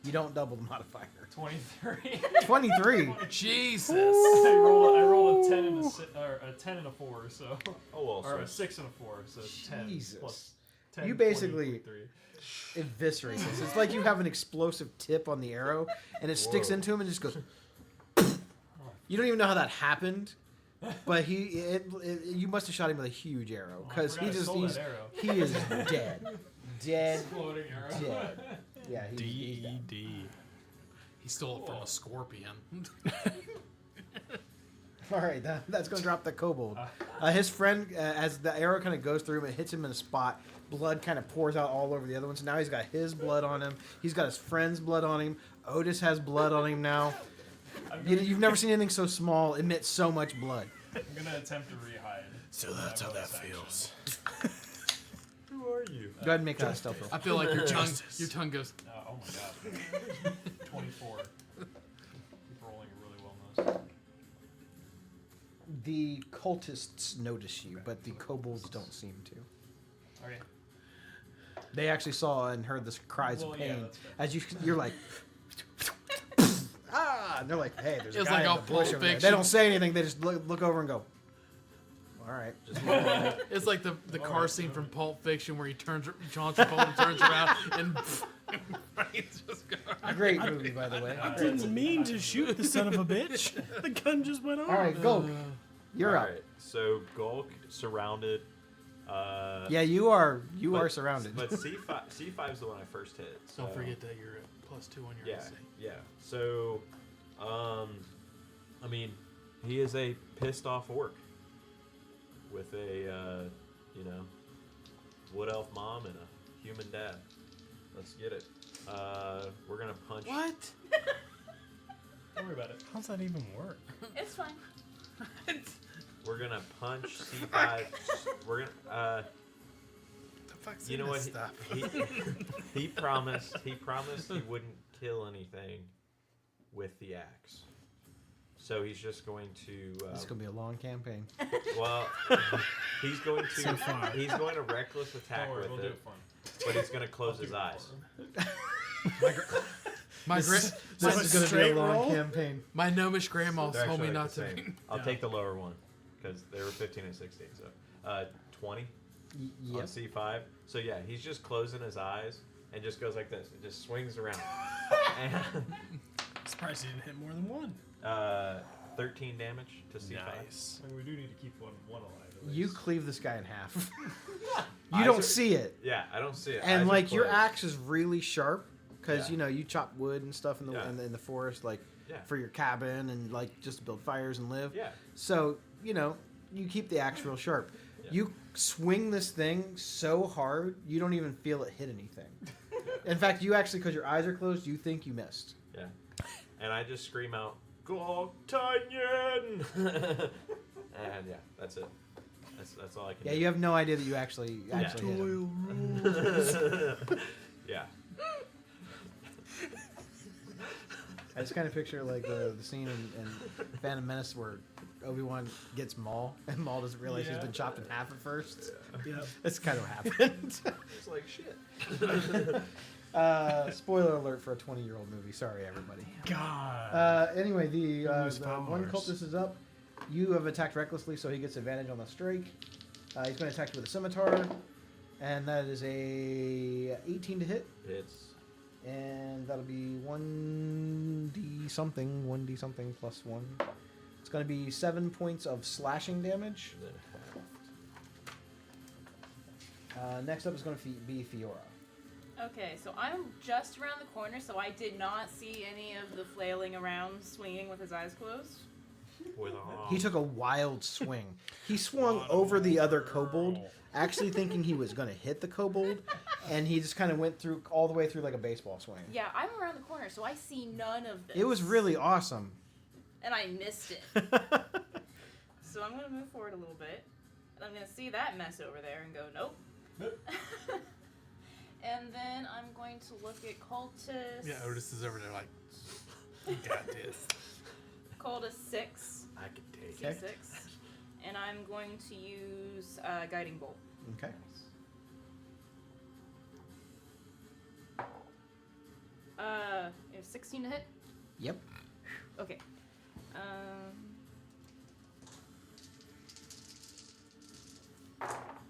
You don't double the modifier. 23. 23. Jesus. I rolled a 10 and a 10 and a 4, so Oh well, or a so 6 and a 4, so it's 10 Jesus. plus 10. You 20, basically- 23. Eviscerate this. It's like you have an explosive tip on the arrow, and it sticks Whoa. into him and just goes. You don't even know how that happened, but you must have shot him with a huge arrow Oh, I because forgot I stole that arrow. he is dead, dead, Exploding arrow. dead. Yeah, he's dead. D. He stole it from a scorpion. All right, that's going to drop the kobold. His friend, as the arrow kind of goes through him, it hits him in a spot. Blood kind of pours out all over the other one. So now he's got his blood on him. He's got his friend's blood on him. Otis has blood on him now. You've never seen anything so small emit so much blood. I'm gonna attempt to re-hide. So that's how that feels. Who are you? Go ahead and make a stealth roll. I feel like your tongue goes. Oh my god. 24. Keep rolling really well on this. The cultists notice you, but the kobolds don't seem to. Okay. They actually saw and heard this cries of Well, yeah, pain that's fair. as you're like, ah, and they're like, hey, there's a It's guy like in all the bush Pulp over there. They Fiction. don't say anything. They just look over and go, all right. Just It's like the car scene from Pulp Fiction where John Travolta turns around and brains just go. Great movie, by the way. I didn't mean to shoot the son of a bitch. The gun just went off. All right, go. You're up. Alright, so Gulk surrounded. Yeah, you are but- surrounded. But C5 is the one I first hit. So, Don't forget that you're at +2 on your Yeah, AC. yeah. So, I mean, he is a pissed off orc with a, wood elf mom and a human dad. Let's get it. We're gonna punch. What? Don't worry about it. How's that even work? It's fine. We're gonna punch C5. We're gonna. The fuck's You in know what? this stuff? He promised. He promised he wouldn't kill anything with the axe. So he's just going to. This is gonna be a long campaign. Well, he's going to. So far. He's going to reckless attack Don't worry, with we'll do it, it fun. but he's going to close his eyes. My This So is it's gonna be a straight long roll? campaign. my gnomish grandma They're told me actually not the to. same. I'll Yeah. take the lower one because they were 15 and 16. So, 20 on Yep. C5. So yeah, he's just closing his eyes and just goes like this. It just swings around. And Surprised he didn't hit more than one. 13 damage to C5. Nice. I mean, we do need to keep one alive. At You least. cleave this guy in half. You Eyes don't are- see it, Yeah, I don't see it. and Eyes are like your closed. axe is really sharp because Yeah. you chop wood and stuff in the Yeah. in the forest, like Yeah. for your cabin and like just to build fires and live. Yeah. So you keep the axe real sharp. Yeah. You swing this thing so hard you don't even feel it hit anything. In fact, you actually, because your eyes are closed, you think you missed. Yeah. And I just scream out, "Go Tanyan!" And yeah, that's it. That's all I can Yeah, do. you have no idea that you actually hit him. Yeah. I just kind of picture like the scene in Phantom Menace where Obi-Wan gets Maul, and Maul doesn't realize he's Yeah. been chopped in half at first. Yep. That's kind of what happened. It's like shit. Spoiler alert for a 20-year-old movie. Sorry, everybody. God. Anyway, the lose one followers. cultist is up. You have attacked recklessly, so he gets advantage on the strike. He's going to attack you with a scimitar, and that is a 18 to hit, It's and that'll be 1d something plus 1. It's going to be 7 points of slashing damage. then half. Next up is going to be Fiora. Okay, so I'm just around the corner, so I did not see any of the flailing around, swinging with his eyes closed. With He took a wild swing. He swung over the other kobold, actually thinking he was going to hit the kobold, and he just kind of went through all the way through like a baseball swing. Yeah, I'm around the corner, so I see none of this. It was really awesome. And I missed it. So I'm going to move forward a little bit, and I'm going to see that mess over there and go, nope. Nope. And then I'm going to look at cultist. Yeah, Otis is over there like, you got this. Cultist 6, I can take Okay. it. C6, and I'm going to use guiding bolt. Okay. You have 16 to hit. Yep. Okay.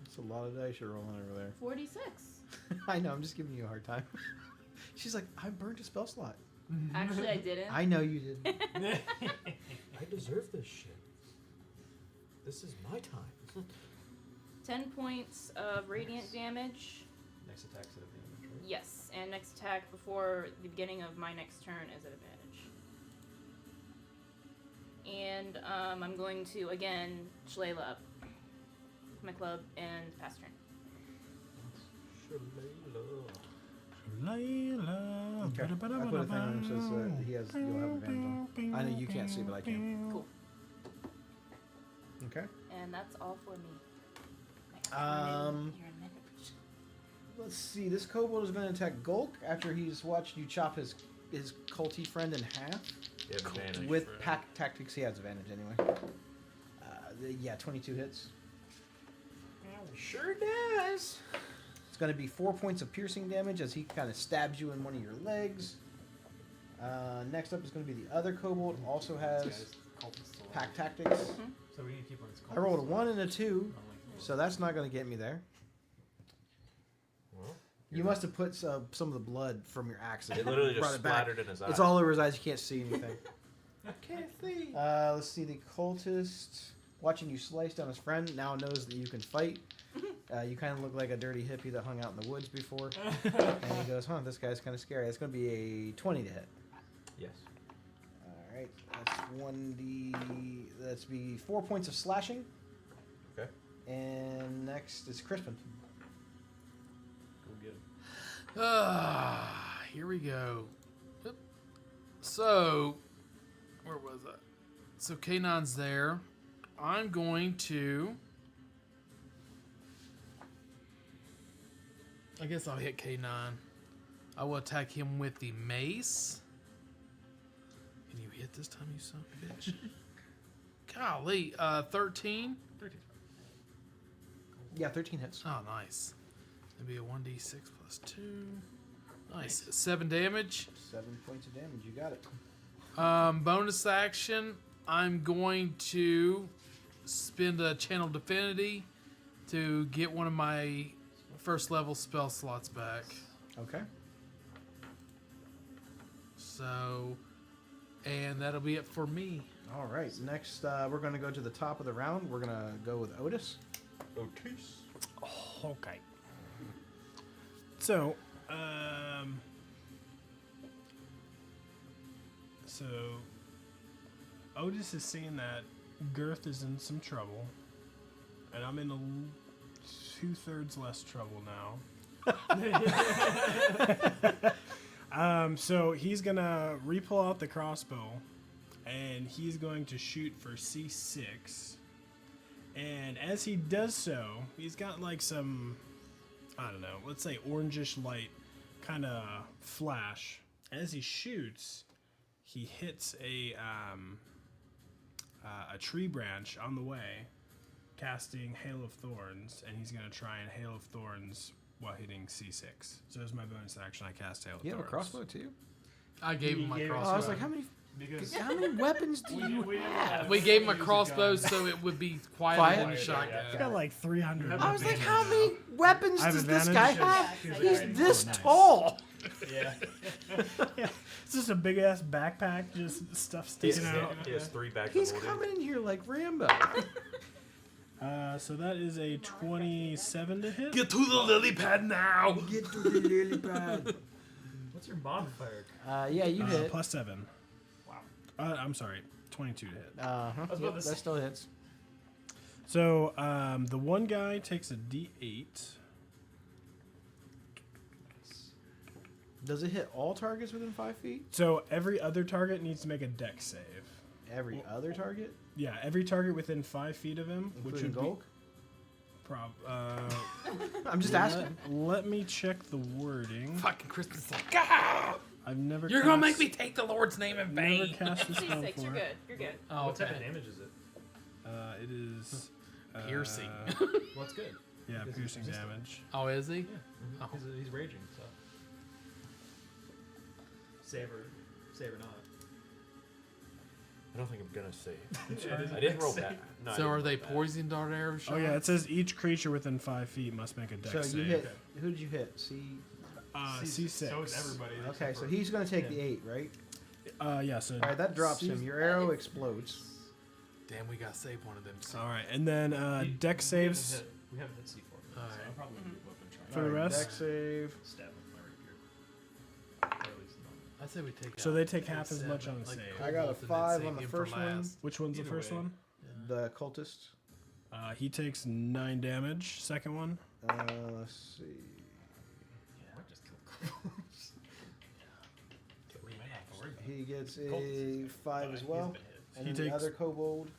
It's a lot of dice you're rolling over there. 46. I know, I'm just giving you a hard time. She's like, I burned a spell slot. Actually, I didn't. I know you did. I deserve this shit. This is my time. 10 points of radiant damage. Next attack's at advantage, right? Yes, and next attack before the beginning of my next turn is at advantage. And I'm going to again Shlayla up with my club and pass turn. Layla. Okay. I put a thing on him so you'll have advantage on. I know you can't see, but I can. Cool. Okay. And that's all for me. Um, You're in minute. Let's see. This kobold is going to attack Gulk after he's watched you chop his culty friend in half. You have advantage. With pack tactics, he has advantage anyway. Yeah, 22 hits. Sure does. It's going to be 4 points of piercing damage as he kind of stabs you in one of your legs. Next up is going to be the other kobold. Also has pack tactics. So we need to keep on his I rolled a 1 and a 2, so that's not going to get me there. Well, You must have put some of the blood from your axe. it literally brought just it back. splattered in his eyes. It's all over his eyes. You can't see anything. I can't see. Let's see. The cultist, watching you slice down his friend, now knows that you can fight. You kind of look like a dirty hippie that hung out in the woods before. And he goes, huh, this guy's kind of scary. It's going to be a 20 to hit. Yes. All right. That's 1d... That's be 4 points of slashing. Okay. And next is Crispin. Go get him. Here we go. Oop. So, where was I? So K9's there. I'm going to... I guess I'll hit K9. I will attack him with the mace. Can you hit this time, you son of a bitch? Golly, 13. 13. Yeah, 13 hits. Oh, nice. It'd be a 1d6 plus 2. Nice. 7 damage. 7 points of damage. You got it. Bonus action, I'm going to spend a Channel Divinity to get one of my first level spell slots back. Okay. So, and that'll be it for me. All right. Next, we're going to go to the top of the round. We're going to go with Otis. Otis. Okay. So, Otis is seeing that Girth is in some trouble, and I'm in a 2/3 less trouble now. So he's gonna re-pull out the crossbow, and he's going to shoot for C6. And as he does so, he's got like some, I don't know, let's say orangish light kind of flash. As he shoots, he hits a tree branch on the way, casting Hail of Thorns, and he's going to try and Hail of Thorns while hitting C6. So as my bonus action, I cast Hail of You have a Thorns. crossbow too? I gave him my gave it- Oh, I crossbow. was like, how many Because weapons do you have? We gave him a crossbow so it would be quieter Quiet? than the Yeah, shotgun. I got like 300. I was like, how many weapons I have does this guy advantage? have? Yeah, He's this tall. yeah. It's just a big ass backpack, just stuff He sticking out. has 3 bags He's of coming in here like Rambo. So that is a 27 to hit. Get to the lily pad now. Get to the lily pad. What's your modifier? Yeah, you hit. Plus 7. Wow. I'm sorry, 22 to hit. Uh-huh. was about Yep, to that say. still hits. So the one guy takes a D8. Does it hit all targets within 5 feet? So every other target needs to make a dex save. Every other target? Yeah, every target within 5 feet of him, which Including would Gulk? be I'm just asking. Let me check the wording. Fucking Kristen's like, "Gah! I've never. You're gonna make me take the Lord's name in Never vain." cast this spell C6, before. you're good. You're good. Oh, What type of okay. damage is it? It is Piercing. Well, that's good. Yeah, Because piercing he's resistant. damage. Oh, is he? Yeah. Oh. He's raging, so. Save or not. I don't think I'm gonna save. It is I didn't roll save. bad. No, I So didn't are roll they bad. poison dart arrow shots? Oh yeah, it says each creature within 5 feet must make a dex So save. you hit. Who did you hit? C. C6. So is everybody. Okay, except so for- he's going to take Yeah. the 8, right? Yeah. So. All right, that drops him. Your arrow explodes. Damn, we gotta save one of them. soon. All right, and then dex saves We haven't hit C4. So Alright. I'll probably move up and try. for the Alright, rest. Dex save. Stab with my rapier. Or at least not. I say we take. So out they take the half as seven, much on the save. I got a Cobalt and then 5 save on the him for first one. last. Which one's the Either first way. one? The cultist. He takes 9 damage. Second one. Let's see. Might just kill He gets a Cultist. 5 as He's well. been hit. And He then the takes- other kobold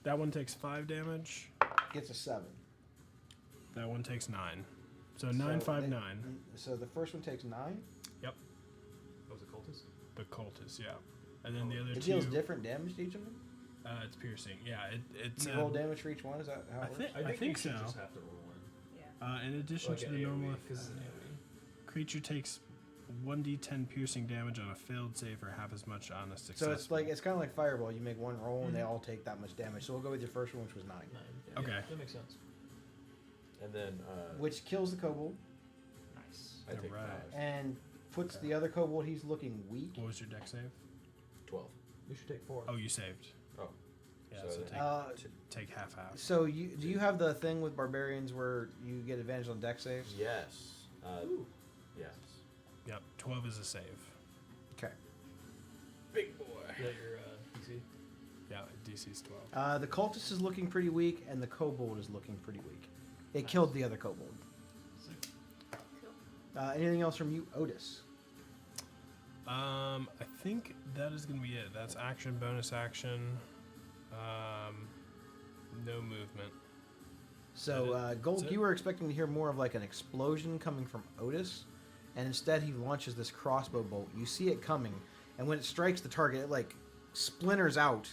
That one takes 5 damage. gets a 7. That one takes 9. So 9, 5, 9. So the first one takes 9. Yep. What was it, cultist? The cultist, yeah. And then the other It two. deals different damage to each of them. It's piercing. Yeah, it's. You roll damage for each one. Is that how it works? I think you should so. just have to roll one. Yeah. In addition to the normal, because it's an AoE. creature takes 1d10 piercing damage on a failed save or half as much on a success. So it's kind of like Fireball. You make one roll and they all take that much damage. So we'll go with your first one, which was 9, Yeah, Okay. that makes sense. And then which kills the kobold Nice. I take Alright. 5. and puts the other kobold. He's looking weak. What was your deck save? 12. You should take 4. Oh, you saved. Oh. Yeah, So so then- take half. So do you have the thing with barbarians where you get advantage on deck saves? Yes. Yes. Yep, 12 is a save. Okay. Big boy. Is that your PC? Yeah, DC's 12. The cultist is looking pretty weak, and the kobold is looking pretty weak. It killed the other kobold. Sick. Cool. Anything else from you, Otis? I think that is gonna be it. That's action, bonus action. No movement. So, That's Gold, it. you were expecting to hear more of like an explosion coming from Otis, and instead he launches this crossbow bolt. You see it coming, and when it strikes the target, it like splinters out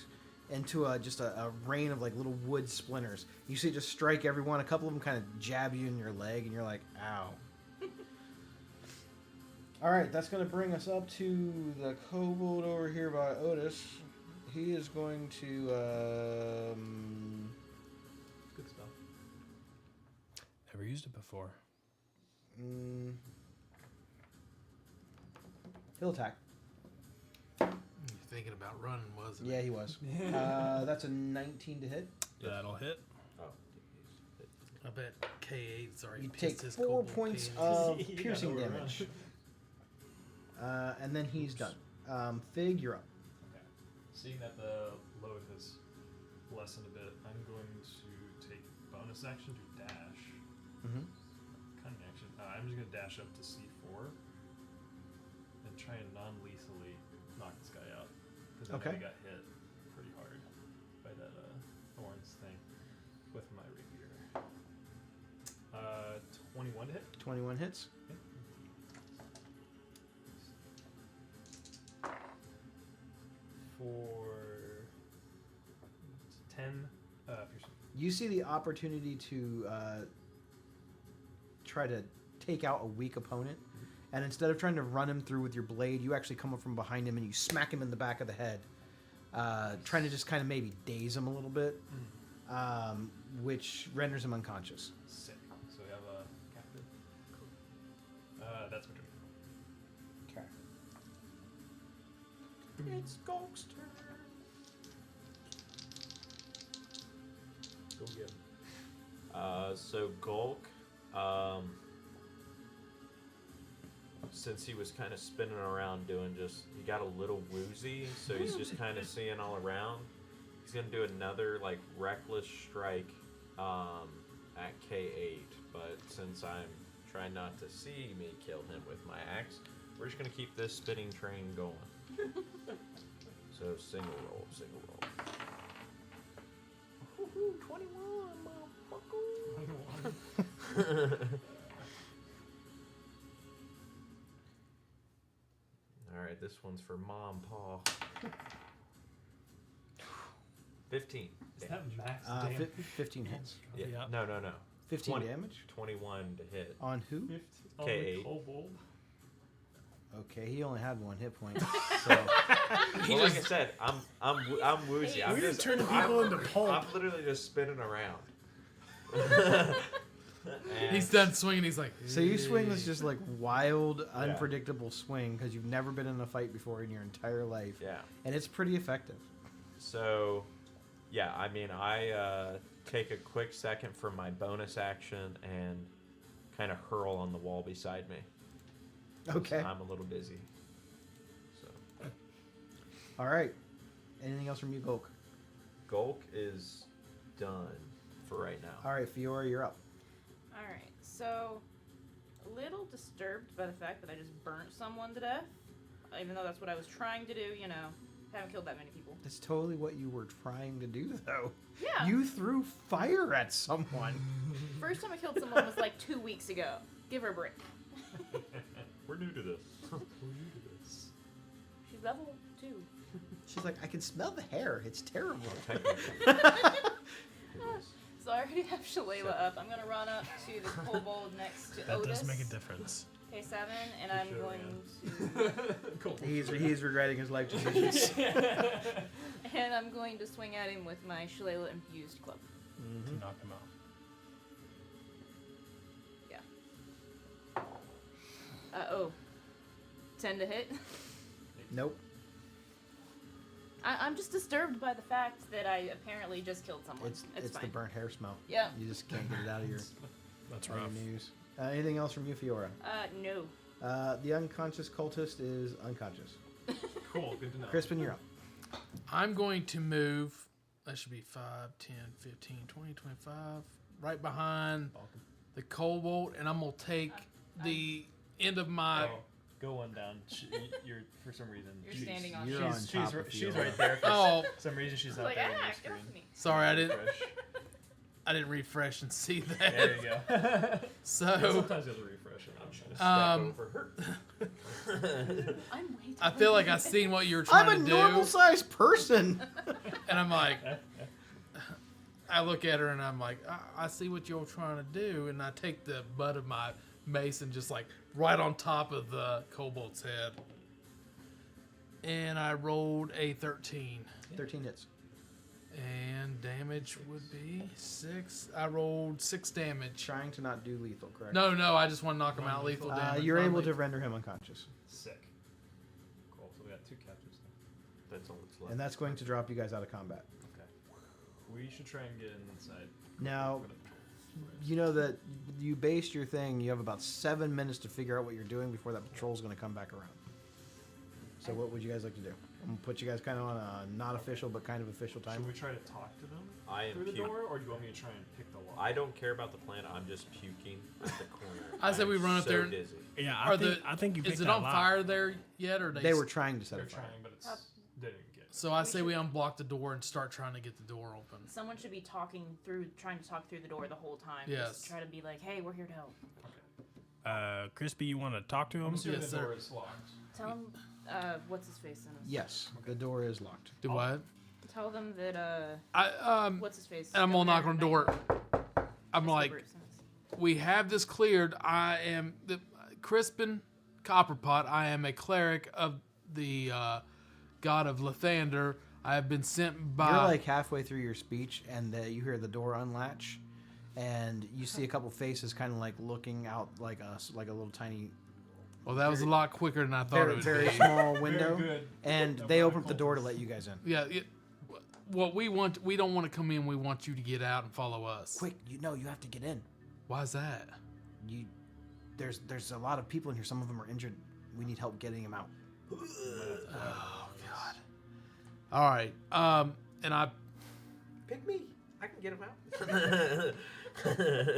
into just a rain of like little wood splinters. You see it just strike everyone. A couple of them kind of jab you in your leg, and you're like, ow. All right, that's going to bring us up to the kobold over here by Otis. He is going to... Good stuff. Never used it before. He'll attack. You're thinking about running, wasn't Yeah, it? he was. That's a 19 to hit. That'll hit. Oh. I bet K8's already You pissed take his 4 kobold points pants. of You gotta piercing overrun. damage. And then he's done. Fig, you're up. Okay. Seeing that the load has lessened a bit, I'm going to take bonus action to dash. Mm-hmm. Cunning action. I'm just going to dash up to C4 and try and non-lethally knock this guy out. Because I know Okay. he got hit pretty hard by that thorns thing with my rapier. 21 to hit. 21 hits. For 10 piercing. You see the opportunity to try to take out a weak opponent, and instead of trying to run him through with your blade, you actually come up from behind him and you smack him in the back of the head, trying to just kind of maybe daze him a little bit, which renders him unconscious. Sick. So we have a captive. That's my turn. Okay. It's Gulk's turn. Go get him. So Gulk, since he was kind of spinning around doing he got a little woozy, so he's just kind of seeing all around. He's gonna do another like reckless strike at K8, but since I'm trying not to see me kill him with my axe, we're just gonna keep this spinning train going. So single roll. 21, All right, this one's for Mom, Paul. 15. Is that max Uh, damage? 15 hits. Yeah. Yeah. No. 15 20. damage? 21 to hit. On who? 50 on K8. the kobold. Okay, he only had 1 hit point. So Well, like I said, I'm woozy. I'm We're just turning people into pulp. I'm literally just spinning around. And He's done swinging. He's like, So you swing this just like wild, unpredictable swing because you've never been in a fight before in your entire life, Yeah. and it's pretty effective. So, yeah, I mean, I take a quick second for my bonus action and kind of hurl on the wall beside me. Okay. I'm a little busy. So, All right. Anything else from you, Gulk? Gulk is done for right now. All right, Fiora, you're up. Alright, so a little disturbed by the fact that I just burnt someone to death. even though that's what I was trying to do, you know, haven't killed that many people. That's totally what you were trying to do, though. Yeah. You threw fire at someone. First time I killed someone was like 2 weeks ago. Give her a break. We're new to this. Who knew this? She's level 2. She's like, I can smell the hair. It's terrible. So I already have Shalala up. I'm gonna run up to the kobold next to That Otis. does make a difference. K7, and I'm Sure, going Cool. He's regretting his life decisions. to and I'm going to swing at him with my Shalala infused club. To knock him out. Oh. 10 to hit. Nope. I'm just disturbed by the fact that I apparently just killed someone. It's fine. the burnt hair smell. Yeah. You just can't get it out of your, That's out of rough. your news. Anything else from you, Fiora? No. The unconscious cultist is unconscious. Cool, good to know. Crispin, you're up. I'm going to move. That should be 5, 10, 15, 20, 25. Right behind the kobold, and I'm going to take the end of my. Oh, go one down. You're for some reason. You're standing on You're shit. on top of She's Fiora. right there. For Oh, some reason she's not Like, there on your get screen. off me. sorry, Refresh. I didn't refresh and see There that. you go. So, Sometimes you have to refresh it. I'm sure. Over her. I'm way too I feel like I seen what you were trying I'm a to normal do, sized person. and I'm like, I look at her and I'm like, I see what you're trying to do, and I take the butt of my mace and just like right on top of the kobold's head, and I rolled a 13. 13 hits. And damage would be 6. I rolled 6 damage. Trying to not do lethal, correct? No, I just want to knock him out. Lethal damage. You're able to Non-lethal. render him unconscious. Sick. Cool. So we got 2 captives now. That's all that's left. And that's going to drop you guys out of combat. Okay. We should try and get inside. Now, you know that you based your thing, you have about 7 minutes to figure out what you're doing before that patrol's going to come back around. So what would you guys like to do? I'm going to put you guys kind of on a not official but kind of official time. Should we try to talk to them I am through the puke. door, or do you want me to try and pick the lock? I don't care about the plan. I'm just puking at the corner. I said am we run up so there and- Dizzy. Yeah, Are I think you picked Is it that on lock. fire there yet, or They were trying to set They're it fire. trying, but it's they didn't get. So I We say should- we unblock the door and start trying to get the door open. Someone should be trying to talk through the door the whole time. Yes. Just try to be like, hey, we're here to help. Crispy, you want to talk to him? I'm assuming Yes, the sir. door is locked. Tell them, what's his face in us. Yes, the door is locked. Do what? Tell them that, I what's his face? and I'm gonna knock on the door. Governor I'm Mr. like, Bruce in us. we have this cleared. I am the Crispin Copperpot. I am a cleric of the god of Lathander. I have been sent by. You're like halfway through your speech, and you hear the door unlatch, and you see a couple faces kind of like looking out like us, like a little tiny, Well, that was a lot quicker than I thought very, it would very be. small window, good. and Don't they wanna open up the call door to this. let you guys in. Yeah. What we want, we don't want to come in. We want you to get out and follow us. Quick, you have to get in. Why is that? There's a lot of people in here. Some of them are injured. We need help getting them out. Oh God. All right. And I. Pick me. I can get him out.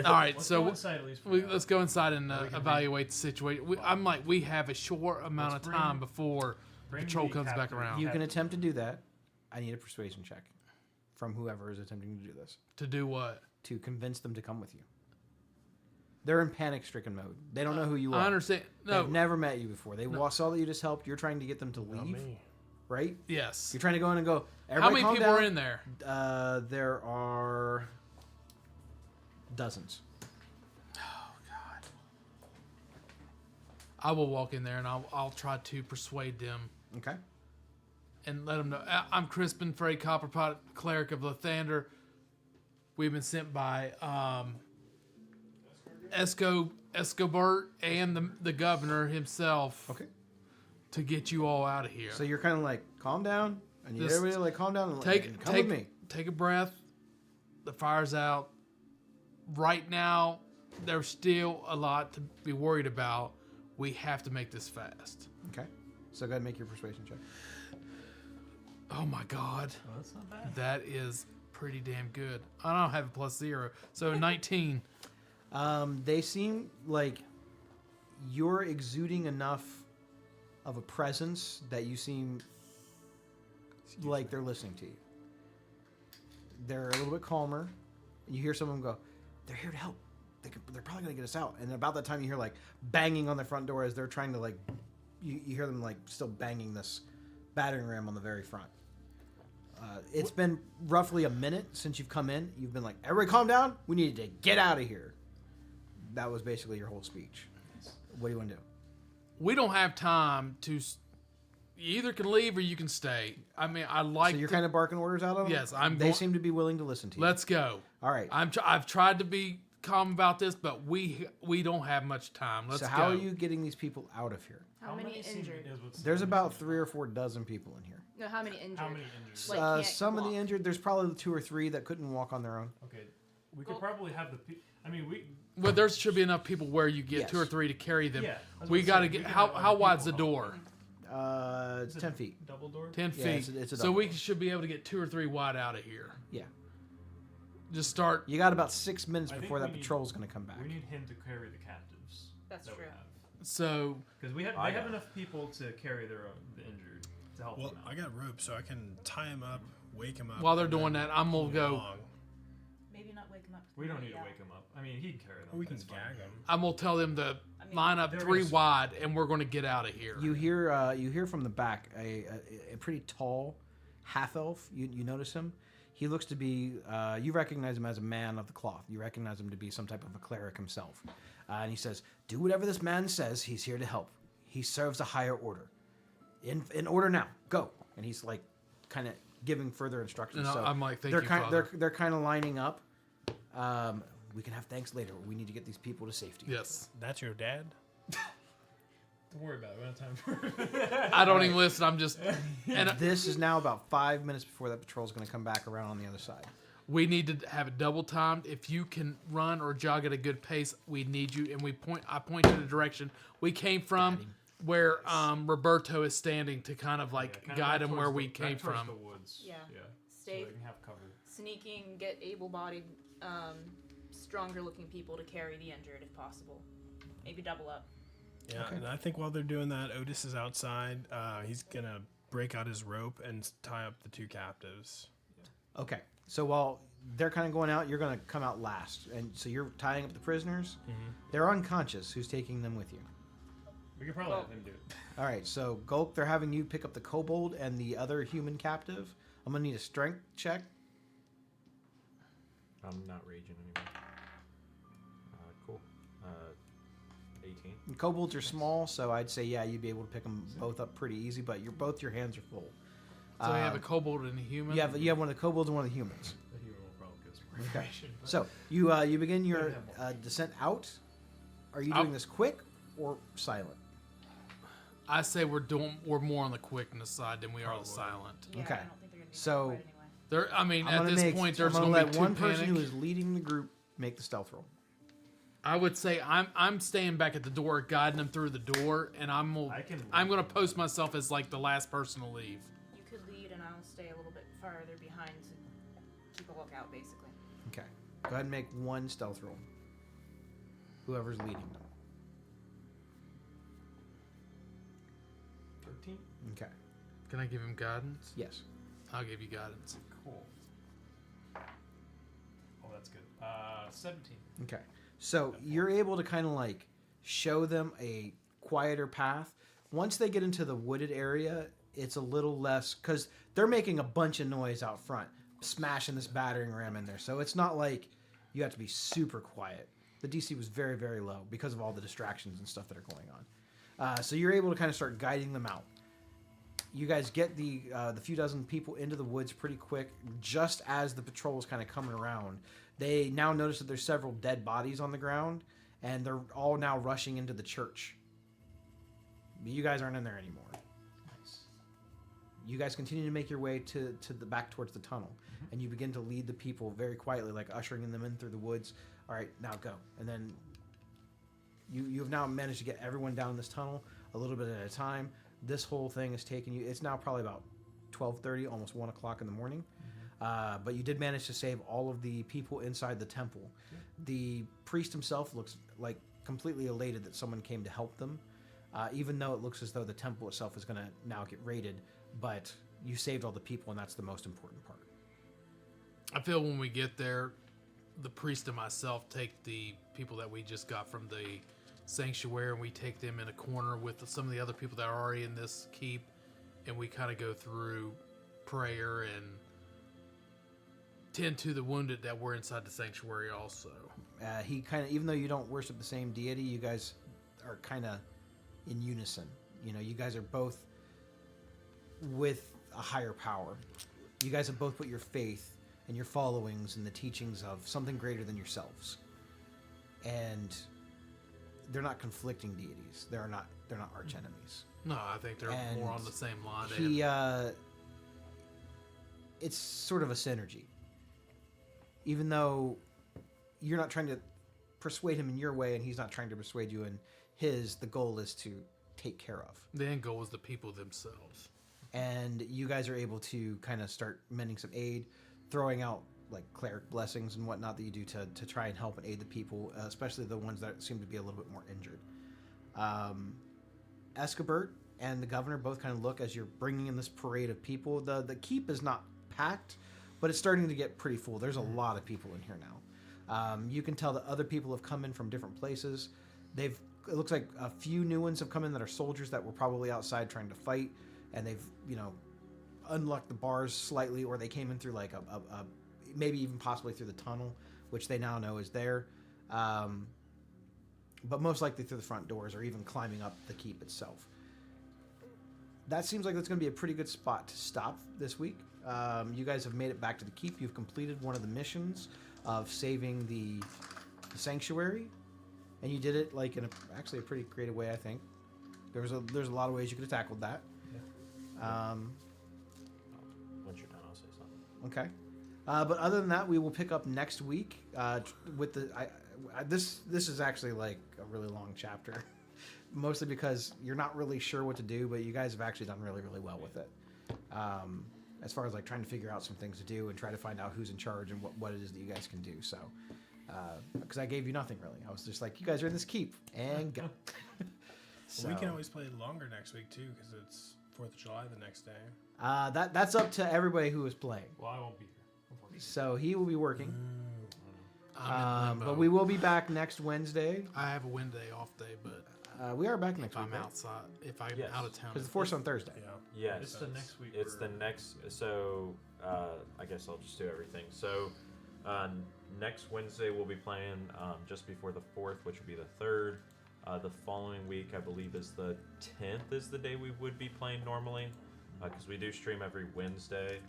All right. Let's so go inside at least. For now. let's go inside and We can evaluate the situation. I'm like, we have a short amount Let's of time bring- before Bring patrol the comes back captain. around. You can attempt to do that. I need a persuasion check from whoever is attempting to do this To do what? to convince them to come with you. They're in panic-stricken mode. They don't know who you are. I understand. No. They've never met you before. They No. saw that you just helped. You're trying to get them to leave, right? Yes. You're trying to go in and go. How Everybody many calm people down. are in there? There are dozens. Oh God. I will walk in there and I'll try to persuade them Okay. and let them know. I'm Crispin Frey Copperpot, cleric of Lathander. We've been sent by Escobert and the governor himself Okay. to get you all out of here. So you're kind of like, calm down. I need Just everybody to like calm down and take come take with me. take a breath. The fire's out. Right now, there's still a lot to be worried about. We have to make this fast. Okay. So go ahead and make your persuasion check. Oh my God. Oh, that's not bad. That is pretty damn good. I don't have a +0, so 19. They seem like you're exuding enough of a presence that you seem like they're listening to you. They're a little bit calmer. And you hear someone go, they're here to help. They're probably going to get us out. And about that time, you hear like banging on the front door as they're trying to like, you hear them like still banging this battering ram on the very front. It's been roughly a minute since you've come in. You've been like, everybody calm down. We need to get out of here. That was basically your whole speech. What do you want to do? We don't have time to. You either can leave or you can stay. I mean, I like. So you're kind of barking orders out on them? Yes, They seem to be willing to listen to you. Let's go. All right. I've tried to be calm about this, but we don't have much time. Let's So go. how are you getting these people out of here? How many injured? There's about 3 or 4 dozen people in here. No, how many injured? How many injured? Like, can't Some of the walk. injured, there's probably 2 or 3 that couldn't walk on their own. Okay, we could probably have the. I mean, we. Well, there should be enough people where you get Yes. 2 or 3 to carry them. Yeah, I was We gonna got to say, get. we can How have other how wide's the people door? It's Is it 10 feet. Double door. 10 Yeah, feet. it's a So double we door. should be able to get 2 or 3 wide out of here. Yeah. Just start. You got about 6 minutes I think before that we need- patrol's going to come back. We need him to carry the captives. That's that we true. have. So Because they I have got it. enough people to carry their own the injured to help Well, them out. I got rope, so I can tie him up, wake him up. while they're and doing then that, I'm pull gonna him go. along. Maybe not wake him up. We don't need to wake him up. I mean, he can carry them. Or we can that's fine. gag him. I'm gonna tell them to I mean, line up they're 3 gonna- wide, and we're gonna get out of here. You hear from the back a pretty tall half elf. You notice him. He looks to be. You recognize him as a man of the cloth. You recognize him to be some type of a cleric himself. And he says, "Do whatever this man says. He's here to help. He serves a higher order. In order now. Go." And he's like, kind of giving further instructions. And So I'm like, "Thank they're you, kind, Father." they're kind of lining up. We can have thanks later. We need to get these people to safety. Yes. That's your dad? Don't worry about it. We don't have time for it. I don't even listen. I'm just. And This is now about 5 minutes before that patrol's going to come back around on the other side. we need to have it double timed. If you can run or jog at a good pace, we need you. And I point to the direction we came from, where Roberto is standing to kind of like Yeah, kinda guide back him where towards we the- came back towards from. The woods. Yeah. Yeah. Stay So they can have cover. sneaking, get able-bodied, stronger-looking people to carry the injured if possible. Maybe double up. Yeah, Okay. and I think while they're doing that, Otis is outside. He's going to break out his rope and tie up the 2 captives. Okay. So while they're kind of going out, you're going to come out last. And so you're tying up the prisoners. They're unconscious. Who's taking them with you? We could probably Well- have him do it. All right. So Gulk, they're having you pick up the kobold and the other human captive. I'm going to need a strength check. I'm not raging anymore. Cool. 18. And kobolds are small, so I'd say, yeah, you'd be able to pick them both up pretty easy, but your hands are full. So we have a kobold and a human. You have one of the kobolds and one of the humans. The hero will probably give some more Okay. information. but- So you begin your descent out. Are you doing this quick or silent? I say we're more on the quickness side than we are the silent. Yeah, Okay. I don't think they're gonna be So- right anyway. There, I mean, I'm at gonna this make, point, there's I'm going gonna to be let 2 one person panic. who is leading the group make the stealth roll. I would say I'm staying back at the door, guiding them through the door, and I'm going to post myself as like the last person to leave. You could lead, and I'll stay a little bit farther behind to keep a lookout, basically. Okay. Go ahead and make one stealth roll. Whoever's leading them. 13? Okay. Can I give him guidance? Yes. I'll give you guidance. Cool. Oh, that's good. 17. Okay. So you're able to kind of like show them a quieter path. Once they get into the wooded area, it's a little less because they're making a bunch of noise out front, smashing this battering ram in there. So it's not like you have to be super quiet. The DC was very, very low because of all the distractions and stuff that are going on. So you're able to kind of start guiding them out. You guys get the few dozen people into the woods pretty quick. Just as the patrol is kind of coming around, they now notice that there's several dead bodies on the ground, and they're all now rushing into the church. But you guys aren't in there anymore. Nice. You guys continue to make your way to the back towards the tunnel, and you begin to lead the people very quietly, like ushering them in through the woods. All right, now go. And then you have now managed to get everyone down this tunnel a little bit at a time. This whole thing has taken you. It's now probably about 12:30, almost 1 o'clock in the morning. But you did manage to save all of the people inside the temple. The priest himself looks like completely elated that someone came to help them. even though it looks as though the temple itself is going to now get raided, but you saved all the people, and that's the most important part. I feel when we get there, the priest and myself take the people that we just got from the sanctuary and we take them in a corner with some of the other people that are already in this keep, and we kind of go through prayer and tend to the wounded that were inside the sanctuary also. He kind of, even though you don't worship the same deity, you guys are kind of in unison. You know, you guys are both with a higher power. You guys have both put your faith and your followings in the teachings of something greater than yourselves. And they're not conflicting deities. They're not arch enemies. No, I think they're And more on the same line. He it's sort of a synergy. Even though you're not trying to persuade him in your way and he's not trying to persuade you in his, the goal is to take care of. The end goal is the people themselves. And you guys are able to kind of start mending some aid, throwing out like cleric blessings and whatnot that you do to try and help and aid the people, especially the ones that seem to be a little bit more injured. Escobert and the governor both kind of look as you're bringing in this parade of people. The keep is not packed, but it's starting to get pretty full. There's a lot of people in here now. You can tell that other people have come in from different places. It looks like a few new ones have come in that are soldiers that were probably outside trying to fight, and they've, unlocked the bars slightly, or they came in through like a maybe even possibly through the tunnel, which they now know is there. But most likely through the front doors, or even climbing up the keep itself. That seems like that's going to be a pretty good spot to stop this week. You guys have made it back to the keep. You've completed one of the missions of saving the sanctuary, and you did it like in actually a pretty creative way. I think there's a lot of ways you could have tackled that. Yeah. Once you're done, I'll say something. Okay. But other than that, we will pick up next week with the. This is actually like a really long chapter, mostly because you're not really sure what to do, but you guys have actually done really, really well with it. As far as like trying to figure out some things to do and try to find out who's in charge and what it is that you guys can do. So, because I gave you nothing really, I was just like, you guys are in this keep and go. So, we can always play longer next week too, because it's 4th of July the next day. That's up to everybody who is playing. Well, I won't be here. Unfortunately. So he will be working. I'm in limbo. But we will be back next Wednesday. I have a Wednesday off day, but We are back next if week. I'm outside, if I'm Yes. out of town, Because the Force on Thursday. Yeah. Yes. It's the next week. It's the next. So I guess I'll just do everything. So next Wednesday we'll be playing just before the 4th, which would be the 3rd. The following week, I believe, is the 10th. Is the day we would be playing normally, because we do stream every Wednesday.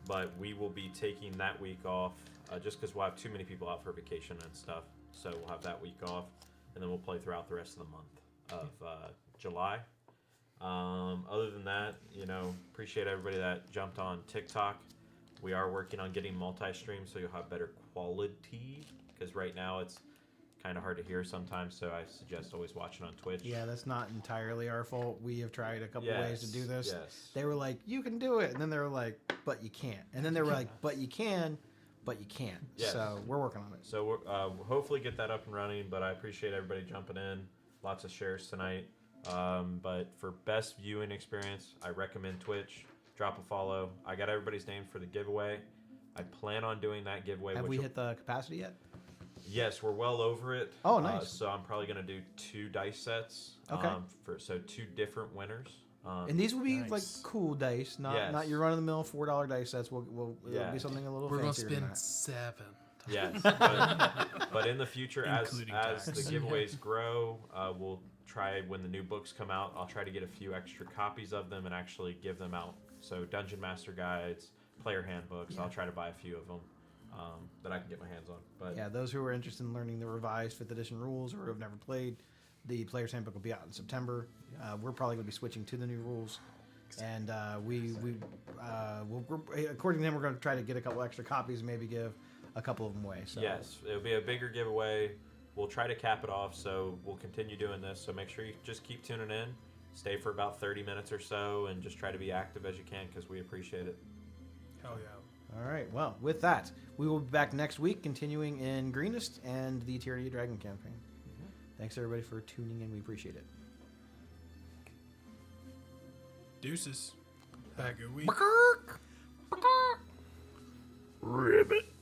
But we will be taking that week off just because we'll have too many people out for vacation and stuff. So we'll have that week off, and then we'll play throughout the rest of the month of July. Other than that, appreciate everybody that jumped on TikTok. We are working on getting multi-stream so you'll have better quality, because right now it's kind of hard to hear sometimes, so I suggest always watching on Twitch. Yeah, that's not entirely our fault. We have tried a couple ways to do this. Yes. They were like, you can do it. And then they were like, but you can't. And then they were like, but you can, but you can't. Yes. So we're working on it. So we'll hopefully get that up and running, but I appreciate everybody jumping in. Lots of shares tonight. But for best viewing experience, I recommend Twitch. Drop a follow. I got everybody's name for the giveaway. I plan on doing that giveaway. Have we hit the capacity yet? Yes, we're well over it. Oh, nice. So I'm probably going to do 2 dice sets. Okay. So 2 different winners. And these will be Nice. like cool dice, not your run of the mill $4 dice sets. It'll Yeah. be something a little we're gonna fancier than spend that. 7. Yes, but in the future, as Including the tax. giveaways grow, we'll try, when the new books come out, I'll try to get a few extra copies of them and actually give them out. So Dungeon Master guides, player handbooks, I'll try to buy a few of them that I can get my hands on. But Yeah, those who are interested in learning the revised 5th edition rules or have never played, the player's handbook will be out in September. We're probably going to be switching to the new rules. And we're, according to them, we're going to try to get a couple extra copies and maybe give a couple of them away. So. yes, it'll be a bigger giveaway. We'll try to cap it off, so we'll continue doing this. So make sure you just keep tuning in. Stay for about 30 minutes or so and just try to be active as you can, because we appreciate it. Hell yeah. All right. Well, with that, we will be back next week, continuing in Greenest and the Tyranny Dragon campaign. Thanks, everybody, for tuning in. We appreciate it. Deuces. Back a week. Ribbit.